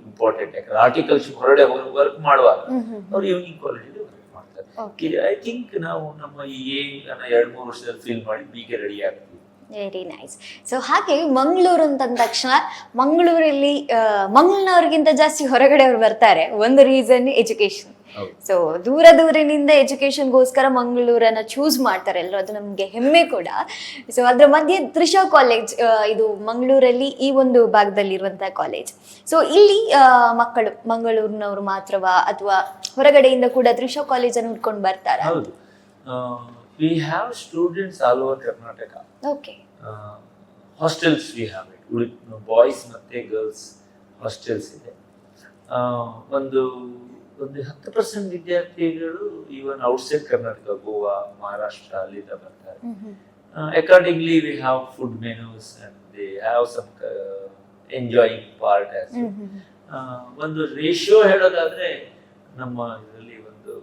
ಇಂಪಾರ್ಟೆಂಟ್. ಯಾಕಂದ್ರೆ ಆರ್ಟಿಕಲ್ಶಿಪ್ ಹೊರಡೆ ವರ್ಕ್ ಮಾಡುವಾಗ ಅವ್ರು ಈವ್ನಿಂಗ್ ಕಾಲೇಜಲ್ಲಿ ವರ್ಕ್ ಮಾಡ್ತಾರೆ. ಐ ಥಿಂಕ್ ನಾವು ನಮ್ಮ ಈ 2-3 ವರ್ಷದಲ್ಲಿ ಫಿಲ್ ಮಾಡಿ ಬಿಗೆ ರೆಡಿ ಆಗ್ತೀವಿ. Very nice. ಸೊ ಹಾಗೆ ಮಂಗಳೂರು ಅಂತಂದ ತಕ್ಷಣ ಮಂಗಳೂರಲ್ಲಿ ಮಂಗಳೂರಿಗಿಂತ ಜಾಸ್ತಿ ಹೊರಗಡೆ ಅವ್ರು ಬರ್ತಾರೆ. ಒಂದು ರೀಸನ್ ಎಜುಕೇಶನ್. ಸೊ ದೂರದಿಂದ ಎಜುಕೇಶನ್ಗೋಸ್ಕರ ಮಂಗಳೂರನ್ನ ಚೂಸ್ ಮಾಡ್ತಾರೆ ಎಲ್ಲರೂ, ಅದು ನಮ್ಗೆ ಹೆಮ್ಮೆ ಕೂಡ. ಸೊ ಅದ್ರ ಮಧ್ಯೆ ತ್ರಿಷಾ ಕಾಲೇಜ್ ಇದು ಮಂಗಳೂರಲ್ಲಿ ಈ ಒಂದು ಭಾಗದಲ್ಲಿ ಇರುವಂತಹ ಕಾಲೇಜ್. ಸೊ ಇಲ್ಲಿ ಮಕ್ಕಳು ಮಂಗಳೂರಿನವರು ಮಾತ್ರವಾ ಅಥವಾ ಹೊರಗಡೆಯಿಂದ ಕೂಡ ತ್ರಿಷಾ ಕಾಲೇಜ್ ಅನ್ನು ಹುಡ್ಕೊಂಡು ಬರ್ತಾರ? ಹೌದು, we have students all over Karnataka. Okay. Hostels we have it. Boys ಮತ್ತೆ ಗರ್ಲ್ಸ್ ಹಾಸ್ಟೆಲ್ಸ್ ಇದೆ. ಆ, ಒಂದು ಒಂದು 10% ವಿದ್ಯಾರ್ಥಿಗಳು ಈವನ್ ಔಟ್ಸೈಡ್ ಕರ್ನಾಟಕ, ಗೋವಾ, ಮಹಾರಾಷ್ಟ್ರ ಅಲ್ಲಿಂದ ಬರ್ತಾರೆ. Accordingly, we have food menus and they have some enjoying part as well. ಒಂದು ರೇಷಿಯೋ ಹೇಳೋದಾದ್ರೆ ನಮ್ಮ ಇದರಲ್ಲಿ ಒಂದು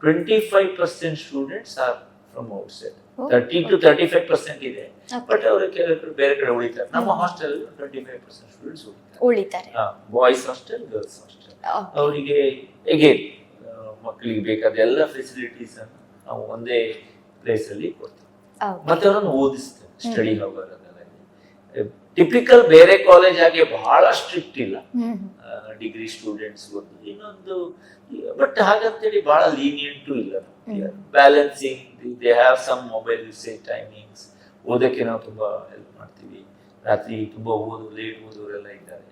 25% students are from outside, 30 to 35% ಇದೆ. ಬಟ್ ಅವರು ಕೆಲವರು ಬೇರೆ ಕಡೆ ಉಳಿತಾರೆ. ನಮ್ಮ ಹಾಸ್ಟೆಲ್ 25% ಸ್ಟೂಡೆಂಟ್ಸ್ ಉಳಿತಾರೆ. Boys hostel, girls hostel. ಅವರಿಗೆ ಅಗೇನ್ ಮಕ್ಕಳಿಗೆ ಬೇಕಾದ ಎಲ್ಲ ಫೆಸಿಲಿಟೀಸ್ ಅನ್ನು ನಾವು ಒಂದೇ ಪ್ಲೇಸ್ ಅಲ್ಲಿ ಕೊಡ್ತೀವಿ. ಮತ್ತೆ ಅವರನ್ನು ಓದಿಸ್ತೇವೆ, ಸ್ಟಡಿ ಅವರ್ ಅದೆಲ್ಲ. ಟಿಪಿಕಲ್ ಬೇರೆ ಕಾಲೇಜ್ ಆಗಿ ಬಹಳ ಸ್ಟ್ರಿಕ್ಟ್ ಇಲ್ಲ, ಡಿಗ್ರಿ ಸ್ಟೂಡೆಂಟ್ಸ್ ಒಂದು ಇನ್ನೊಂದು. ಬಟ್ ಹಾಗಂತೇಳಿ ಬಹಳ ಲೀನಿಯಂಟು ಇಲ್ಲ. Balancing, they have some mobile usage timings. ಓದಕ್ಕೆ ನಾವು ತುಂಬಾ ಹೆಲ್ಪ್ ಮಾಡ್ತೀವಿ. ರಾತ್ರಿ ತುಂಬಾ ಲೇಟ್ ಓದೋರೆಲ್ಲ ಇದ್ದಾರೆ.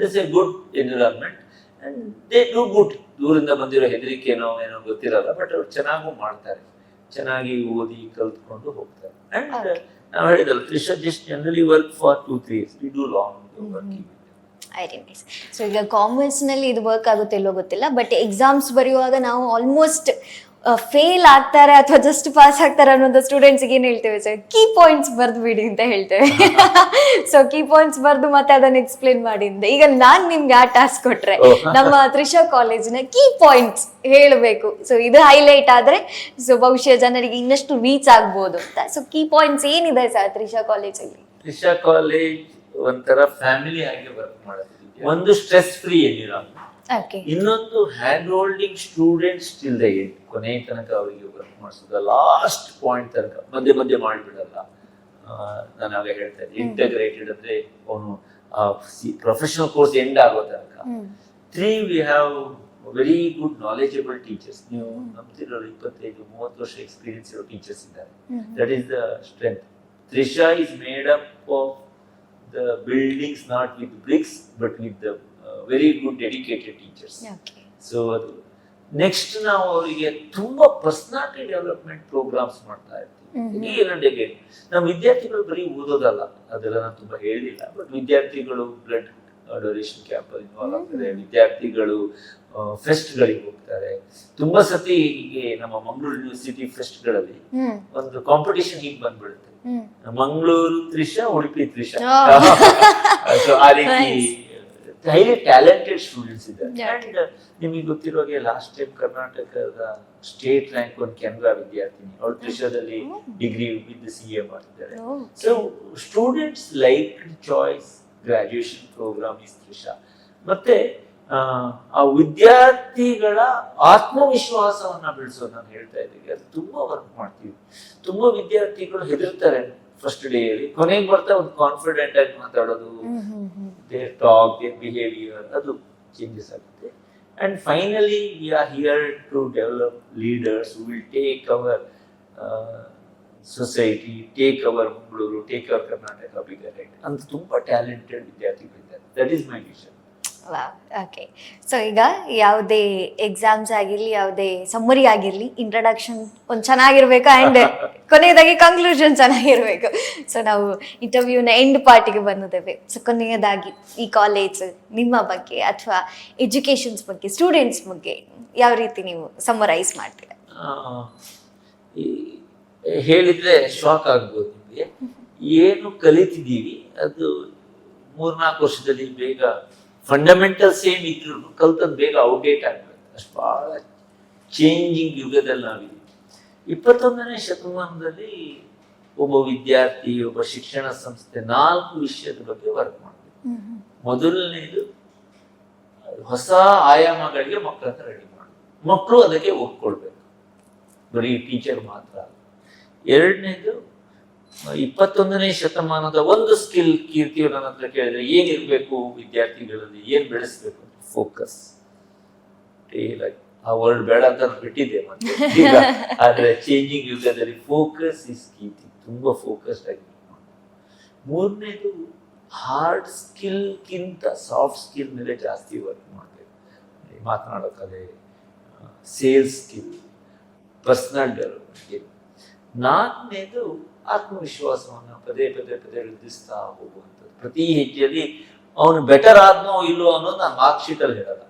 This a good environment and they do good. ದೂರಿಂದ ಬಂದಿರೋ ಹೆದರಿಕೆನೋ ಏನೋ ಗೊತ್ತಿರಲ್ಲ, ಬಟ್ ಅವ್ರು ಚೆನ್ನಾಗೂ ಮಾಡ್ತಾರೆ, ಚೆನ್ನಾಗಿ ಓದಿ ಕಲ್ತ್ಕೊಂಡು ಹೋಗ್ತಾರೆ. ಅಂಡ್ ನಾವು ಹೇಳಿದಲ್ಲ, Trisha just generally work for 2-3 years. We do long working. Very nice. So ಈಗ ಕಾಮರ್ಸ್ ನಲ್ಲಿ ಇದು ವರ್ಕ್ ಆಗುತ್ತೆ ಇಲ್ಲೋ ಗೊತ್ತಿಲ್ಲ, ಬಟ್ ಎಕ್ಸಾಮ್ಸ್ ಬರೆಯುವಾಗ ನಾವು ಆಲ್ಮೋಸ್ಟ್ ಫೇಲ್ ಆಗ್ತಾರೆ ಅಥವಾ ಜಸ್ಟ್ ಪಾಸ್ ಆಗ್ತಾರೆ ಅನ್ನೋದು ಸ್ಟೂಡೆಂಟ್ಸ್ಗೆ ಏನು ಹೇಳ್ತೇವೆ ಸರ್? ಕೀ ಪಾಯಿಂಟ್ಸ್ ಬರ್ದು ಬಿಡಿ ಅಂತ ಹೇಳ್ತೇವೆ. ಸೊ ಕೀ ಪಾಯಿಂಟ್ಸ್ ಬರ್ದು ಮತ್ತೆ ಅದನ್ನ ಎಕ್ಸ್ಪ್ಲೇನ್ ಮಾಡಿ ಅಂತ. ಈಗ ನಾನ್ ನಿಮ್ಗೆ ಆ ಟಾಸ್ಕ್ ಕೊಟ್ರೆ ನಮ್ಮ ತ್ರಿಷಾ ಕಾಲೇಜಿನ ಕೀ ಪಾಯಿಂಟ್ಸ್ ಹೇಳಬೇಕು, ಸೊ ಇದು ಹೈಲೈಟ್ ಆದ್ರೆ ಸೊ ಬಹುಶಃ ಜನರಿಗೆ ಇನ್ನಷ್ಟು ರೀಚ್ ಆಗ್ಬೋದು ಅಂತ. ಸೊ ಕೀ ಪಾಯಿಂಟ್ಸ್ ಏನಿದೆ ಸರ್ ತ್ರಿಷಾ ಕಾಲೇಜಲ್ಲಿ? ತ್ರಿಷಾ ಕಾಲೇಜ್ ಒಂಥರ ಫ್ಯಾಮಿಲಿ ಆಗಿ ವರ್ಕ್ ಮಾಡುತ್ತೆ. ಒಂದು ಸ್ಟ್ರೆಸ್ ಫ್ರೀ ಎನ್ವಿರಾನ್ಮೆಂಟ್, ಇನ್ನೊಂದು hand holding students till the end, ಕೊನೆ ತನಕ ಅವರಿಗೆ ವರ್ಕ್ ಮಾಡಿಸೋದು, ಲಾಸ್ಟ್ ಪಾಯಿಂಟ್ ತನಕ ಮಧ್ಯೆ ಮಧ್ಯೆ ಮಾಡಿಬಿಡಲ್ಲ. ನಾನು ಆಗ ಹೇಳ್ತಾ ಇದ್ದೆ, ಇಂಟಗ್ರೇಟೆಡ್ ಅಂದ್ರೆ ಅವನು ಪ್ರೊಫೆಷನಲ್ ಕೋರ್ಸ್ ಎಂಡ್ ಆಗೋ ತನಕ. 3, we have very good knowledgeable teachers. ನೀವು ನಂಬ್ತಿರೋ 25-30 ವರ್ಷ ಎಕ್ಸ್ಪೀರಿಯನ್ಸ್ ಇರೋ ಟೀಚರ್ಸ್ ಇದ್ದಾರೆ. That is the strength. Trisha is made up of the buildings not with bricks but with the very good dedicated teachers. Okay. So next ನಾವು ಅವರಿಗೆ ತುಂಬಾ ಪರ್ಸನಾಲಿಟಿ ಡೆವಲಪ್ಮೆಂಟ್ ಪ್ರೋಗ್ರಾಮ್ಸ್ ಮಾಡ್ತಾ ಇರ್ತೀವಿ. ಏನಂದ್ರೆ ನಮ್ಮ ವಿದ್ಯಾರ್ಥಿಗಳು ಬರೀ ಓದೋದಲ್ಲ, ಅದೆಲ್ಲ ನಾನು ತುಂಬಾ ಹೇಳಿಲ್ಲ, ಬಟ್ ವಿದ್ಯಾರ್ಥಿಗಳು ಬ್ಲಡ್ ಡೊನೇಷನ್ ಕ್ಯಾಂಪ್ ಅಲ್ಲಿ ಇನ್ವಾಲ್ವ್ ಆಗ್ತಾರೆ. ವಿದ್ಯಾರ್ಥಿಗಳು ಫೆಸ್ಟ್ ಗಳಿಗೆ ಹೋಗ್ತಾರೆ. ತುಂಬಾ ಸತಿ ಹೀಗೆ ನಮ್ಮ ಮಂಗಳೂರು ಯೂನಿವರ್ಸಿಟಿ ಫೆಸ್ಟ್ ಗಳಲ್ಲಿ ಒಂದು ಕಾಂಪಿಟೇಷನ್ ಹೀಗೆ ಬಂದ್ಬಿಡುತ್ತೆ, ಮಂಗಳೂರು ತ್ರಿಷಾ, ಉಡುಪಿ ತ್ರಿಷಾ. ಸೊ ಆ ರೀತಿ ಹೈಲಿ ಟ್ಯಾಲೆಂಟೆಡ್ ಸ್ಟೂಡೆಂಟ್ಸ್ ಇದ್ದಾರೆ. ಅಂಡ್ ನಿಮಗೆ ಗೊತ್ತಿರೋ ಹಾಗೆ ಲಾಸ್ಟ್ ಟೈಮ್ ಕರ್ನಾಟಕದ ಸ್ಟೇಟ್ ರ್ಯಾಂಕ್ ಒಂದು ಕೆನರಾ ವಿದ್ಯಾರ್ಥಿನಿ, ಅವಳು ತ್ರಿಷಾದಲ್ಲಿ ಡಿಗ್ರಿ ವಿತ್ CA ಮಾಡ್ತಿದ್ದಾರೆ. So students like choice graduation programme is Trisha. ಮತ್ತೆ ಆ ವಿದ್ಯಾರ್ಥಿಗಳ ಆತ್ಮವಿಶ್ವಾಸವನ್ನ ಬೆಳೆಸೋದು ನಾನು ಹೇಳ್ತಾ ಇದ್ದೀನಿ, ಅದು ತುಂಬಾ ವರ್ಕ್ ಮಾಡ್ತೀವಿ. ತುಂಬಾ ವಿದ್ಯಾರ್ಥಿಗಳು ಹೆದರ್ತಾರೆ ಫಸ್ಟ್ ಡೇ ಅಲ್ಲಿ, ಕೊನೆಗೆ ಬರ್ತಾ ಒಂದು ಕಾನ್ಫಿಡೆಂಟ್ ಆಗಿ ಮಾತಾಡೋದು, ದೇರ್ ಟಾಕ್, ದೇರ್ ಬಿಹೇವಿಯರ್, ಅದು ಚೇಂಜಸ್ ಆಗುತ್ತೆ. And finally we are here to develop leaders who will take our society, take our Mangaluru, take our Karnataka bigger right ಅಂತ ತುಂಬಾ ಟ್ಯಾಲೆಂಟೆಡ್ ವಿದ್ಯಾರ್ಥಿಗಳಿದ್ದಾರೆ. That is my vision. Okay. So ಈಗ ಯಾವುದೇ ಎಕ್ಸಾಮ್ಸ್ ಆಗಿರ್ಲಿ, ಯಾವುದೇ ಸಮ್ಮರಿ ಆಗಿರ್ಲಿ, ಇಂಟ್ರಡಕ್ಷನ್ ಒಂದು ಚೆನ್ನಾಗಿರ್ಬೇಕು ಅಂಡ್ ಕೊನೆಯದಾಗಿ ಕನ್ಕ್ಲೂಷನ್ ಚೆನ್ನಾಗಿರ್ಬೇಕು. ಸೊ ನಾವು ಇಂಟರ್ವ್ಯೂನ ಎಂಡ್ ಪಾರ್ಟಿಗೆ ಬಂದಿದ್ದೇವೆ. ಸೊ ಕೊನೆಯದಾಗಿ ಈ ಕಾಲೇಜ್, ನಿಮ್ಮ ಬಗ್ಗೆ ಅಥವಾ ಎಜುಕೇಶನ್ಸ್ ಬಗ್ಗೆ, ಸ್ಟೂಡೆಂಟ್ಸ್ ಬಗ್ಗೆ ಯಾವ ರೀತಿ ನೀವು ಸಮ್ಮರೈಸ್ ಮಾಡ್ತೀರಾ? ಹೇಳಿದ್ರೆ ಶಾಕ್ ಆಗ್ಬೋದು ನಿಮಗೆ. ಏನು ಕಲಿತಿದ್ದೀವಿ ಅದು 3-4 ವರ್ಷದಲ್ಲಿ ಬೇಗ ಫಂಡಮೆಂಟಲ್ ಸೇಮ್ ಇದ್ರು ಕಲ್ತದ್ದು ಬೇಗ ಔಟ್ಡೇಟ್ ಆಗ್ಬೇಕು. ಅಷ್ಟು ಬಹಳ ಚೇಂಜಿಂಗ್ ಯುಗದಲ್ಲಿ ನಾವಿದ್ದೀವಿ. 21ನೇ ಶತಮಾನದಲ್ಲಿ ಒಬ್ಬ ವಿದ್ಯಾರ್ಥಿ, ಒಬ್ಬ ಶಿಕ್ಷಣ ಸಂಸ್ಥೆ 4 ವಿಷಯದ ಬಗ್ಗೆ ವರ್ಕ್ ಮಾಡಬೇಕು. ಮೊದಲನೇದು ಹೊಸ ಆಯಾಮಗಳಿಗೆ ಮಕ್ಕಳನ್ನ ರೆಡಿ ಮಾಡಿ, ಮಕ್ಕಳು ಅದಕ್ಕೆ ಒಪ್ಕೊಳ್ಬೇಕು, ಬರೀ ಟೀಚರ್ ಮಾತ್ರ. ಎರಡನೇದು 21ನೇ ಶತಮಾನದ ಒಂದು ಸ್ಕಿಲ್. ಕೀರ್ತಿಯವ್ರು ನನ್ನ ಹತ್ರ ಕೇಳಿದ್ರೆ ಏನಿರ್ಬೇಕು ವಿದ್ಯಾರ್ಥಿಗಳಲ್ಲಿ, ಏನ್ ಬೆಳೆಸ್ಬೇಕು? ಫೋಕಸ್. ಆ ವರ್ಡ್ ಬೇಡ ಅಂತ ನಾನು ಬಿಟ್ಟಿದ್ದೆ ಮತ್ತೆ ಈಗ. ಆದ್ರೆ ಚೇಂಜಿಂಗ್ ಯುಗದಲ್ಲಿ ಫೋಕಸ್ ಇಸ್ ಕೀರ್ತಿ, ತುಂಬಾ ಫೋಕಸ್ಡ್ ಆಗಿ. ಮೂರನೇದು ಹಾರ್ಡ್ ಸ್ಕಿಲ್ಗಿಂತ ಸಾಫ್ಟ್ ಸ್ಕಿಲ್ ಮೇಲೆ ಜಾಸ್ತಿ ವರ್ಕ್ ಮಾಡಬೇಕು. ಮಾತನಾಡೋ ಕಲೆ, ಸೇಲ್ಸ್ ಸ್ಕಿಲ್, ಪರ್ಸನಲ್ ಡೆವಲಪ್ಮೆಂಟ್. 4ನೇದು ಆತ್ಮವಿಶ್ವಾಸವನ್ನ ಪದೇ ಪದೇ ವೃದ್ಧಿಸ್ತಾ ಹೋಗುವಂಥದ್ದು. ಪ್ರತಿ ಹೆಜ್ಜೆಯಲ್ಲಿ ಅವನು ಬೆಟರ್ ಆದ್ನೋ ಇಲ್ಲೋ ಅನ್ನೋದು ನಾನು ಮಾರ್ಕ್ ಶೀಟ್ ಅಲ್ಲಿ ಹೇಳಲ್ಲ.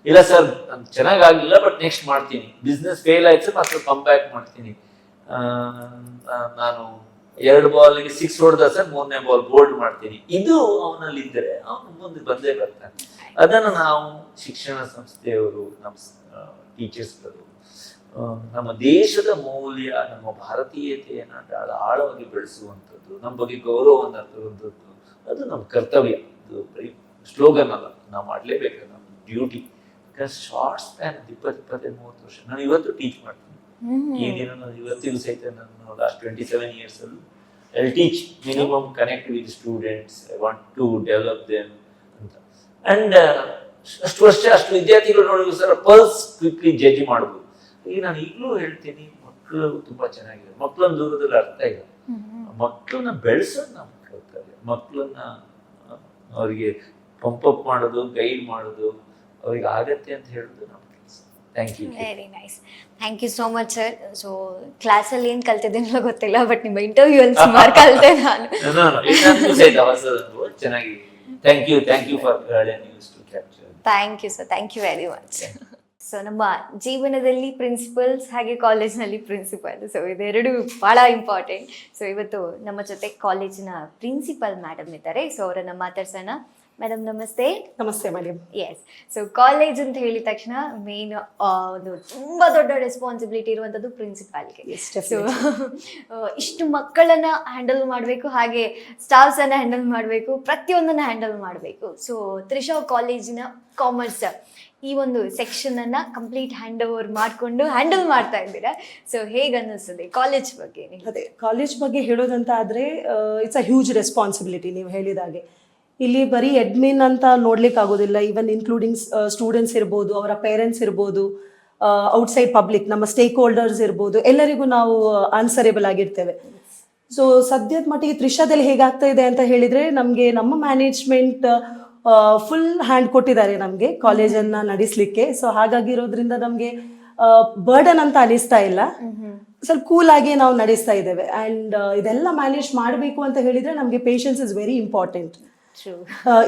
ಇಲ್ಲ ಸರ್ ಚೆನ್ನಾಗಾಗ್ಲಿಲ್ಲ ಬಟ್ ನೆಕ್ಸ್ಟ್ ಮಾಡ್ತೀನಿ, ಬಿಸ್ನೆಸ್ ಫೇಲ್ ಆಯ್ತು ಸರ್ ಮತ್ತೆ ಕಮ್ ಬ್ಯಾಕ್ ಮಾಡ್ತೀನಿ, ನಾನು 2 ಬಾಲ್ಗೆ 6 ಹೊಡೆದ ಸರ್ 3ನೇ ಬಾಲ್ ಬೋಲ್ಡ್ ಮಾಡ್ತೀನಿ, ಇದು ಅವನಲ್ಲಿ ಇದ್ದರೆ ಅವನು ಮುಂದೆ ಬಂದೇ ಬರ್ತಾನೆ. ಅದನ್ನು ನಾವು ಶಿಕ್ಷಣ ಸಂಸ್ಥೆಯವರು, ನಮ್ಮ ಟೀಚರ್ಸ್ಗಳು, ನಮ್ಮ ದೇಶದ ಮೌಲ್ಯ, ನಮ್ಮ ಭಾರತೀಯತೆಯನ್ನು ಆಳವಾಗಿ ಬೆಳೆಸುವಂಥದ್ದು, ನಮ್ಮ ಬಗ್ಗೆ ಗೌರವವನ್ನು ತರುವಂಥದ್ದು, ಅದು ನಮ್ಮ ಕರ್ತವ್ಯ. ಅದು ಬರೀ ಸ್ಲೋಗನ್ ಅಲ್ಲ, ನಾವು ಮಾಡಲೇಬೇಕು, ನಮ್ಮ ಡ್ಯೂಟಿ. ಬಿಕಾಸ್ ಶಾರ್ಟ್ ಸ್ಪ್ಯಾನ್ 20-30 ವರ್ಷ ನಾನು ಇವತ್ತು ಟೀಚ್ ಮಾಡ್ತೀನಿ. ಈ ದಿನ ನಾನು ಇವತ್ತಿಗೂ ಸಹಿತ ನಾನು ಲಾಸ್ಟ್ 27 years ಅಲ್ಲೂ I teach minimum connect with students, I want to develop them ಅಂತ. ಅಂಡ್ ಅಷ್ಟು ವರ್ಷ ಅಷ್ಟು ವಿದ್ಯಾರ್ಥಿಗಳು ನೋಡಿದ್ರು ಸರ್ ಪಲ್ಸ್ ಕ್ವಿಕ್ಲಿ ಜಡ್ಜ್ ಮಾಡ್ಬೋದು. ಈಗ ನಾನು ಈಗಲೂ ಹೇಳ್ತೀನಿ, ಮಕ್ಕಳು ತುಂಬಾ ಚೆನ್ನಾಗಿದೆ, ಮಕ್ಕಳನ್ನ ದೂರದಲ್ಲಿ ಅರ್ಥ ಇಲ್ಲ. ಮಕ್ಕಳನ್ನ ಬೆಳೆಸೋದು ನಮ್ಮ ಕರ್ತವ್ಯ. ಮಕ್ಕಳನ್ನ ಅವರಿಗೆ ಪಂಪಪ್ ಮಾಡೋದು, ಗೈಡ್ ಮಾಡೋದು, ಅವ್ರಿಗೆ ಆಗತ್ತೆ ಅಂತ ಹೇಳೋದು ನಮ್ಮ ಕೆಲಸ. Thank you. Very nice, thank you so much sir. So ಕ್ಲಾಸಲ್ಲಿ ಏನು ಕಲ್ತಿದ್ದೀನೋ ಗೊತ್ತಿಲ್ಲ, ಬಟ್ ನಿಮ್ಮ ಇಂಟರ್ವ್ಯೂ ಅಲ್ಲಿ ಸುಮಾರು ಕಲಿತೆ ನಾನು. ಚೆನ್ನಾಗಿ thank you for news to capture. Thank you sir, thank you very much. So ನಮ್ಮ ಜೀವನದಲ್ಲಿ ಪ್ರಿನ್ಸಿಪಲ್ಸ್ ಹಾಗೆ ಕಾಲೇಜ್ನಲ್ಲಿ ಪ್ರಿನ್ಸಿಪಲ್, ಸೊ ಇದೆರಡು ಭಾಳ ಇಂಪಾರ್ಟೆಂಟ್. ಸೊ ಇವತ್ತು ನಮ್ಮ ಜೊತೆ ಕಾಲೇಜಿನ ಪ್ರಿನ್ಸಿಪಲ್ ಮೇಡಮ್ ಇದ್ದಾರೆ, ಸೊ ಅವರನ್ನು ಮಾತಾಡ್ಸೋಣ. ಮೇಡಮ್ ನಮಸ್ತೆ. ನಮಸ್ತೆ ಮೇಡಮ್. ಎಸ್, ಸೊ ಕಾಲೇಜ್ ಅಂತ ಹೇಳಿದ ತಕ್ಷಣ ಮೇನ್ ಒಂದು ತುಂಬಾ ದೊಡ್ಡ ರೆಸ್ಪಾನ್ಸಿಬಿಲಿಟಿ ಇರುವಂತದ್ದು ಪ್ರಿನ್ಸಿಪಾಲ್ಗೆ. ಸೊ ಇಷ್ಟು ಮಕ್ಕಳನ್ನ ಹ್ಯಾಂಡಲ್ ಮಾಡಬೇಕು, ಹಾಗೆ ಸ್ಟಾಫ್ಸ್ ಅನ್ನ ಹ್ಯಾಂಡಲ್ ಮಾಡಬೇಕು, ಪ್ರತಿಯೊಂದನ್ನ ಹ್ಯಾಂಡಲ್ ಮಾಡಬೇಕು. ಸೊ ತ್ರಿಷಾ ಕಾಲೇಜಿನ ಕಾಮರ್ಸ್ ಈ ಒಂದು ಸೆಕ್ಷನ್ ಅನ್ನ ಕಂಪ್ಲೀಟ್ ಹ್ಯಾಂಡ್ ಓವರ್ ಮಾಡಿಕೊಂಡು ಹ್ಯಾಂಡಲ್ ಮಾಡ್ತಾ ಇದ್ದೀರಾ. ಸೊ ಹೇಗೆ ಅನ್ನಿಸ್ತದೆ ಕಾಲೇಜ್ ಬಗ್ಗೆ? ಅದೇ ಕಾಲೇಜ್ ಬಗ್ಗೆ ಹೇಳೋದಂತ ಆದ್ರೆ ಇಟ್ಸ್ ಅ ಹ್ಯೂಜ್ ರೆಸ್ಪಾನ್ಸಿಬಿಲಿಟಿ. ನೀವು ಹೇಳಿದಾಗೆ ಇಲ್ಲಿ ಬರೀ ಅಡ್ಮಿನ್ ಅಂತ ನೋಡ್ಲಿಕ್ಕೆ ಆಗೋದಿಲ್ಲ, ಈವನ್ ಇನ್ಕ್ಲೂಡಿಂಗ್ ಸ್ಟೂಡೆಂಟ್ಸ್ ಇರ್ಬೋದು, ಅವರ ಪೇರೆಂಟ್ಸ್ ಇರ್ಬೋದು, ಔಟ್ಸೈಡ್ ಪಬ್ಲಿಕ್, ನಮ್ಮ ಸ್ಟೇಕ್ ಹೋಲ್ಡರ್ಸ್ ಇರ್ಬೋದು, ಎಲ್ಲರಿಗೂ ನಾವು ಆನ್ಸರೇಬಲ್ ಆಗಿರ್ತೇವೆ. ಸೊ ಸದ್ಯದ ಮಟ್ಟಿಗೆ ತ್ರಿಷಾದಲ್ಲಿ ಹೇಗಾಗ್ತಾ ಇದೆ ಅಂತ ಹೇಳಿದ್ರೆ, ನಮಗೆ ನಮ್ಮ ಮ್ಯಾನೇಜ್ಮೆಂಟ್ ಫುಲ್ ಹ್ಯಾಂಡ್ ಕೊಟ್ಟಿದ್ದಾರೆ ನಮಗೆ ಕಾಲೇಜನ್ನು ನಡೆಸಲಿಕ್ಕೆ. ಸೊ ಹಾಗಾಗಿರೋದ್ರಿಂದ ನಮಗೆ ಬರ್ಡನ್ ಅಂತ ಅನಿಸ್ತಾ ಇಲ್ಲ, ಸ್ವಲ್ಪ ಕೂಲ್ ಆಗಿ ನಾವು ನಡೆಸ್ತಾ ಇದ್ದೇವೆ. ಆ್ಯಂಡ್ ಇದೆಲ್ಲ ಮ್ಯಾನೇಜ್ ಮಾಡಬೇಕು ಅಂತ ಹೇಳಿದ್ರೆ ನಮಗೆ ಪೇಷನ್ಸ್ ಇಸ್ ವೆರಿ ಇಂಪಾರ್ಟೆಂಟ್.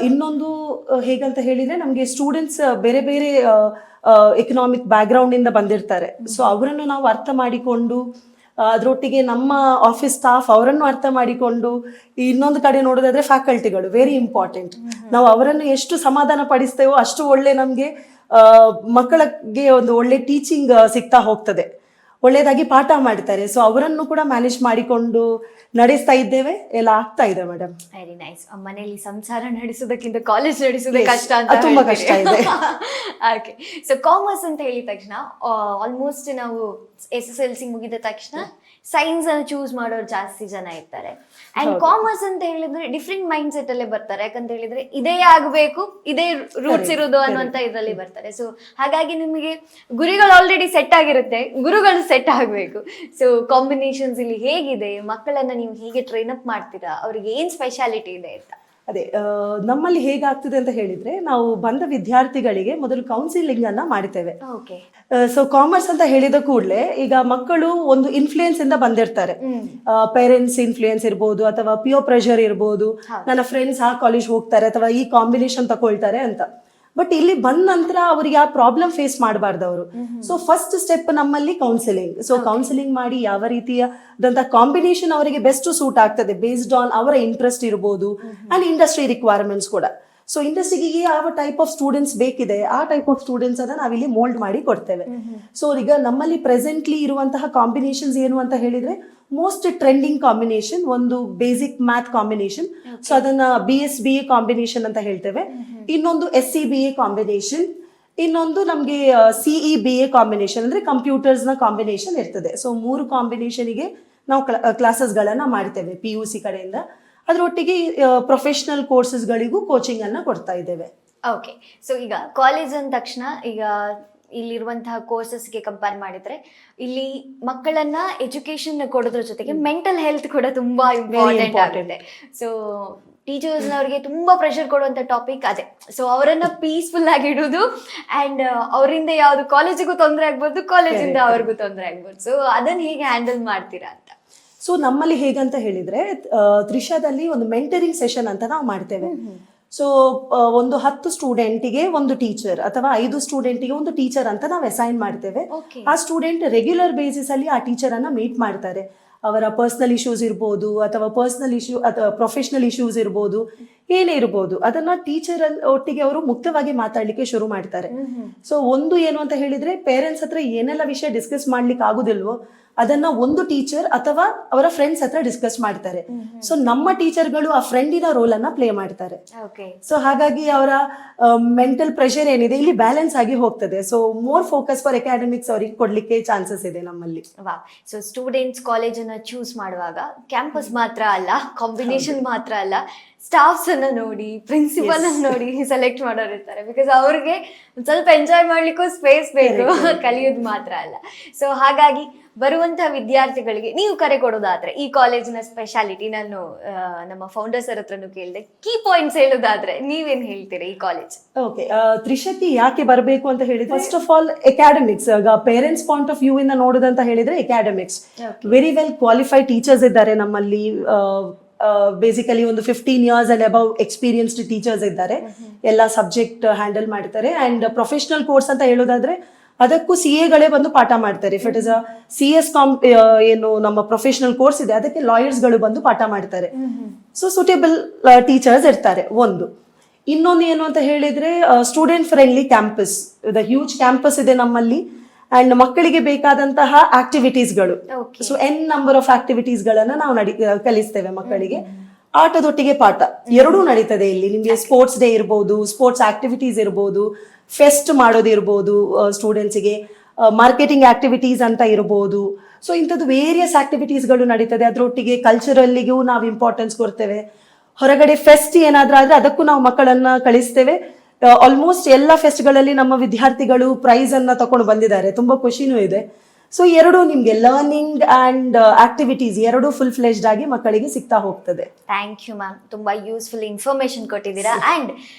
ಇನ್ನೊಂದು ಹೇಗಂತ ಹೇಳಿದ್ರೆ, ನಮಗೆ ಸ್ಟೂಡೆಂಟ್ಸ್ ಬೇರೆ ಬೇರೆ ಎಕನಾಮಿಕ್ ಬ್ಯಾಕ್ಗ್ರೌಂಡ್ ಇಂದ ಬಂದಿರ್ತಾರೆ. ಸೊ ಅವರನ್ನು ನಾವು ಅರ್ಥ ಮಾಡಿಕೊಂಡು, ಅದರೊಟ್ಟಿಗೆ ನಮ್ಮ ಆಫೀಸ್ ಸ್ಟಾಫ್ ಅವರನ್ನು ಅರ್ಥ ಮಾಡಿಕೊಂಡು, ಇನ್ನೊಂದು ಕಡೆ ನೋಡೋದಾದ್ರೆ ಫ್ಯಾಕಲ್ಟಿಗಳು ವೆರಿ ಇಂಪಾರ್ಟೆಂಟ್. ನಾವು ಅವರನ್ನು ಎಷ್ಟು ಸಮಾಧಾನ ಪಡಿಸ್ತೇವೋ ಅಷ್ಟು ಒಳ್ಳೆ ನಮಗೆ ಮಕ್ಕಳಿಗೆ ಒಂದು ಒಳ್ಳೆ ಟೀಚಿಂಗ್ ಸಿಗ್ತಾ ಹೋಗ್ತದೆ, ಒಳ್ಳೆಯದಾಗಿ ಪಾಠ ಮಾಡ್ತಾರೆ. ಸೊ ಅವರನ್ನು ಕೂಡ ಮ್ಯಾನೇಜ್ ಮಾಡಿಕೊಂಡು ನಡೆಸ್ತಾ ಇದ್ದೇವೆ, ಎಲ್ಲ ಆಗ್ತಾ ಇದೆ ಮೇಡಮ್. Very nice. ಮನೆಯಲ್ಲಿ ಸಂಸಾರ ನಡೆಸೋದಕ್ಕಿಂತ ಕಾಲೇಜ್ ನಡೆಸೋದೇ ಕಷ್ಟ ಅಂತ ತುಂಬಾ ಕಷ್ಟ ಇದೆ. ಓಕೆ, ಸೊ ಕಾಮರ್ಸ್ ಅಂತ ಹೇಳಿದ ತಕ್ಷಣ ಆಲ್ಮೋಸ್ಟ್ ನಾವು SSLC ಮುಗಿದ ತಕ್ಷಣ ಸೈನ್ಸ್ ಅನ್ನು ಚೂಸ್ ಮಾಡೋರು ಜಾಸ್ತಿ ಜನ ಇರ್ತಾರೆ. ಅಂಡ್ ಕಾಮರ್ಸ್ ಅಂತ ಹೇಳಿದ್ರೆ ಡಿಫ್ರೆಂಟ್ ಮೈಂಡ್ ಸೆಟ್ ಅಲ್ಲೇ ಬರ್ತಾರೆ. ಯಾಕಂತ ಹೇಳಿದ್ರೆ ಇದೇ ಆಗ್ಬೇಕು, ಇದೇ ರೂಟ್ಸ್ ಇರೋದು ಅನ್ನುವಂತ ಇದರಲ್ಲಿ ಬರ್ತಾರೆ. ಸೊ ಹಾಗಾಗಿ ನಿಮಗೆ ಗುರಿಗಳು ಆಲ್ರೆಡಿ ಸೆಟ್ ಆಗಿರುತ್ತೆ, ಗುರುಗಳು ಸೆಟ್ ಆಗ್ಬೇಕು. ಸೊ ಕಾಂಬಿನೇಷನ್ಸ್ ಇಲ್ಲಿ ಹೇಗಿದೆ, ಮಕ್ಕಳನ್ನ ನೀವು ಹೇಗೆ ಟ್ರೈನ್ ಅಪ್ ಮಾಡ್ತೀರಾ, ಅವ್ರಿಗೆ ಏನ್ ಸ್ಪೆಷಾಲಿಟಿ ಇದೆ ಅಂತ? ಅದೇ ನಮ್ಮಲ್ಲಿ ಹೇಗಾಗ್ತದೆ ಅಂತ ಹೇಳಿದ್ರೆ, ನಾವು ಬಂದ ವಿದ್ಯಾರ್ಥಿಗಳಿಗೆ ಮೊದಲು ಕೌನ್ಸಿಲಿಂಗ್ ಅನ್ನ ಮಾಡ್ತೇವೆ. ಓಕೆ. ಸೊ ಕಾಮರ್ಸ್ ಅಂತ ಹೇಳಿದ ಕೂಡಲೇ ಈಗ ಮಕ್ಕಳು ಒಂದು ಇನ್ಫ್ಲೂಯೆನ್ಸ್ ಇಂದ ಬಂದಿರ್ತಾರೆ. ಪೇರೆಂಟ್ಸ್ ಇನ್ಫ್ಲೂಯೆನ್ಸ್ ಇರ್ಬೋದು, ಅಥವಾ ಪ್ಯೂರ್ ಪ್ರೆಷರ್ ಇರ್ಬೋದು, ನನ್ನ ಫ್ರೆಂಡ್ಸ್ ಆ ಕಾಲೇಜ್ ಹೋಗ್ತಾರೆ ಅಥವಾ ಈ ಕಾಂಬಿನೇಷನ್ ತಗೊಳ್ತಾರೆ ಅಂತ. ಬಟ್ ಇಲ್ಲಿ ಬಂದ ನಂತರ ಅವ್ರಿಗೆ ಆ ಪ್ರಾಬ್ಲಮ್ ಫೇಸ್ ಮಾಡಬಾರ್ದು ಅವರು. ಸೊ ಫಸ್ಟ್ ಸ್ಟೆಪ್ ನಮ್ಮಲ್ಲಿ ಕೌನ್ಸಿಲಿಂಗ್. ಸೊ ಕೌನ್ಸಿಲಿಂಗ್ ಮಾಡಿ ಯಾವ ರೀತಿಯಾದಂಥ ಕಾಂಬಿನೇಷನ್ ಅವರಿಗೆ ಬೆಸ್ಟ್ ಸೂಟ್ ಆಗ್ತದೆ ಬೇಸ್ಡ್ ಆನ್ ಅವರ ಇಂಟ್ರೆಸ್ಟ್ ಇರ್ಬೋದು ಅಂಡ್ ಇಂಡಸ್ಟ್ರಿ ರಿಕ್ವೈರ್ಮೆಂಟ್ಸ್ ಕೂಡ. ಸೊ ಇಂಡಸ್ಟ್ರಿಗೆ ಯಾವ ಟೈಪ್ ಆಫ್ ಸ್ಟೂಡೆಂಟ್ಸ್ ಬೇಕಿದೆ ಆ ಟೈಪ್ ಆಫ್ ಸ್ಟೂಡೆಂಟ್ಸ್ ಅನ್ನ ನಾವಿಲ್ಲಿ ಮೋಲ್ಡ್ ಮಾಡಿ ಕೊಡ್ತೇವೆ. ಸೊ ಈಗ ನಮ್ಮಲ್ಲಿ ಪ್ರೆಸೆಂಟ್ಲಿ ಇರುವಂತಹ ಕಾಂಬಿನೇಷನ್ಸ್ ಏನು ಅಂತ ಹೇಳಿದ್ರೆ, ಮೋಸ್ಟ್ ಟ್ರೆಂಡಿಂಗ್ ಕಾಂಬಿನೇಷನ್ ಒಂದು ಬೇಸಿಕ್ ಮ್ಯಾಥ್ ಕಾಂಬಿನೇಷನ್. ಸೊ ಅದನ್ನ BSBA ಕಾಂಬಿನೇಷನ್ ಅಂತ ಹೇಳ್ತೇವೆ. ಇನ್ನೊಂದು SCBA ಕಾಂಬಿನೇಷನ್, ಇನ್ನೊಂದು ನಮಗೆ CEBA ಕಾಂಬಿನೇಷನ್ ಅಂದ್ರೆ ಕಂಪ್ಯೂಟರ್ಸ್ ನ ಕಾಂಬಿನೇಷನ್ ಇರ್ತದೆ. ಸೊ 3 ಕಾಂಬಿನೇಷನ್ಗೆ ನಾವು ಕ್ಲಾಸಸ್ಗಳನ್ನ ಮಾಡ್ತೇವೆ PUC ಕಡೆಯಿಂದ. ಅದರೊಟ್ಟಿಗೆ ಪ್ರೊಫೆಷನಲ್ ಕೋರ್ಸಸ್ಗಳಿಗೂ ಕೋಚಿಂಗ್ ಅನ್ನ ಕೊಡ್ತಾ ಇದ್ದೇವೆ. ಓಕೆ, ಸೊ ಈಗ ಕಾಲೇಜ್ ಅಂದ ತಕ್ಷಣ ಈಗ ಇಲ್ಲಿರುವಂತಹ ಕೋರ್ಸಸ್ಗೆ ಕಂಪೇರ್ ಮಾಡಿದ್ರೆ ಇಲ್ಲಿ ಮಕ್ಕಳನ್ನ ಎಜುಕೇಶನ್ ಕೊಡೋದ್ರ ಜೊತೆಗೆ ಮೆಂಟಲ್ ಹೆಲ್ತ್ ಕೂಡ ತುಂಬಾ ಇಂಪಾರ್ಟೆಂಟ್ ಆಗುತ್ತೆ. ಸೊ ಟೀಚರ್ಸ್ನವ್ರಿಗೆ ತುಂಬಾ ಪ್ರೆಷರ್ ಕೊಡುವಂತ ಟಾಪಿಕ್ ಅದೇ. ಸೊ ಅವರನ್ನ ಪೀಸ್ಫುಲ್ ಆಗಿ ಇಡುವುದು ಅಂಡ್ ಅವರಿಂದ ಯಾವ್ದು ಕಾಲೇಜಿಗೂ ತೊಂದರೆ ಆಗ್ಬೋದು, ಕಾಲೇಜಿಂದ ಅವ್ರಿಗೂ ತೊಂದರೆ ಆಗ್ಬೋದು. ಸೊ ಅದನ್ನ ಹೇಗೆ ಹ್ಯಾಂಡಲ್ ಮಾಡ್ತೀರಾ ಅಂತ? ಸೊ ನಮ್ಮಲ್ಲಿ ಹೇಗಂತ ಹೇಳಿದ್ರೆ ತ್ರಿಷಾದಲ್ಲಿ ಒಂದು ಮೆಂಟರಿಂಗ್ ಸೆಷನ್ ಅಂತ ನಾವು ಮಾಡ್ತೇವೆ. ಸೊ ಒಂದು 10 ಸ್ಟೂಡೆಂಟಿಗೆ ಒಂದು ಟೀಚರ್ ಅಥವಾ 5 ಸ್ಟೂಡೆಂಟಿಗೆ ಒಂದು ಟೀಚರ್ ಅಂತ ನಾವು ಅಸೈನ್ ಮಾಡ್ತೇವೆ. Okay. ಆ ಸ್ಟೂಡೆಂಟ್ ರೆಗ್ಯುಲರ್ ಬೇಸಿಸ್ ಅಲ್ಲಿ ಆ ಟೀಚರ್ ಅನ್ನ ಮೀಟ್ ಮಾಡ್ತಾರೆ. ಅವರ ಪರ್ಸನಲ್ ಇಶ್ಯೂಸ್ ಇರ್ಬೋದು ಅಥವಾ ಪರ್ಸನಲ್ ಇಶ್ಯೂ ಅಥವಾ ಪ್ರೊಫೆಷನಲ್ ಇಶ್ಯೂಸ್ ಇರ್ಬೋದು, ಏನೇ ಇರ್ಬೋದು, ಅದನ್ನ ಟೀಚರ್ ಒಟ್ಟಿಗೆ ಅವರು ಮುಕ್ತವಾಗಿ ಮಾತಾಡ್ಲಿಕ್ಕೆ ಶುರು ಮಾಡ್ತಾರೆ. ಸೊ ಒಂದು ಏನು ಅಂತ ಹೇಳಿದ್ರೆ, ಪೇರೆಂಟ್ಸ್ ಹತ್ರ ಏನೆಲ್ಲ ವಿಷಯ ಡಿಸ್ಕಸ್ ಮಾಡ್ಲಿಕ್ಕೆ ಆಗುದಿಲ್ವೋ ಅದನ್ನ ಒಂದು ಟೀಚರ್ ಅಥವಾ ಅವರ ಫ್ರೆಂಡ್ಸ್ ಹತ್ರ ಡಿಸ್ಕಸ್ ಮಾಡ್ತಾರೆ. ಸೊ ನಮ್ಮ ಟೀಚರ್ಗಳು ಆ ಫ್ರೆಂಡಿನ ರೋಲ್ ಅನ್ನ ಪ್ಲೇ ಮಾಡ್ತಾರೆ. ಸೊ ಹಾಗಾಗಿ ಅವರ ಮೆಂಟಲ್ ಪ್ರೆಷರ್ ಏನಿದೆ ಇಲ್ಲಿ ಬ್ಯಾಲೆನ್ಸ್ ಆಗಿ ಹೋಗ್ತದೆ. So more focus for academics ಅವ್ರಿಗೆ ಕೊಡ್ಲಿಕ್ಕೆ ಚಾನ್ಸಸ್ ಇದೆ ನಮ್ಮಲ್ಲಿ. ಸೊ ಸ್ಟೂಡೆಂಟ್ಸ್ ಕಾಲೇಜನ್ನ ಚೂಸ್ ಮಾಡುವಾಗ ಕ್ಯಾಂಪಸ್ ಮಾತ್ರ ಅಲ್ಲ, ಕಾಂಬಿನೇಷನ್ ಮಾತ್ರ ಅಲ್ಲ, ಸ್ಟಾಫ್ಸ್ ಅನ್ನ ನೋಡಿ, ಪ್ರಿನ್ಸಿಪಲ್ ಅನ್ನ ನೋಡಿ ಸೆಲೆಕ್ಟ್ ಮಾಡೋರು ಇರ್ತಾರೆ. ಬಿಕಾಸ್ ಅವ್ರಿಗೆ ಒಂದ್ ಸ್ವಲ್ಪ ಎಂಜಾಯ್ ಮಾಡ್ಲಿಕ್ಕೂ ಸ್ಪೇಸ್ ಬೇಕು, ಕಲಿಯೋದು ಮಾತ್ರ ಅಲ್ಲ. ಸೊ ಹಾಗಾಗಿ ಬರುವಂತಹ ವಿದ್ಯಾರ್ಥಿಗಳಿಗೆ ನೀವು ಕರೆ ಕೊಡೋದಾದ್ರೆ, ಈ ಕಾಲೇಜಿನ ಸ್ಪೆಷಾಲಿಟಿ ನಾನು ನಮ್ಮ ಫೌಂಡರ್ ಸರ್ ಹತ್ರನು ಕೇಳಿದೆ, ಕೀ ಪಾಯಿಂಟ್ಸ್ ಹೇಳೋದಾದ್ರೆ ನೀವೇನ್ ಹೇಳ್ತೀರಾ ಈ ಕಾಲೇಜ್? ಓಕೆ, ತ್ರಿಶತಿ ಯಾಕೆ ಬರಬೇಕು ಅಂತ ಹೇಳಿದ್ರೆ, first of all academics. Parents point of view ಇಂದ ನೋಡೋದಂತ ಹೇಳಿದ್ರೆ academics, very well qualified teachers ಇದ್ದಾರೆ ನಮ್ಮಲ್ಲಿ. ಬೇಸಿಕಲಿ ಒಂದು 15 years and above experienced teachers ಇದ್ದಾರೆ. ಎಲ್ಲ ಸಬ್ಜೆಕ್ಟ್ ಹ್ಯಾಂಡಲ್ ಮಾಡ್ತಾರೆ. ಅಂಡ್ ಪ್ರೊಫೆಷನಲ್ ಕೋರ್ಸ್ ಅಂತ ಹೇಳೋದಾದ್ರೆ ಅದಕ್ಕೂ CA ಬಂದು ಪಾಠ ಮಾಡ್ತಾರೆ. If it is a CS ಏನು ನಮ್ಮ ಪ್ರೊಫೆಷನಲ್ ಕೋರ್ಸ್ ಇದೆ ಅದಕ್ಕೆ ಲಾಯರ್ಸ್ಗಳು ಬಂದು ಪಾಠ ಮಾಡ್ತಾರೆ. ಸೊ ಸೂಟೇಬಲ್ ಟೀಚರ್ಸ್ ಇರ್ತಾರೆ. ಒಂದು ಇನ್ನೊಂದು ಏನು ಅಂತ ಹೇಳಿದ್ರೆ, student friendly campus, huge campus ಇದೆ ನಮ್ಮಲ್ಲಿ. ಅಂಡ್ ಮಕ್ಕಳಿಗೆ ಬೇಕಾದಂತಹ ಆಕ್ಟಿವಿಟೀಸ್ಗಳು, ಸೊ ನಂಬರ್ ಆಫ್ ಆಕ್ಟಿವಿಟೀಸ್ಗಳನ್ನ ನಾವು ಕಲಿಸ್ತೇವೆ ಮಕ್ಕಳಿಗೆ. ಆಟದೊಟ್ಟಿಗೆ ಪಾಠ ಎರಡೂ ನಡೀತದೆ ಇಲ್ಲಿ. ನಿಮಗೆ ಸ್ಪೋರ್ಟ್ಸ್ ಡೇ ಇರ್ಬೋದು, ಸ್ಪೋರ್ಟ್ಸ್ ಆಕ್ಟಿವಿಟೀಸ್ ಇರ್ಬೋದು, ಫೆಸ್ಟ್ ಮಾಡೋದಿರ್ಬೋದು, ಸ್ಟೂಡೆಂಟ್ಸಿಗೆ ಮಾರ್ಕೆಟಿಂಗ್ ಆಕ್ಟಿವಿಟೀಸ್ ಅಂತ ಇರ್ಬೋದು. ಸೊ ಇಂಥದ್ದು ವೇರಿಯಸ್ ಆಕ್ಟಿವಿಟೀಸ್ಗಳು ನಡೀತದೆ. ಅದರೊಟ್ಟಿಗೆ ಕಲ್ಚರಲ್ಲಿಗೂ ನಾವು ಇಂಪಾರ್ಟೆನ್ಸ್ ಕೊಡ್ತೇವೆ. ಹೊರಗಡೆ ಫೆಸ್ಟ್ ಏನಾದ್ರೂ ಆದ್ರೆ ಅದಕ್ಕೂ ನಾವು ಮಕ್ಕಳನ್ನ ಕಳಿಸ್ತೇವೆ. ಆಲ್ಮೋಸ್ಟ್ ಎಲ್ಲ ಫೆಸ್ಟ್ಗಳಲ್ಲಿ ನಮ್ಮ ವಿದ್ಯಾರ್ಥಿಗಳು ಪ್ರೈಸ್ ಅನ್ನ ತಕೊಂಡು ಬಂದಿದ್ದಾರೆ. ತುಂಬಾ ಖುಷಿನೂ ಇದೆ. ಸೊ ಎರಡು ನಿಮ್ಗೆ ಲರ್ನಿಂಗ್ ಅಂಡ್ ಆಕ್ಟಿವಿಟೀಸ್ ಎರಡು ಫುಲ್ ಫ್ಲೆಜ್ಡ್ ಆಗಿ ಮಕ್ಕಳಿಗೆ ಸಿಗ್ತಾ ಹೋಗ್ತದೆ. ಥ್ಯಾಂಕ್ ಯು ಮ್ಯಾಮ್, ತುಂಬಾ ಯೂಸ್ಫುಲ್ ಇನ್ಫಾರ್ಮೇಶನ್ ಕೊಟ್ಟಿದ್ದೀರಾ. ಅಂಡ್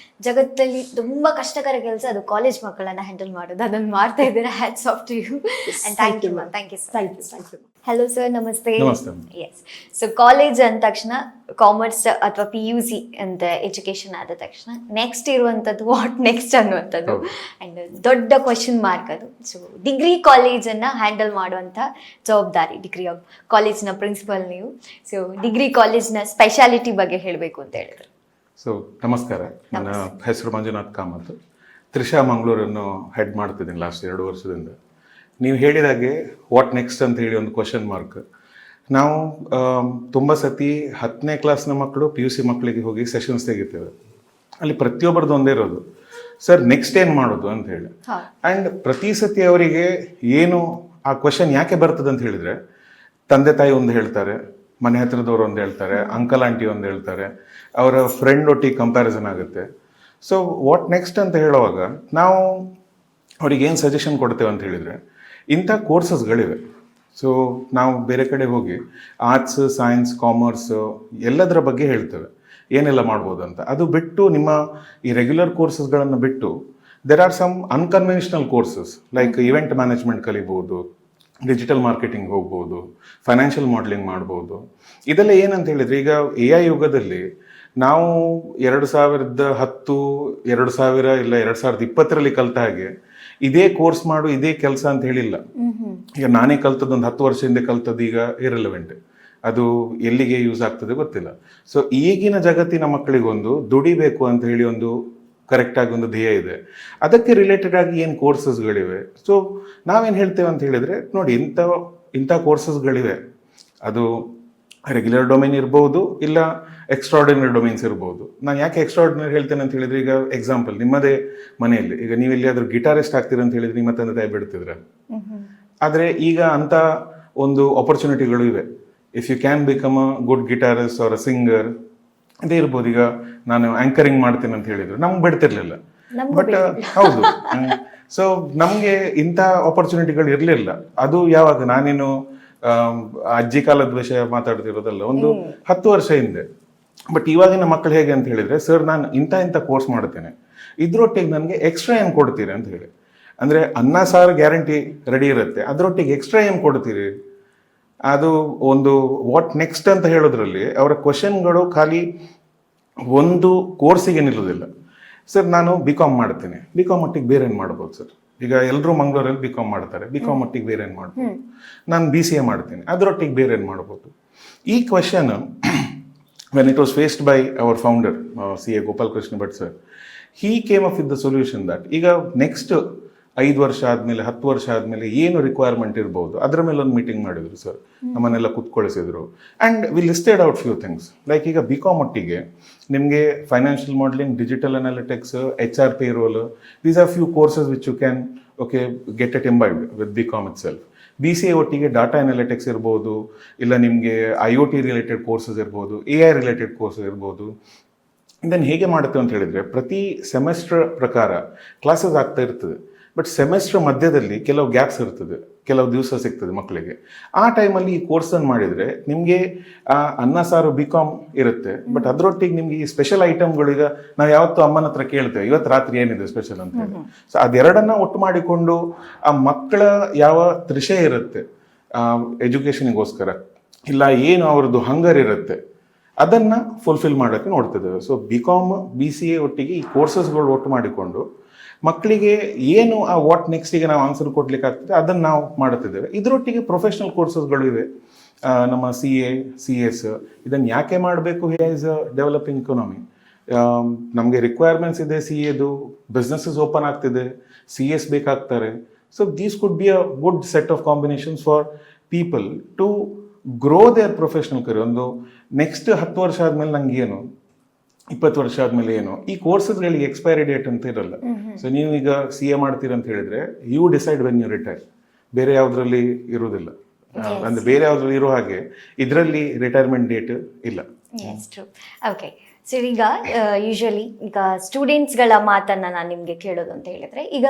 ಜಗತ್ತಲ್ಲಿ ತುಂಬಾ ಕಷ್ಟಕರ ಕೆಲಸ ಅದು ಕಾಲೇಜ್ ಮಕ್ಕಳನ್ನ ಹ್ಯಾಂಡಲ್ ಮಾಡೋದು, ಅದನ್ನ ಮಾಡ್ತಾ ಇದ್ದೀರಾ. Hats off to you and thank you ma'am. Thank you sir. Thank you. Hello sir, ನಮಸ್ತೆ. ನಮಸ್ತೆ. ಎಸ್, ಸೊ ಕಾಲೇಜ್ ಅಂದ ತಕ್ಷಣ ಕಾಮರ್ಸ್ ಅಥವಾ PUC ಅಂತ ಎಜುಕೇಶನ್ ಆದ ತಕ್ಷಣ ನೆಕ್ಸ್ಟ್ ಇರುವಂಥದ್ದು ವಾಟ್ ನೆಕ್ಸ್ಟ್ ಅನ್ನುವಂಥದ್ದು ಅಂಡ್ ದೊಡ್ಡ ಕ್ವಶನ್ ಮಾರ್ಕ್ ಅದು. ಸೊ ಡಿಗ್ರಿ ಕಾಲೇಜನ್ನು ಹ್ಯಾಂಡಲ್ ಮಾಡುವಂಥ ಜವಾಬ್ದಾರಿ, ಡಿಗ್ರಿ ಕಾಲೇಜ್ನ ಪ್ರಿನ್ಸಿಪಲ್ ನೀವು. ಸೊ ಡಿಗ್ರಿ ಕಾಲೇಜ್ನ ಸ್ಪೆಷಾಲಿಟಿ ಬಗ್ಗೆ ಹೇಳಬೇಕು ಅಂತ ಹೇಳಿದ್ರು. ಸೊ ನಮಸ್ಕಾರ, ನನ್ನ ಹೆಸರು ಮಂಜುನಾಥ್ ಕಾಮತ್. ತ್ರಿಷಾ ಮಂಗಳೂರನ್ನು ಹೆಡ್ ಮಾಡ್ತಿದ್ದೀನಿ ಲಾಸ್ಟ್ 2 ವರ್ಷದಿಂದ. ನೀವು ಹೇಳಿದಾಗೆ ವಾಟ್ ನೆಕ್ಸ್ಟ್ ಅಂತ ಹೇಳಿ ಒಂದು ಕ್ವಶನ್ ಮಾರ್ಕ್. ನಾವು ತುಂಬ ಸತಿ 10ನೇ ಕ್ಲಾಸ್ನ ಮಕ್ಕಳು PUC ಮಕ್ಕಳಿಗೆ ಹೋಗಿ ಸೆಷನ್ಸ್ ತೆಗಿತೇವೆ. ಅಲ್ಲಿ ಪ್ರತಿಯೊಬ್ಬರದ್ದು ಒಂದೇ ಇರೋದು, ಸರ್ ನೆಕ್ಸ್ಟ್ ಏನು ಮಾಡೋದು ಅಂತ ಹೇಳಿ. ಆ್ಯಂಡ್ ಪ್ರತಿ ಸತಿ ಅವರಿಗೆ ಏನು ಆ ಕ್ವಶನ್ ಯಾಕೆ ಬರ್ತದೆ ಅಂತ ಹೇಳಿದರೆ, ತಂದೆ ತಾಯಿ ಒಂದು ಹೇಳ್ತಾರೆ, ಮನೆ ಹತ್ರದವ್ರು ಒಂದು ಹೇಳ್ತಾರೆ, ಅಂಕಲ್ ಆಂಟಿ ಒಂದು ಹೇಳ್ತಾರೆ, ಅವರ ಫ್ರೆಂಡ್ ಒಟ್ಟಿಗೆ ಕಂಪ್ಯಾರಿಸನ್ ಆಗುತ್ತೆ. ಸೊ ವಾಟ್ ನೆಕ್ಸ್ಟ್ ಅಂತ ಹೇಳುವಾಗ ನಾವು ಅವ್ರಿಗೆ ಏನು ಸಜೆಷನ್ ಕೊಡ್ತೇವೆ ಅಂತ ಹೇಳಿದರೆ, ಇಂಥ ಕೋರ್ಸಸ್ಗಳಿವೆ. ಸೊ ನಾವು ಬೇರೆ ಕಡೆ ಹೋಗಿ ಆರ್ಟ್ಸ್, ಸೈನ್ಸ್, ಕಾಮರ್ಸ್ ಎಲ್ಲದರ ಬಗ್ಗೆ ಹೇಳ್ತೇವೆ, ಏನೆಲ್ಲ ಮಾಡ್ಬೋದು ಅಂತ. ಅದು ಬಿಟ್ಟು ನಿಮ್ಮ ಈ ರೆಗ್ಯುಲರ್ ಕೋರ್ಸಸ್ಗಳನ್ನು ಬಿಟ್ಟು there are some unconventional courses like event management ಕಲಿಬೋದು, ಡಿಜಿಟಲ್ ಮಾರ್ಕೆಟಿಂಗ್ ಹೋಗ್ಬೋದು, ಫೈನಾನ್ಷಿಯಲ್ ಮಾಡೆಲಿಂಗ್ ಮಾಡ್ಬೋದು. ಇದೆಲ್ಲ ಏನಂತ ಹೇಳಿದರೆ, ಈಗ AI ಯುಗದಲ್ಲಿ ನಾವು 2010, 2000 ಇಲ್ಲ 2020ರಲ್ಲಿ ಕಲಿತ ಹಾಗೆ ಇದೇ ಕೋರ್ಸ್ ಮಾಡು, ಇದೇ ಕೆಲಸ ಅಂತ ಹೇಳಿಲ್ಲ. ಈಗ ನಾನೇ ಕಲ್ತದ್ದು ಒಂದು 10 ವರ್ಷ ಹಿಂದೆ ಕಲ್ತದ್ದು ಈಗ ಇರ್ರೆಲೆವೆಂಟ್, ಅದು ಎಲ್ಲಿಗೆ ಯೂಸ್ ಆಗ್ತದೆ ಗೊತ್ತಿಲ್ಲ. ಸೊ ಈಗಿನ ಜಗತ್ತಿನ ಮಕ್ಕಳಿಗೊಂದು ದುಡಿಬೇಕು ಅಂತ ಹೇಳಿ ಒಂದು ಕರೆಕ್ಟಾಗಿ ಒಂದು ಧ್ಯೇಯ ಇದೆ. ಅದಕ್ಕೆ ರಿಲೇಟೆಡ್ ಆಗಿ ಏನು ಕೋರ್ಸಸ್ಗಳಿವೆ. ಸೊ ನಾವೇನು ಹೇಳ್ತೇವೆ ಅಂತ ಹೇಳಿದರೆ, ನೋಡಿ ಇಂಥ ಕೋರ್ಸಸ್ಗಳಿವೆ. ಅದು ರೆಗ್ಯುಲರ್ ಡೊಮೈನ್ ಇರ್ಬೋದು, ಇಲ್ಲ ಎಕ್ಸ್ಟ್ರಾರ್ಡಿನರಿ ಡೊಮೈನ್ಸ್ ಇರ್ಬೋದು. ನಾನು ಯಾಕೆ ಎಕ್ಸ್ಟ್ರಾರ್ಡಿನರಿ ಹೇಳ್ತೇನೆ ಅಂತ ಹೇಳಿದ್ರೆ, ಈಗ ಎಕ್ಸಾಂಪಲ್ ನಿಮ್ಮದೇ ಮನೆಯಲ್ಲಿ ಈಗ ನೀವು ಎಲ್ಲಿಯಾದ್ರೂ ಗಿಟಾರಿಸ್ಟ್ ಆಗ್ತೀರ ಅಂತ ಹೇಳಿದ್ರೆ ನಿಮ್ಮ ತಂದೆ ತಾಯಿ ಬಿಡ್ತಿದ್ರೆ. ಆದರೆ ಈಗ ಅಂತ ಒಂದು ಆಪರ್ಚುನಿಟಿಗಳು ಇವೆ. If you can become a good guitarist or a singer, ಅದೇ ಇರ್ಬೋದು. ಈಗ ನಾನು ಆಂಕರಿಂಗ್ ಮಾಡ್ತೇನೆ ಅಂತ ಹೇಳಿದ್ರು ನಮ್ಗೆ ಬಿಡ್ತಿರ್ಲಿಲ್ಲ, ಬಟ್ ಹೌದು. ಸೊ ನಮಗೆ ಇಂಥ ಆಪರ್ಚುನಿಟಿಗಳು ಇರಲಿಲ್ಲ. ಅದು ಯಾವಾಗ ನಾನೇನು ಅಜ್ಜಿ ಕಾಲದ ವಿಷಯ ಮಾತಾಡ್ತಿರೋದಲ್ಲ, ಒಂದು 10 ವರ್ಷ ಹಿಂದೆ. ಬಟ್ ಇವಾಗಿನ ಮಕ್ಕಳು ಹೇಗೆ ಅಂತ ಹೇಳಿದ್ರೆ, ಸರ್ ನಾನು ಇಂಥ ಕೋರ್ಸ್ ಮಾಡ್ತೇನೆ, ಇದ್ರೊಟ್ಟಿಗೆ ನನಗೆ ಎಕ್ಸ್ಟ್ರಾ ಏನು ಕೊಡ್ತೀರಿ ಅಂತ ಹೇಳಿ. ಅಂದರೆ ಅನ್ನ ಸಾರು ಗ್ಯಾರಂಟಿ ರೆಡಿ ಇರುತ್ತೆ, ಅದರೊಟ್ಟಿಗೆ ಎಕ್ಸ್ಟ್ರಾ ಏನು ಕೊಡ್ತೀರಿ ಅದು ಒಂದು ವಾಟ್ ನೆಕ್ಸ್ಟ್ ಅಂತ ಹೇಳೋದ್ರಲ್ಲಿ ಅವರ ಕ್ವಶನ್ಗಳು ಖಾಲಿ ಒಂದು ಕೋರ್ಸಿಗೆ ನಿಲ್ಲೋದಿಲ್ಲ. ಸರ್ ನಾನು ಬಿ ಕಾಮ್ ಮಾಡ್ತೀನಿ, ಬಿ ಕಾಮ್ ಒಟ್ಟಿಗೆ ಬೇರೆ ಏನು ಮಾಡ್ಬೋದು ಸರ್? ಈಗ ಎಲ್ಲರೂ ಮಂಗಳೂರಲ್ಲಿ ಬಿ ಕಾಮ್ ಮಾಡ್ತಾರೆ, ಬಿ ಕಾಮ್ ಒಟ್ಟಿಗೆ ಬೇರೆ ಏನು ಮಾಡ್ಬೋದು? ನಾನು ಬಿ ಸಿ ಎ ಮಾಡ್ತೀನಿ, ಅದರೊಟ್ಟಿಗೆ ಬೇರೆ ಏನು ಮಾಡ್ಬೋದು? ಈ question when it was faced by our founder, CA Gopal Krishna Bhatt sir, he came up with the solution that ಈಗ ನೆಕ್ಸ್ಟ್ 5 ವರ್ಷ ಆದಮೇಲೆ 10 ವರ್ಷ ಆದಮೇಲೆ ಏನು ರಿಕ್ವೈರ್ಮೆಂಟ್ ಇರ್ಬೋದು ಅದರ ಮೇಲೆ ಒಂದು ಮೀಟಿಂಗ್ ಮಾಡಿದ್ರು ಸರ್. ನಮ್ಮನ್ನೆಲ್ಲ ಕುತ್ಕೊಳಿಸಿದ್ರು and we listed out few things. Like ಈಗ ಬಿ ಕಾಮ್ ಒಟ್ಟಿಗೆ ನಿಮಗೆ financial modelling, digital analytics, HR payroll, these are few courses which you can get it imbibed with B com itself. B C A ಒಟ್ಟಿಗೆ ಡಾಟಾ ಅನಾಲಿಟಿಕ್ಸ್ ಇರ್ಬೋದು, ಇಲ್ಲ ನಿಮಗೆ IoT ರಿಲೇಟೆಡ್ ಕೋರ್ಸಸ್ ಇರ್ಬೋದು, AI ರಿಲೇಟೆಡ್ ಕೋರ್ಸಸ್ ಇರ್ಬೋದು. ಇದನ್ನು ಹೇಗೆ ಮಾಡುತ್ತೇವೆ ಅಂತ ಹೇಳಿದರೆ, ಪ್ರತಿ ಸೆಮೆಸ್ಟರ್ ಪ್ರಕಾರ ಕ್ಲಾಸಸ್ ಆಗ್ತಾ ಇರ್ತದೆ, ಬಟ್ ಸೆಮೆಸ್ಟರ್ ಮಧ್ಯದಲ್ಲಿ ಕೆಲವು ಗ್ಯಾಪ್ಸ್ ಇರ್ತದೆ, ಕೆಲವು ದಿವಸ ಸಿಗ್ತದೆ ಮಕ್ಕಳಿಗೆ. ಆ ಟೈಮಲ್ಲಿ ಈ ಕೋರ್ಸನ್ನು ಮಾಡಿದರೆ ನಿಮಗೆ ಅನ್ನ ಸಾರು ಬಿ ಕಾಮ್ ಇರುತ್ತೆ, ಬಟ್ ಅದರೊಟ್ಟಿಗೆ ನಿಮ್ಗೆ ಈ ಸ್ಪೆಷಲ್ ಐಟಮ್ಗಳು, ಈಗ ನಾವು ಯಾವತ್ತೂ ಅಮ್ಮನ ಹತ್ರ ಕೇಳ್ತೇವೆ ಇವತ್ತು ರಾತ್ರಿ ಏನಿದೆ ಸ್ಪೆಷಲ್ ಅಂತ ಹೇಳಿ. ಸೊ ಅದೆರಡನ್ನ ಒಟ್ಟು ಮಾಡಿಕೊಂಡು ಆ ಮಕ್ಕಳ ಯಾವ ತೃಷೆ ಇರುತ್ತೆ ಎಜುಕೇಷನಿಗೋಸ್ಕರ, ಇಲ್ಲ ಏನು ಅವ್ರದ್ದು ಹಂಗರ್ ಇರುತ್ತೆ, ಅದನ್ನು ಫುಲ್ಫಿಲ್ ಮಾಡೋಕ್ಕೆ ನೋಡ್ತಿದ್ದೇವೆ. So B com, B C A ಒಟ್ಟಿಗೆ ಈ ಕೋರ್ಸಸ್ಗಳು ಒಟ್ಟು ಮಾಡಿಕೊಂಡು ಮಕ್ಕಳಿಗೆ ಏನು ಆ ವಾಟ್ ನೆಕ್ಸ್ಟಿಗೆ ನಾವು ಆನ್ಸರ್ ಕೊಡ್ಲಿಕ್ಕೆ ಆಗ್ತದೆ ಅದನ್ನು ನಾವು ಮಾಡುತ್ತಿದ್ದೇವೆ. ಇದರೊಟ್ಟಿಗೆ ಪ್ರೊಫೆಷನಲ್ ಕೋರ್ಸಸ್ಗಳು ಇವೆ. ನಮ್ಮ CA, CS ಇದನ್ನು ಯಾಕೆ ಮಾಡಬೇಕು? Here is a developing economy. ನಮಗೆ ರಿಕ್ವೈರ್ಮೆಂಟ್ಸ್ ಇದೆ, CAದು ಬಿಸ್ನೆಸ್ಸಸ್ ಓಪನ್ ಆಗ್ತಿದೆ, CS ಬೇಕಾಗ್ತಾರೆ. So these could be a good set of combinations for people to grow their professional career. ಒಂದು ನೆಕ್ಸ್ಟ್ 10 ವರ್ಷ ಆದಮೇಲೆ ನಂಗೆ ಏನು, 20 ವರ್ಷ ಆದಮೇಲೆ ಏನು, ಈ ಕೋರ್ಸಸ್ಗಳಿಗೆ ಎಕ್ಸ್ಪೈರಿ ಡೇಟ್ ಅಂತ ಇರಲ್ಲ. ಸೊ ನೀವು ಈಗ CA ಮಾಡ್ತೀರ ಅಂತ ಹೇಳಿದ್ರೆ you decide when you retire. ಬೇರೆ ಯಾವುದ್ರಲ್ಲಿ ಇರುವುದಿಲ್ಲ, ಅಂದ್ರೆ ಬೇರೆ ಯಾವುದ್ರಲ್ಲಿ ಇರೋ ಹಾಗೆ ಇದರಲ್ಲಿ ರಿಟೈರ್ಮೆಂಟ್ ಡೇಟ್ ಇಲ್ಲ. ಓಕೆ ಸರ್, ಈಗ ಯೂಶಲಿ ಈಗ ಸ್ಟೂಡೆಂಟ್ಸ್ಗಳ ಮಾತನ್ನ ನಾನು ನಿಮಗೆ ಕೇಳೋದು ಅಂತ ಹೇಳಿದ್ರೆ, ಈಗ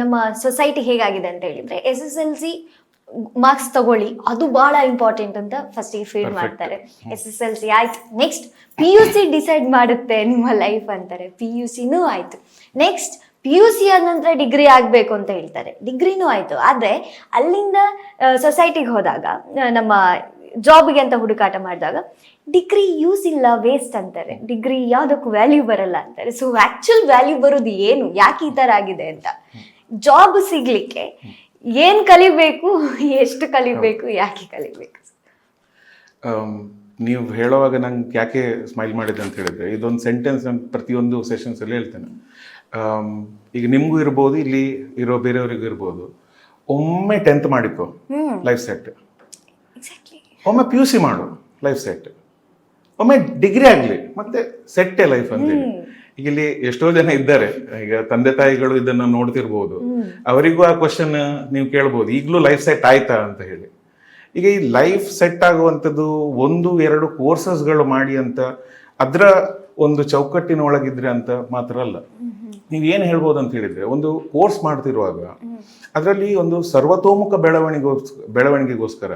ನಮ್ಮ ಸೊಸೈಟಿ ಹೇಗಾಗಿದೆ ಅಂತ ಹೇಳಿದ್ರೆ SSLC ಮಾರ್ಕ್ಸ್ ತಗೊಳ್ಳಿ, ಅದು ಬಹಳ ಇಂಪಾರ್ಟೆಂಟ್ ಅಂತ ಫಸ್ಟಿಗೆ ಫೀಲ್ ಮಾಡ್ತಾರೆ. SSLC ಆಯ್ತು, ನೆಕ್ಸ್ಟ್ PUC ಡಿಸೈಡ್ ಮಾಡುತ್ತೆ ನಿಮ್ಮ ಲೈಫ್ ಅಂತಾರೆ. PUCನೂ ಆಯ್ತು, ನೆಕ್ಸ್ಟ್ PUC ಆದ ನಂತರ ಡಿಗ್ರಿ ಆಗಬೇಕು ಅಂತ ಹೇಳ್ತಾರೆ. ಡಿಗ್ರಿನೂ ಆಯ್ತು, ಆದರೆ ಅಲ್ಲಿಂದ ಸೊಸೈಟಿಗೆ ಹೋದಾಗ, ನಮ್ಮ ಜಾಬ್ಗೆ ಅಂತ ಹುಡುಕಾಟ ಮಾಡಿದಾಗ ಡಿಗ್ರಿ ಯೂಸ್ ಇಲ್ಲ, ವೇಸ್ಟ್ ಅಂತಾರೆ. ಡಿಗ್ರಿ ಯಾವುದಕ್ಕೂ ವ್ಯಾಲ್ಯೂ ಬರಲ್ಲ ಅಂತಾರೆ. ಸೊ ಆಕ್ಚುಲ್ ವ್ಯಾಲ್ಯೂ ಬರೋದು ಏನು, ಯಾಕೆ ಈ ಥರ ಆಗಿದೆ ಅಂತ, ಜಾಬ್ ಸಿಗ್ಲಿಕ್ಕೆ ಏನ್ ಕಲಿಬೇಕು, ಎಷ್ಟು ಕಲಿಬೇಕು, ಯಾಕೆ ಕಲಿಬೇಕು? ನೀವು ಹೇಳುವಾಗ ನಂಗೆ ಯಾಕೆ ಸ್ಮೈಲ್ ಮಾಡಿದೆ ಅಂತ ಹೇಳಿದ್ರೆ, ಇದೊಂದು ಸೆಂಟೆನ್ಸ್ ನಾನು ಪ್ರತಿಯೊಂದು ಸೆಷನ್ಸಲ್ಲಿ ಹೇಳ್ತೇನೆ. ಈಗ ನಿಮಗೂ ಇರ್ಬೋದು, ಇಲ್ಲಿ ಇರೋ ಬೇರೆಯವರಿಗೂ ಇರ್ಬೋದು, ಒಮ್ಮೆ 10th ಮಾಡಿಕೊ ಲೈಫ್ ಸೆಟ್, ಒಮ್ಮೆ PUC ಮಾಡು ಲೈಫ್ ಸೆಟ್, ಒಮ್ಮೆ ಡಿಗ್ರಿ ಆಗಲಿ ಮತ್ತೆ ಸೆಟ್ಟೇ ಲೈಫ್ ಅಂತೇಳಿ. ಈಗ ಇಲ್ಲಿ ಎಷ್ಟೋ ಜನ ಇದ್ದಾರೆ, ಈಗ ತಂದೆ ತಾಯಿಗಳು ಇದನ್ನ ನೋಡ್ತಿರ್ಬೋದು, ಅವರಿಗೂ ಆ ಕ್ವಶನ್ ನೀವು ಕೇಳ್ಬೋದು, ಈಗಲೂ ಲೈಫ್ ಸೆಟ್ ಆಯ್ತಾ ಅಂತ ಹೇಳಿ. ಈಗ ಈ ಲೈಫ್ ಸೆಟ್ ಆಗುವಂಥದ್ದು 1-2 ಕೋರ್ಸಸ್ಗಳು ಮಾಡಿ ಅಂತ ಅದರ ಒಂದು ಚೌಕಟ್ಟಿನ ಒಳಗಿದ್ರೆ ಅಂತ ಮಾತ್ರ ಅಲ್ಲ. ನೀವು ಏನು ಹೇಳ್ಬೋದು ಅಂತ ಹೇಳಿದ್ರೆ, ಒಂದು ಕೋರ್ಸ್ ಮಾಡ್ತಿರುವಾಗ ಅದರಲ್ಲಿ ಒಂದು ಸರ್ವತೋಮುಖ ಬೆಳವಣಿಗೆಗೋಸ್ಕರ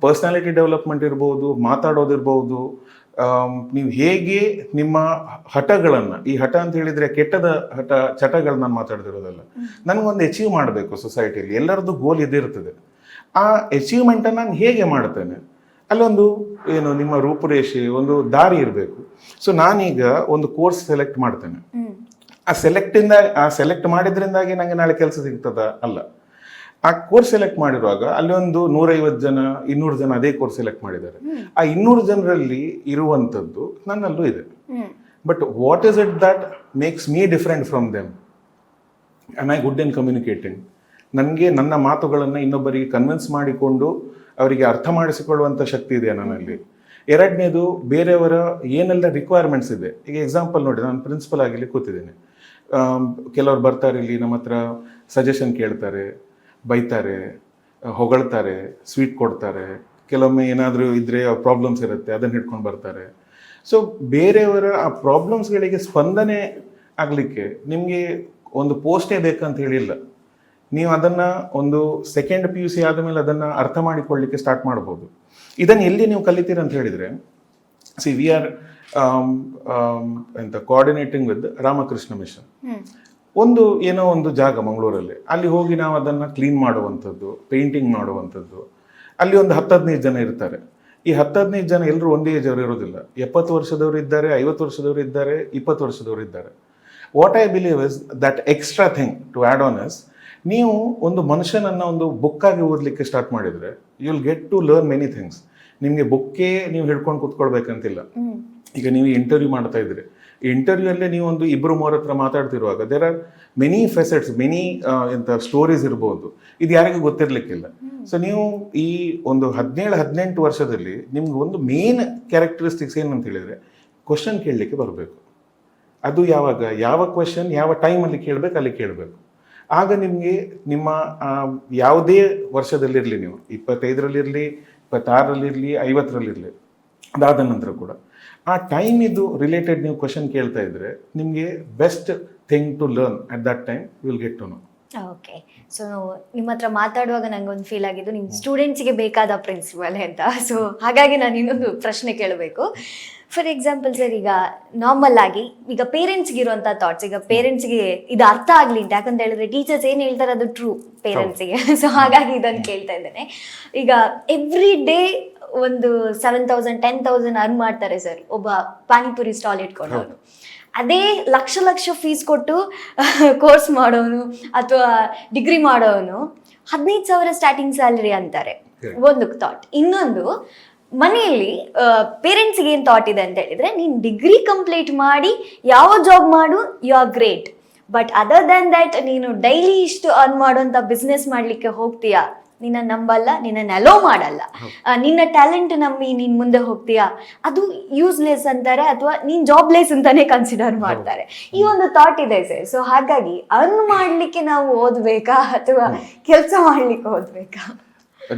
ಪರ್ಸನಾಲಿಟಿ ಡೆವಲಪ್ಮೆಂಟ್ ಇರ್ಬೋದು, ಮಾತಾಡೋದಿರ್ಬೋದು, ನೀವು ಹೇಗೆ ನಿಮ್ಮ ಹಠಗಳನ್ನು, ಈ ಹಠ ಅಂತ ಹೇಳಿದ್ರೆ ಕೆಟ್ಟದ ಹಠ ಚಟಗಳು ನಾನು ಮಾತಾಡ್ತಿರೋದಲ್ಲ, ನನಗೊಂದು ಅಚೀವ್ ಮಾಡಬೇಕು ಸೊಸೈಟಿಯಲ್ಲಿ, ಎಲ್ಲರದ್ದು ಗೋಲ್ ಇದಿರ್ತದೆ. ಆ ಅಚೀವ್ಮೆಂಟನ್ನು ನಾನು ಹೇಗೆ ಮಾಡ್ತೇನೆ, ಅಲ್ಲೊಂದು ಏನು ನಿಮ್ಮ ರೂಪುರೇಷೆ, ಒಂದು ದಾರಿ ಇರಬೇಕು. ಸೊ ನಾನೀಗ ಒಂದು ಕೋರ್ಸ್ ಸೆಲೆಕ್ಟ್ ಮಾಡ್ತೇನೆ, ಆ ಸೆಲೆಕ್ಟ್ ಮಾಡಿದ್ರಿಂದಾಗಿ ನನಗೆ ನಾಳೆ ಕೆಲಸ ಸಿಗ್ತದ? ಅಲ್ಲ. ಆ ಕೋರ್ಸ್ ಸೆಲೆಕ್ಟ್ ಮಾಡಿರುವಾಗ ಅಲ್ಲಿ ಒಂದು 150 ಜನ 200 ಜನ ಅದೇ ಕೋರ್ಸ್ ಸೆಲೆಕ್ಟ್ ಮಾಡಿದ್ದಾರೆ. ಆ 200 ಜನರಲ್ಲಿ ಇರುವಂಥದ್ದು ನನ್ನಲ್ಲೂ ಇದೆ. But what is it that makes me different from them? Am I good in communicating? ನನಗೆ ನನ್ನ ಮಾತುಗಳನ್ನು ಇನ್ನೊಬ್ಬರಿಗೆ ಕನ್ವಿನ್ಸ್ ಮಾಡಿಕೊಂಡು ಅವರಿಗೆ ಅರ್ಥ ಮಾಡಿಸಿಕೊಳ್ಳುವಂಥ ಶಕ್ತಿ ಇದೆ ನನ್ನಲ್ಲಿ. ಎರಡನೇದು, ಬೇರೆಯವರ ಏನೆಲ್ಲ ರಿಕ್ವೈರ್ಮೆಂಟ್ಸ್ ಇದೆ. ಈಗ ಎಕ್ಸಾಂಪಲ್ ನೋಡಿ, ನಾನು ಪ್ರಿನ್ಸಿಪಲ್ ಆಗಿಲ್ಲಿ ಕೂತಿದ್ದೇನೆ, ಕೆಲವ್ರು ಬರ್ತಾರೆ ಇಲ್ಲಿ ನಮ್ಮ ಹತ್ರ ಸಜೆಷನ್ ಕೇಳ್ತಾರೆ, ಬೈತಾರೆ, ಹೊಗಳ್ತಾರೆ, ಸ್ವೀಟ್ ಕೊಡ್ತಾರೆ, ಕೆಲವೊಮ್ಮೆ ಏನಾದರೂ ಇದ್ದರೆ ಪ್ರಾಬ್ಲಮ್ಸ್ ಇರುತ್ತೆ ಅದನ್ನು ಹಿಡ್ಕೊಂಡು ಬರ್ತಾರೆ. ಸೊ ಬೇರೆಯವರ ಆ ಪ್ರಾಬ್ಲಮ್ಸ್ಗಳಿಗೆ ಸ್ಪಂದನೆ ಆಗಲಿಕ್ಕೆ ನಿಮಗೆ ಒಂದು ಪೋಸ್ಟೇ ಬೇಕಂತ ಹೇಳಿಲ್ಲ. ನೀವು ಅದನ್ನು ಒಂದು ಸೆಕೆಂಡ್ PUC ಆದಮೇಲೆ ಅದನ್ನು ಅರ್ಥ ಮಾಡಿಕೊಳ್ಳಲಿಕ್ಕೆ ಸ್ಟಾರ್ಟ್ ಮಾಡ್ಬೋದು. ಇದನ್ನು ಎಲ್ಲಿ ನೀವು ಕಲಿತೀರ ಅಂತ ಹೇಳಿದರೆ, we are coordinating with Ramakrishna Mission. ಏನೋ ಒಂದು ಜಾಗ ಮಂಗಳೂರಲ್ಲಿ, ಅಲ್ಲಿ ಹೋಗಿ ನಾವು ಅದನ್ನು ಕ್ಲೀನ್ ಮಾಡುವಂಥದ್ದು, ಪೇಂಟಿಂಗ್ ಮಾಡುವಂಥದ್ದು, ಅಲ್ಲಿ ಒಂದು 10-15 ಜನ ಇರ್ತಾರೆ. ಈ 10-15 ಜನ ಎಲ್ಲರೂ ಒಂದೇ ಏಜ್ ಅವರು ಇರೋದಿಲ್ಲ. 70 ವರ್ಷದವರು ಇದ್ದಾರೆ, 50 ವರ್ಷದವರು ಇದ್ದಾರೆ, 20 ವರ್ಷದವರು ಇದ್ದಾರೆ. What I believe is that extra thing to add on is, ನೀವು ಒಂದು ಮನುಷ್ಯನನ್ನ ಒಂದು ಬುಕ್ಕಾಗಿ ಓದಲಿಕ್ಕೆ ಸ್ಟಾರ್ಟ್ ಮಾಡಿದ್ರೆ you will get to learn many things. ನಿಮಗೆ ಬುಕ್ಕೇ ನೀವು ಹಿಡ್ಕೊಂಡು ಕೂತ್ಕೊಳ್ಬೇಕಂತಿಲ್ಲ. ಈಗ ನೀವು ಇಂಟರ್ವ್ಯೂ ಮಾಡ್ತಾ ಇದ್ರಿ, ಈ ಇಂಟರ್ವ್ಯೂ ಅಲ್ಲೇ ನೀವು ಒಂದು 2-3 ಹತ್ರ ಮಾತಾಡ್ತಿರುವಾಗ there are many facets, many ಎಂತ ಸ್ಟೋರೀಸ್ ಇರ್ಬೋದು, ಇದು ಯಾರಿಗೂ ಗೊತ್ತಿರ್ಲಿಕ್ಕಿಲ್ಲ. ಸೊ ನೀವು ಈ ಒಂದು 17-18 ವರ್ಷದಲ್ಲಿ ನಿಮ್ಗೆ ಒಂದು ಮೇನ್ ಕ್ಯಾರೆಕ್ಟರಿಸ್ಟಿಕ್ಸ್ ಏನಂತ ಹೇಳಿದ್ರೆ ಕ್ವಶನ್ ಕೇಳಲಿಕ್ಕೆ ಬರಬೇಕು. ಅದು ಯಾವಾಗ, ಯಾವ ಕ್ವಶನ್ ಯಾವ ಟೈಮಲ್ಲಿ ಕೇಳಬೇಕು ಅಲ್ಲಿ ಕೇಳಬೇಕು. ಆಗ ನಿಮಗೆ ನಿಮ್ಮ ಯಾವುದೇ ವರ್ಷದಲ್ಲಿರಲಿ, ನೀವು 25ರಲ್ಲಿರಲಿ, 26ರಲ್ಲಿರಲಿ, 50ರಲ್ಲಿರಲಿ, ಅದಾದ ನಂತರ ಕೂಡ ಆ ಟೈಮ್ ಇದು ರಿಲೇಟೆಡ್ ನೀವು ಕ್ವಶನ್ ಕೇಳ್ತಾ ಇದ್ರೆ ನಿಮಗೆ best thing to learn at that time you will get to know. Okay, so ನಿಮ್ಮ ಹತ್ರ ಮಾತಾಡುವಾಗ ನಂಗೊಂದು ಫೀಲ್ ಆಗಿದ್ದು ನಿಮ್ಮ ಸ್ಟೂಡೆಂಟ್ಸ್ಗೆ ಬೇಕಾದ ಪ್ರಿನ್ಸಿಪಲ್ ಅಂತ. ಸೊ ಹಾಗಾಗಿ ನಾನು ಇನ್ನೊಂದು ಪ್ರಶ್ನೆ ಕೇಳಬೇಕು. ಫಾರ್ ಎಕ್ಸಾಂಪಲ್ ಸರ್, ಈಗ ನಾರ್ಮಲ್ ಆಗಿ ಈಗ ಪೇರೆಂಟ್ಸ್ಗೆ ಇರುವಂಥ ಥಾಟ್ಸ್, ಈಗ ಪೇರೆಂಟ್ಸ್ಗೆ ಇದು ಅರ್ಥ ಆಗಲಿ ಅಂತ, ಯಾಕಂತ ಹೇಳಿದ್ರೆ ಟೀಚರ್ಸ್ ಏನು ಹೇಳ್ತಾರೆ ಅದು ಟ್ರೂ ಪೇರೆಂಟ್ಸಿಗೆ. ಸೊ ಹಾಗಾಗಿ ಇದನ್ನು ಕೇಳ್ತಾ ಇದ್ದೇನೆ. ಈಗ ಎವ್ರಿ ಡೇ ಒಂದು 7,000 10,000 ಅರ್ನ್ ಮಾಡ್ತಾರೆ ಸರ್ ಒಬ್ಬ ಪಾನಿಪುರಿ ಸ್ಟಾಲ್ ಇಟ್ಕೊಂಡವನು. ಅದೇ ಲಕ್ಷ ಫೀಸ್ ಕೊಟ್ಟು ಕೋರ್ಸ್ ಮಾಡೋನು ಅಥವಾ ಡಿಗ್ರಿ ಮಾಡೋನು 15,000 ಸ್ಟಾರ್ಟಿಂಗ್ ಸ್ಯಾಲರಿ ಅಂತಾರೆ. ಒಂದು ಥಾಟ್. ಇನ್ನೊಂದು, ಮನೆಯಲ್ಲಿ ಪೇರೆಂಟ್ಸ್ಗೆ ಏನು ಥಾಟ್ ಇದೆ ಅಂತ ಹೇಳಿದ್ರೆ, ನೀನು ಡಿಗ್ರಿ ಕಂಪ್ಲೀಟ್ ಮಾಡಿ ಯಾವ ಜಾಬ್ ಮಾಡು, you are great, but other than that ನೀನು ಡೈಲಿ ಇಷ್ಟು ಅರ್ನ್ ಮಾಡುವಂಥ ಬಿಸ್ನೆಸ್ ಮಾಡಲಿಕ್ಕೆ ಹೋಗ್ತೀಯಾ, ನಿನ್ನ ನಂಬಲ್ಲ, ನಿನ್ನ ಅಲೋ ಮಾಡಲ್ಲ, ನಿನ್ನ ಟ್ಯಾಲೆಂಟ್ ನಂಬಿ ನೀನ್ ಮುಂದೆ ಹೋಗ್ತೀಯಾ, ಅದು ಯೂಸ್ಲೆಸ್ ಅಂತಾರೆ ಅಥವಾ ನೀನ್ ಜಾಬ್ಲೆಸ್ ಅಂತಾನೆ ಕನ್ಸಿಡರ್ ಮಾಡ್ತಾರೆ. ಈ ಒಂದು ಥಾಟ್ ಇದೆ ಸರ್. ಸೊ ಹಾಗಾಗಿ ಅರ್ನ್ ಮಾಡ್ಲಿಕ್ಕೆ ನಾವು ಓದ್ಬೇಕಾ ಅಥವಾ ಕೆಲಸ ಮಾಡ್ಲಿಕ್ಕೆ ಓದ್ಬೇಕಾ?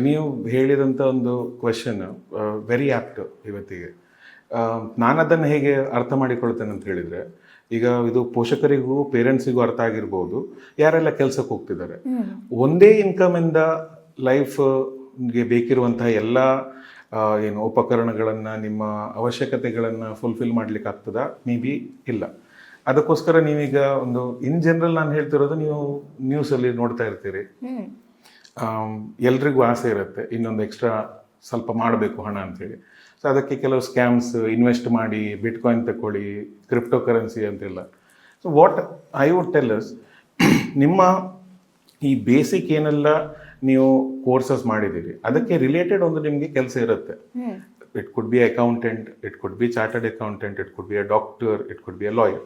ನೀವು ಹೇಳಿದಂಥ ಒಂದು ಕ್ವೆಶನ್ ವೆರಿ ಆಪ್ಟ್ ಇವತ್ತಿಗೆ. ನಾನು ಅದನ್ನು ಹೇಗೆ ಅರ್ಥ ಮಾಡಿಕೊಳ್ತೇನೆ ಅಂತ ಹೇಳಿದರೆ, ಈಗ ಇದು ಪೋಷಕರಿಗೂ ಪೇರೆಂಟ್ಸಿಗೂ ಅರ್ಥ ಆಗಿರ್ಬೋದು, ಯಾರೆಲ್ಲ ಕೆಲಸಕ್ಕೆ ಹೋಗ್ತಿದ್ದಾರೆ. ಒಂದೇ ಇನ್ಕಮಿಂದ ಲೈಫ್ಗೆ ಬೇಕಿರುವಂತಹ ಎಲ್ಲ ಏನು ಉಪಕರಣಗಳನ್ನು, ನಿಮ್ಮ ಅವಶ್ಯಕತೆಗಳನ್ನು ಫುಲ್ಫಿಲ್ ಮಾಡ್ಲಿಕ್ಕೆ ಆಗ್ತದಾ? ಮೇ ಬಿ ಇಲ್ಲ. ಅದಕ್ಕೋಸ್ಕರ ನೀವೀಗ ಒಂದು ಇನ್ ಜನರಲ್ ನಾನು ಹೇಳ್ತಿರೋದು, ನೀವು ನ್ಯೂಸಲ್ಲಿ ನೋಡ್ತಾ ಇರ್ತೀರಿ, ಎಲ್ರಿಗೂ ಆಸೆ ಇರುತ್ತೆ ಇನ್ನೊಂದು ಎಕ್ಸ್ಟ್ರಾ ಸ್ವಲ್ಪ ಮಾಡಬೇಕು ಹಣ ಅಂತೇಳಿ. ಸೊ ಅದಕ್ಕೆ ಕೆಲವು ಸ್ಕ್ಯಾಮ್ಸ್, ಇನ್ವೆಸ್ಟ್ ಮಾಡಿ, ಬಿಟ್ಕಾಯಿನ್ ತಗೊಳ್ಳಿ, ಕ್ರಿಪ್ಟೋ ಕರೆನ್ಸಿ ಅಂತೆಲ್ಲ. So what I would tell is, ನಿಮ್ಮ ಈ ಬೇಸಿಕ್ ಏನೆಲ್ಲ ನೀವು ಕೋರ್ಸಸ್ ಮಾಡಿದ್ದೀರಿ ಅದಕ್ಕೆ ರಿಲೇಟೆಡ್ ಒಂದು ನಿಮಗೆ ಕೆಲಸ ಇರುತ್ತೆ. It could be accountant, it could be chartered accountant, it could be a doctor, it could be a lawyer.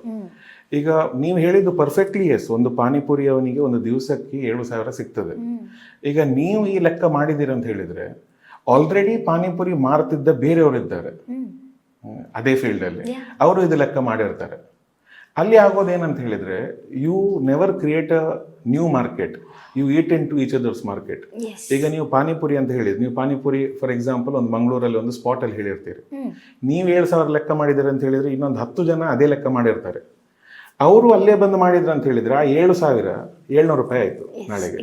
ಈಗ ನೀವು ಹೇಳಿದ್ದು ಪರ್ಫೆಕ್ಟ್ಲಿ ಎಸ್. ಒಂದು ಪಾನಿಪುರಿ ಅವನಿಗೆ ಒಂದು ದಿವಸಕ್ಕೆ 7,000 ಸಿಗ್ತದೆ. ಈಗ ನೀವು ಈ ಲೆಕ್ಕ ಮಾಡಿದ್ದೀರಿ ಅಂತ ಹೇಳಿದ್ರೆ, ಆಲ್ರೆಡಿ ಪಾನಿಪುರಿ ಮಾರ್ತಿದ್ದ ಬೇರೆಯವರಿದ್ದಾರೆ ಅದೇ ಫೀಲ್ಡಲ್ಲಿ, ಅವರು ಇದು ಲೆಕ್ಕ ಮಾಡಿರ್ತಾರೆ. ಅಲ್ಲಿ ಆಗೋದೇನಂತ ಹೇಳಿದ್ರೆ, you never create a new market, you eat into each others market. ಈಗ ನೀವು ಪಾನಿಪುರಿ ಅಂತ ಹೇಳಿದ್ರಿ, ನೀವು ಪಾನಿಪುರಿ ಫಾರ್ ಎಕ್ಸಾಂಪಲ್ ಒಂದು ಮಂಗಳೂರಲ್ಲಿ ಒಂದು ಸ್ಪಾಟಲ್ಲಿ ಹೇಳಿರ್ತೀರಿ, ನೀವು 7,000 ಲೆಕ್ಕ ಮಾಡಿದಿರಿ ಅಂತ ಹೇಳಿದ್ರೆ ಇನ್ನೊಂದು 10 ಜನ ಅದೇ ಲೆಕ್ಕ ಮಾಡಿರ್ತಾರೆ. ಅವರು ಅಲ್ಲೇ ಬಂದು ಮಾಡಿದ್ರು ಅಂತ ಹೇಳಿದ್ರೆ ಆ 7,700 ರೂಪಾಯಿ ಆಯಿತು ನಾಳೆಗೆ.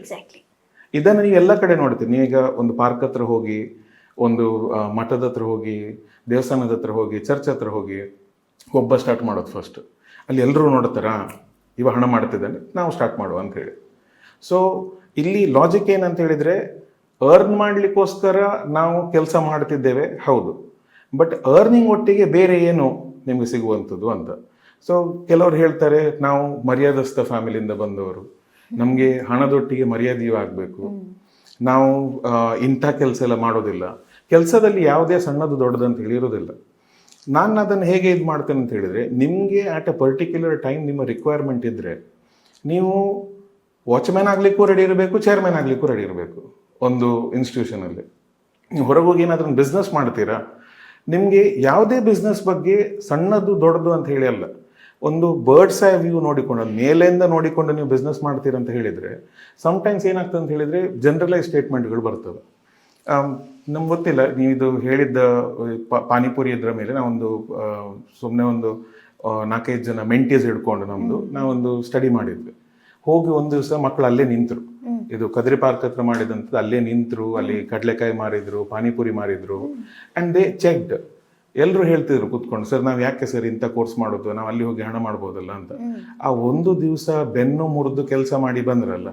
ಇದನ್ನು ನೀವು ಎಲ್ಲ ಕಡೆ ನೋಡ್ತೀರಿ. ನೀವೀಗ ಒಂದು ಪಾರ್ಕ್ ಹತ್ರ ಹೋಗಿ, ಒಂದು ಮಠದ ಹತ್ರ ಹೋಗಿ, ದೇವಸ್ಥಾನದ ಹತ್ರ ಹೋಗಿ, ಚರ್ಚ್ ಹತ್ರ ಹೋಗಿ, ಒಬ್ಬ ಸ್ಟಾರ್ಟ್ ಮಾಡೋದು ಫಸ್ಟ್. ಅಲ್ಲಿ ಎಲ್ಲರೂ ನೋಡ್ತಾರಾ, ಇವ ಹಣ ಮಾಡ್ತಿದ್ದಾನೆ, ನಾವು ಸ್ಟಾರ್ಟ್ ಮಾಡುವ ಅಂತ ಹೇಳಿ. ಸೊ ಇಲ್ಲಿ ಲಾಜಿಕ್ ಏನಂತ ಹೇಳಿದರೆ, ಅರ್ನ್ ಮಾಡಲಿಕ್ಕೋಸ್ಕರ ನಾವು ಕೆಲಸ ಮಾಡ್ತಿದ್ದೇವೆ ಹೌದು, ಬಟ್ ಅರ್ನಿಂಗ್ ಒಟ್ಟಿಗೆ ಬೇರೆ ಏನು ನಿಮಗೆ ಸಿಗುವಂಥದ್ದು ಅಂತ. ಸೊ ಕೆಲವರು ಹೇಳ್ತಾರೆ, ನಾವು ಮರ್ಯಾದಸ್ಥ ಫ್ಯಾಮಿಲಿಯಿಂದ ಬಂದವರು, ನಮಗೆ ಹಣದೊಟ್ಟಿಗೆ ಮರ್ಯಾದೆಯೂ ಆಗಬೇಕು, ನಾವು ಇಂಥ ಕೆಲಸ ಎಲ್ಲ ಮಾಡೋದಿಲ್ಲ, ಕೆಲಸದಲ್ಲಿ ಯಾವುದೇ ಸಣ್ಣದು ದೊಡ್ಡದು ಅಂತ ಹೇಳಿರೋದಿಲ್ಲ. ನಾನು ಅದನ್ನು ಹೇಗೆ ಇದು ಮಾಡ್ತೇನೆ ಅಂತ ಹೇಳಿದರೆ, ನಿಮಗೆ ಆಟ್ ಎ ಪರ್ಟಿಕ್ಯುಲರ್ ಟೈಮ್ ನಿಮ್ಮ ರಿಕ್ವೈರ್ಮೆಂಟ್ ಇದ್ದರೆ ನೀವು ವಾಚ್ಮ್ಯಾನ್ ಆಗಲಿಕ್ಕೂ ರೆಡಿ ಇರಬೇಕು, ಚೇರ್ಮನ್ ಆಗಲಿಕ್ಕೂ ರೆಡಿ ಇರಬೇಕು. ಒಂದು ಇನ್ಸ್ಟಿಟ್ಯೂಷನಲ್ಲಿ ನೀವು ಹೊರಗೆ ಹೋಗಿ ಏನಾದ್ರೂ ಬಿಸ್ನೆಸ್ ಮಾಡ್ತೀರಾ, ನಿಮಗೆ ಯಾವುದೇ ಬಿಸ್ನೆಸ್ ಬಗ್ಗೆ ಸಣ್ಣದು ದೊಡ್ಡದು ಅಂತ ಹೇಳಿ ಅಲ್ಲ, ಒಂದು ಬರ್ಡ್ಸ್ ಐ ವ್ಯೂ ನೋಡಿಕೊಂಡು, ಮೇಲೆಯಿಂದ ನೋಡಿಕೊಂಡು ನೀವು ಬಿಸ್ನೆಸ್ ಮಾಡ್ತೀರ ಅಂತ ಹೇಳಿದರೆ, ಸಮ್ಟೈಮ್ಸ್ ಏನಾಗ್ತದೆ ಅಂತ ಹೇಳಿದರೆ ಜನರಲೈಸ್ ಸ್ಟೇಟ್ಮೆಂಟ್ಗಳು ಬರ್ತವೆ. ನಮ್ಗೆ ಗೊತ್ತಿಲ್ಲ, ನೀವು ಇದು ಹೇಳಿದ್ದ ಪಾನಿಪುರಿ ಇದ್ರ ಮೇಲೆ ನಾವೊಂದು ಸುಮ್ಮನೆ ಒಂದು 4-5 ಜನ ಮೆಂಟೀಸ್ ಹಿಡ್ಕೊಂಡು ನಾವೊಂದು ಸ್ಟಡಿ ಮಾಡಿದ್ವಿ. ಹೋಗಿ ಒಂದು ದಿವಸ ಮಕ್ಕಳು ಅಲ್ಲೇ ನಿಂತರು, ಇದು ಕದ್ರಿ ಪಾರ್ಕ್ ಹತ್ರ ಮಾಡಿದಂಥದ್ದು, ಅಲ್ಲೇ ನಿಂತರು, ಅಲ್ಲಿ ಕಡಲೆಕಾಯಿ ಮಾರಿದ್ರು, ಪಾನಿಪುರಿ ಮಾರಿದ್ರು. And they checked. ಎಲ್ಲರೂ ಹೇಳ್ತಿದ್ರು ಕೂತ್ಕೊಂಡು, ಸರ್ ನಾವು ಯಾಕೆ ಸರ್ ಇಂಥ ಕೋರ್ಸ್ ಮಾಡೋದು, ನಾವು ಅಲ್ಲಿ ಹೋಗಿ ಹಣ ಮಾಡ್ಬೋದಲ್ಲ ಅಂತ. ಆ ಒಂದು ದಿವಸ ಬೆನ್ನು ಮುರಿದು ಕೆಲಸ ಮಾಡಿ ಬಂದ್ರಲ್ಲ,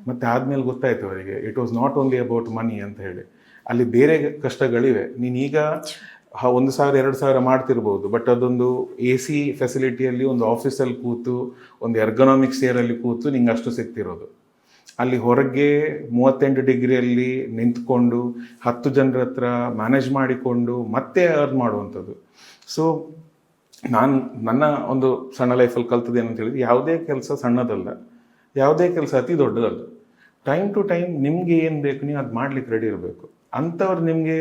ಮತ್ತೆ ಆದ್ಮೇಲೆ ಗೊತ್ತಾಯ್ತು ಅವರಿಗೆ it was not only about money ಅಂತ ಹೇಳಿ. ಅಲ್ಲಿ ಬೇರೆ ಕಷ್ಟಗಳಿವೆ. ನೀನೀಗ 1,000 2,000 ಮಾಡ್ತಿರ್ಬೋದು, ಬಟ್ ಅದೊಂದು AC ಫೆಸಿಲಿಟಿಯಲ್ಲಿ ಒಂದು ಆಫೀಸಲ್ಲಿ ಕೂತು ಒಂದು ಎರ್ಗೊನಾಮಿಕ್ ಚೇರಲ್ಲಿ ಕೂತು ನಿಂಗೆ ಅಷ್ಟು ಸಿಗ್ತಿರೋದು. ಅಲ್ಲಿ ಹೊರಗೆ 38 ಡಿಗ್ರಿಯಲ್ಲಿ ನಿಂತ್ಕೊಂಡು 10 ಜನರ ಹತ್ರ ಮ್ಯಾನೇಜ್ ಮಾಡಿಕೊಂಡು ಮತ್ತೆ ಅರ್ನ್ ಮಾಡುವಂಥದ್ದು. ಸೊ ನನ್ನ ಒಂದು ಸಣ್ಣ ಲೈಫಲ್ಲಿ ಕಲ್ತದ್ದು ಏನಂತ ಹೇಳಿದ್ರೆ, ಯಾವುದೇ ಕೆಲಸ ಸಣ್ಣದಲ್ಲ, ಯಾವುದೇ ಕೆಲಸ ಅತಿ ದೊಡ್ಡದಲ್ಲ. ಟೈಮ್ ಟು ಟೈಮ್ ನಿಮ್ಗೆ ಏನು ಬೇಕು ನೀವು ಅದು ಮಾಡ್ಲಿಕ್ಕೆ ರೆಡಿ ಇರಬೇಕು. ಅಂಥವ್ರು ನಿಮಗೆ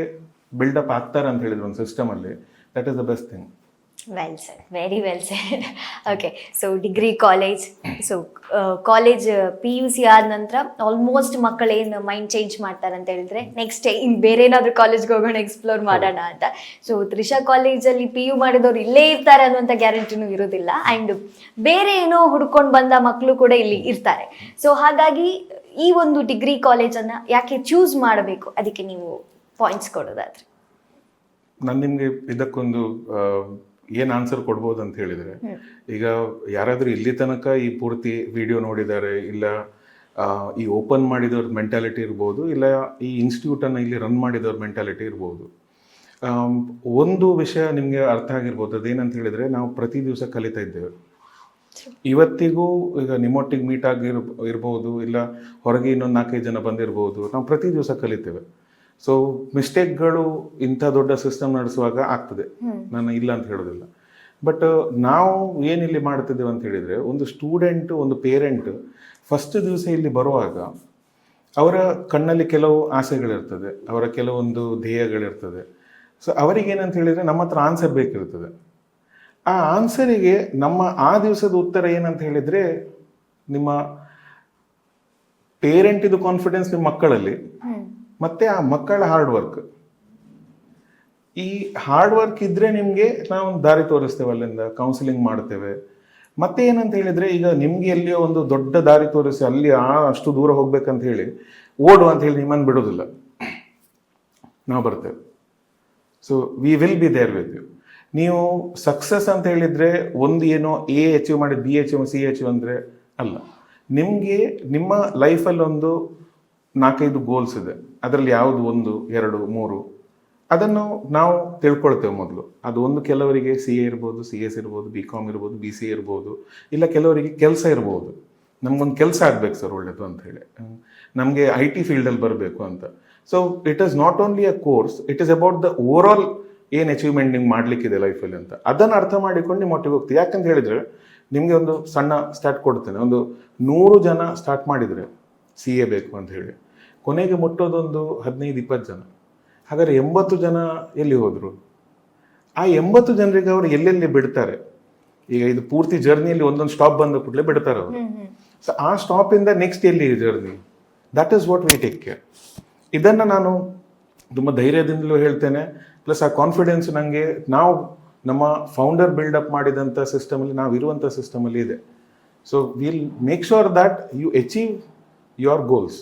ಬಿಲ್ಡಪ್ ಆಗ್ತಾರೆ ಅಂತ ಹೇಳಿದ್ರು ಒಂದು ಸಿಸ್ಟಮಲ್ಲಿ. That is the best thing. Well said, very well said. Okay, so degree college, so college PUC ಆದ ನಂತರ ಆಲ್ಮೋಸ್ಟ್ ಮಕ್ಕಳೇನು ಮೈಂಡ್ ಚೇಂಜ್ ಮಾಡ್ತಾರೆ ಅಂತ ಹೇಳಿದ್ರೆ ನೆಕ್ಸ್ಟ್ ಇನ್ನು ಬೇರೆ ಏನಾದರೂ ಕಾಲೇಜ್ಗೆ ಹೋಗೋಣ, ಎಕ್ಸ್ಪ್ಲೋರ್ ಮಾಡೋಣ ಅಂತ. ಸೊ ತ್ರಿಷಾ ಕಾಲೇಜಲ್ಲಿ PU ಮಾಡಿದವ್ರು ಇಲ್ಲೇ ಇರ್ತಾರೆ ಅನ್ನುವಂಥ ಗ್ಯಾರಂಟಿನೂ ಇರೋದಿಲ್ಲ. ಆ್ಯಂಡ್ ಬೇರೆ ಏನೋ ಹುಡ್ಕೊಂಡು ಬಂದ ಮಕ್ಕಳು ಕೂಡ ಇಲ್ಲಿ ಇರ್ತಾರೆ. ಸೊ ಹಾಗಾಗಿ ಈ ಒಂದು ಡಿಗ್ರಿ ಕಾಲೇಜನ್ನು ಯಾಕೆ ಚೂಸ್ ಮಾಡಬೇಕು, ಅದಕ್ಕೆ ನೀವು ಪಾಯಿಂಟ್ಸ್ ಕೊಡೋದಾದ್ರೆ? ನಾನು ನಿಮಗೆ ಇದಕ್ಕೊಂದು ಏನು ಆನ್ಸರ್ ಕೊಡ್ಬೋದು ಅಂತ ಹೇಳಿದರೆ, ಈಗ ಯಾರಾದರೂ ಇಲ್ಲಿ ತನಕ ಈ ಪೂರ್ತಿ ವಿಡಿಯೋ ನೋಡಿದ್ದಾರೆ, ಇಲ್ಲ ಈ ಓಪನ್ ಮಾಡಿದವ್ರ ಮೆಂಟಾಲಿಟಿ ಇರ್ಬೋದು, ಇಲ್ಲ ಈ ಇನ್ಸ್ಟಿಟ್ಯೂಟನ್ನು ಇಲ್ಲಿ ರನ್ ಮಾಡಿದವ್ರ ಮೆಂಟಾಲಿಟಿ ಇರ್ಬೋದು. ಒಂದು ವಿಷಯ ನಿಮಗೆ ಅರ್ಥ ಆಗಿರ್ಬೋದು, ಅದೇನಂತ ಹೇಳಿದರೆ, ನಾವು ಪ್ರತಿ ದಿವಸ ಕಲಿತಾ ಇದ್ದೇವೆ. ಇವತ್ತಿಗೂ ಈಗ ನಿಮ್ಮೊಟ್ಟಿಗೆ ಮೀಟ್ ಇರ್ಬೋದು, ಇಲ್ಲ ಹೊರಗೆ ಇನ್ನೊಂದು 4-5 ಜನ ಬಂದಿರ್ಬೋದು, ನಾವು ಪ್ರತಿ ದಿವಸ ಕಲಿತೇವೆ. ಸೊ ಮಿಸ್ಟೇಕ್ಗಳು ಇಂಥ ದೊಡ್ಡ ಸಿಸ್ಟಮ್ ನಡೆಸುವಾಗ ಆಗ್ತದೆ, ನಾನು ಇಲ್ಲ ಅಂತ ಹೇಳೋದಿಲ್ಲ. ಬಟ್ ನಾವು ಏನಿಲ್ಲಿ ಮಾಡ್ತಿದ್ದೇವೆ ಅಂತ ಹೇಳಿದರೆ, ಒಂದು ಸ್ಟೂಡೆಂಟು, ಒಂದು ಪೇರೆಂಟ್ ಫಸ್ಟ್ ದಿವಸ ಇಲ್ಲಿ ಬರುವಾಗ ಅವರ ಕಣ್ಣಲ್ಲಿ ಕೆಲವು ಆಸೆಗಳಿರ್ತದೆ, ಅವರ ಕೆಲವೊಂದು ಧ್ಯೇಯಗಳಿರ್ತದೆ. ಸೊ ಅವರಿಗೇನಂತ ಹೇಳಿದರೆ ನಮ್ಮ ಹತ್ರ ಆನ್ಸರ್ ಬೇಕಿರ್ತದೆ. ಆ ಆನ್ಸರಿಗೆ ನಮ್ಮ ಆ ದಿವಸದ ಉತ್ತರ ಏನಂತ ಹೇಳಿದರೆ, ನಿಮ್ಮ ಪೇರೆಂಟಿದು ಕಾನ್ಫಿಡೆನ್ಸ್ ನಿಮ್ಮ ಮಕ್ಕಳಲ್ಲಿ, ಮತ್ತೆ ಆ ಮಕ್ಕಳ ಹಾರ್ಡ್ ವರ್ಕ್. ಈ ಹಾರ್ಡ್ ವರ್ಕ್ ಇದ್ರೆ ನಿಮಗೆ ನಾವು ಒಂದು ದಾರಿ ತೋರಿಸ್ತೇವೆ, ಅಲ್ಲಿಂದ ಕೌನ್ಸಿಲಿಂಗ್ ಮಾಡ್ತೇವೆ. ಮತ್ತೆ ಏನಂತ ಹೇಳಿದ್ರೆ, ಈಗ ನಿಮ್ಗೆ ಎಲ್ಲಿಯೋ ಒಂದು ದೊಡ್ಡ ದಾರಿ ತೋರಿಸಿ ಅಲ್ಲಿ ಅಷ್ಟು ದೂರ ಹೋಗ್ಬೇಕಂತ ಹೇಳಿ ಓಡು ಅಂತ ಹೇಳಿ ನಿಮ್ಮನ್ನು ಬಿಡೋದಿಲ್ಲ, ನಾವು ಬರ್ತೇವೆ. So we will be there with you. ನೀವು ಸಕ್ಸಸ್ ಅಂತ ಹೇಳಿದ್ರೆ ಒಂದು ಏನೋ A ಅಚೀವ್ ಮಾಡಿ B ಅಚೀವ್ C ಅಚೀವ್ ಅಂದರೆ ಅಲ್ಲ. ನಿಮಗೆ ನಿಮ್ಮ ಲೈಫಲ್ಲಿ ಒಂದು 4-5 ಗೋಲ್ಸ್ ಇದೆ, ಅದರಲ್ಲಿ ಯಾವುದು 1, 2, 3 ಅದನ್ನು ನಾವು ತಿಳ್ಕೊಳ್ತೇವೆ ಮೊದಲು. ಅದು ಒಂದು ಕೆಲವರಿಗೆ CA ಇರ್ಬೋದು, CS ಇರ್ಬೋದು, BCom ಇರ್ಬೋದು, BCA ಇರ್ಬೋದು, ಇಲ್ಲ ಕೆಲವರಿಗೆ ಕೆಲಸ ಇರ್ಬೋದು. ನಮ್ಗೊಂದು ಕೆಲಸ ಆಗ್ಬೇಕು ಸರ್ ಒಳ್ಳೇದು ಅಂತ ಹೇಳಿ, ನಮಗೆ IT ಫೀಲ್ಡಲ್ಲಿ ಬರಬೇಕು ಅಂತ. So it is not only a course, it is about the over all ಏನು ಅಚೀವ್ಮೆಂಟ್ ನಿಮ್ಗೆ ಮಾಡಲಿಕ್ಕಿದೆ ಲೈಫಲ್ಲಿ ಅಂತ. ಅದನ್ನು ಅರ್ಥ ಮಾಡಿಕೊಂಡು ನೀವು ಒಟ್ಟಿಗೆ ಹೋಗ್ತೀವಿ. ಯಾಕಂತ ಹೇಳಿದರೆ, ನಿಮಗೆ ಒಂದು ಸಣ್ಣ ಸ್ಟಾರ್ಟ್ ಕೊಡ್ತೇನೆ. ಒಂದು 100 ಜನ ಸ್ಟಾರ್ಟ್ ಮಾಡಿದರೆ CA ಬೇಕು ಅಂತ ಹೇಳಿ, ಕೊನೆಗೆ ಮುಟ್ಟೋದೊಂದು 15-20 ಜನ. ಹಾಗಾದರೆ 80 ಜನ ಎಲ್ಲಿ ಹೋದರು? ಆ 80 ಜನರಿಗೆ ಅವರು ಎಲ್ಲೆಲ್ಲಿ ಬಿಡ್ತಾರೆ? ಈಗ ಇದು ಪೂರ್ತಿ ಜರ್ನಿಯಲ್ಲಿ ಒಂದೊಂದು ಸ್ಟಾಪ್ ಬಂದ ಕೂಡಲೇ ಬಿಡ್ತಾರೆ ಅವರು. ಸೊ ಆ ಸ್ಟಾಪಿಂದ ನೆಕ್ಸ್ಟ್ ಎಲ್ಲಿ journey? That is what we take care. ಇದನ್ನು ನಾನು ತುಂಬ ಧೈರ್ಯದಿಂದಲೂ ಹೇಳ್ತೇನೆ. ಪ್ಲಸ್ ಆ ಕಾನ್ಫಿಡೆನ್ಸ್ ನನಗೆ ನಾವು ನಮ್ಮ ಫೌಂಡರ್ ಬಿಲ್ಡಪ್ ಮಾಡಿದಂಥ ಸಿಸ್ಟಮಲ್ಲಿ, ನಾವು ಇರುವಂಥ ಸಿಸ್ಟಮಲ್ಲಿ ಇದೆ. So will make sure that you achieve your goals.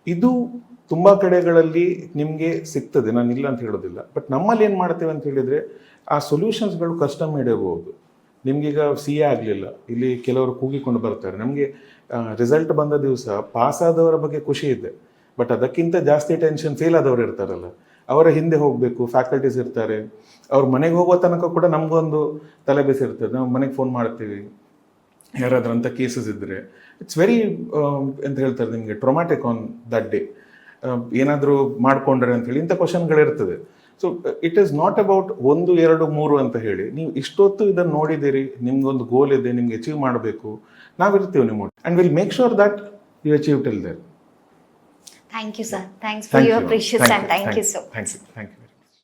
ಇದು ತುಂಬ ಕಡೆಗಳಲ್ಲಿ ನಿಮಗೆ ಸಿಗ್ತದೆ, ನಾನು ಇಲ್ಲ ಅಂತ ಹೇಳೋದಿಲ್ಲ. ಬಟ್ ನಮ್ಮಲ್ಲಿ ಏನು ಮಾಡ್ತೇವೆ ಅಂತ ಹೇಳಿದರೆ, ಆ ಸೊಲ್ಯೂಷನ್ಸ್ಗಳು ಕಸ್ಟಮ್ ಮೇಡ್ ಇರ್ಬೋದು. ನಿಮಗೀಗ CA ಆಗಲಿಲ್ಲ, ಇಲ್ಲಿ ಕೆಲವರು ಕೂಗಿಕೊಂಡು ಬರ್ತಾರೆ. ನಮಗೆ ರಿಸಲ್ಟ್ ಬಂದ ದಿವಸ ಪಾಸ್ ಆದವರ ಬಗ್ಗೆ ಖುಷಿ ಇದೆ, ಬಟ್ ಅದಕ್ಕಿಂತ ಜಾಸ್ತಿ ಟೆನ್ಷನ್ ಫೇಲ್ ಆದವರು ಇರ್ತಾರಲ್ಲ, ಅವರ ಹಿಂದೆ ಹೋಗಬೇಕು, ಫ್ಯಾಕಲ್ಟೀಸ್ ಇರ್ತಾರೆ. ಅವ್ರ ಮನೆಗೆ ಹೋಗೋ ತನಕ ಕೂಡ ನಮಗೊಂದು ತಲೆ ಬೇಸಿ ಇರ್ತದೆ. ನಾವು ಮನೆಗೆ ಫೋನ್ ಮಾಡ್ತೀವಿ ಯಾರಾದ್ರೂ ಅಂಥ ಕೇಸಸ್ ಇದ್ದರೆ. ಇಟ್ಸ್ ವೆರಿ ಅಂತ ಹೇಳ್ತಾರೆ ನಿಮಗೆ ಟ್ರೊಮ್ಯಾಟಿಕ್ ಆನ್ ದಟ್ ಡೇ. ಏನಾದರೂ ಮಾಡ್ಕೊಂಡ್ರೆ ಅಂತೇಳಿ ಇಂಥ ಕ್ವಶನ್ಗಳಿರ್ತದೆ. So it is not about 1, 2, 3 ಅಂತ ಹೇಳಿ. ನೀವು ಇಷ್ಟೊತ್ತು ಇದನ್ನು ನೋಡಿದ್ದೀರಿ, ನಿಮ್ಗೊಂದು ಗೋಲ್ ಇದೆ, ನಿಮ್ಗೆ ಅಚೀವ್ ಮಾಡಬೇಕು, ನಾವಿರ್ತೀವಿ ನಿಮ್ಮ and will make sure that you achieve till there. Thank you sir, thanks for your precious time. Thank you so much. Thank you.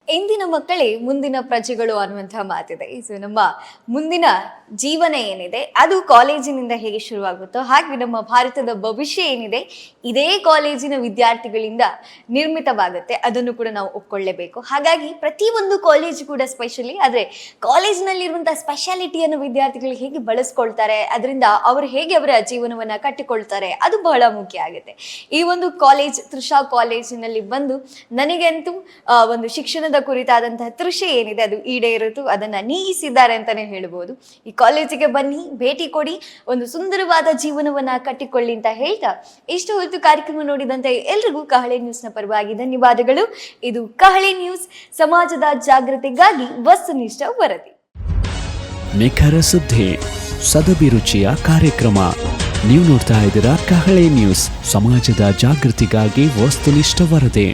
ಇಂದಿನ ಮಕ್ಕಳೇ ಮುಂದಿನ ಪ್ರಜೆಗಳು ಅನ್ನುವಂತಹ ಮಾತಿದೆ. ಸೊ ನಮ್ಮ ಮುಂದಿನ ಜೀವನ ಏನಿದೆ ಅದು ಕಾಲೇಜಿನಿಂದ ಹೇಗೆ ಶುರುವಾಗುತ್ತೋ ಹಾಗೆ ನಮ್ಮ ಭಾರತದ ಭವಿಷ್ಯ ಏನಿದೆ ಇದೇ ಕಾಲೇಜಿನ ವಿದ್ಯಾರ್ಥಿಗಳಿಂದ ನಿರ್ಮಿತವಾಗುತ್ತೆ, ಅದನ್ನು ಕೂಡ ನಾವು ಒಪ್ಕೊಳ್ಳೇಬೇಕು. ಹಾಗಾಗಿ ಪ್ರತಿಯೊಂದು ಕಾಲೇಜು ಕೂಡ ಸ್ಪೆಷಲಿ, ಆದರೆ ಕಾಲೇಜಿನಲ್ಲಿರುವಂತಹ ಸ್ಪೆಷಾಲಿಟಿಯನ್ನು ವಿದ್ಯಾರ್ಥಿಗಳು ಹೇಗೆ ಬಳಸ್ಕೊಳ್ತಾರೆ, ಅದರಿಂದ ಅವರು ಹೇಗೆ ಅವರ ಜೀವನವನ್ನು ಕಟ್ಟಿಕೊಳ್ತಾರೆ, ಅದು ಬಹಳ ಮುಖ್ಯ ಆಗುತ್ತೆ. ಈ ಒಂದು ಕಾಲೇಜ್ ತ್ರಿಷಾ ಕಾಲೇಜಿನಲ್ಲಿ ಬಂದು ನನಗಂತೂ ಒಂದು ಶಿಕ್ಷಣದ ಶಿಕ್ಷಣದ ಕುರಿತಾದಂತಹ ತೃಷೆ ಏನಿದೆ ಅದು ಈಡೇರಿತು, ಅದನ್ನ ನೀಗಿಸಿದ್ದಾರೆ ಅಂತಾನೆ ಹೇಳ್ಬೋದು. ಈ ಕಾಲೇಜಿಗೆ ಬನ್ನಿ, ಭೇಟಿ ಕೊಡಿ, ಒಂದು ಸುಂದರವಾದ ಜೀವನವನ್ನ ಕಟ್ಟಿಕೊಳ್ಳಿ ಅಂತ ಹೇಳ್ತಾ ಇಷ್ಟು ಹೊತ್ತು ಕಾರ್ಯಕ್ರಮ ನೋಡಿದಂತೆ ಎಲ್ರಿಗೂ ಕಹಳೆ ನ್ಯೂಸ್ನ ಪರವಾಗಿ ಧನ್ಯವಾದಗಳು. ಇದು ಕಹಳೆ ನ್ಯೂಸ್, ಸಮಾಜದ ಜಾಗೃತಿಗಾಗಿ ವಸ್ತುನಿಷ್ಠ ವರದಿ. ನಿಖರ ಸುದ್ದಿ, ಸದಭಿರುಚಿಯ ಕಾರ್ಯಕ್ರಮ. ನೀವು ನೋಡ್ತಾ ಇದ್ದೀರಾ ಕಹಳೆ ನ್ಯೂಸ್, ಸಮಾಜದ ಜಾಗೃತಿಗಾಗಿ ವಸ್ತುನಿಷ್ಠ ವರದಿ.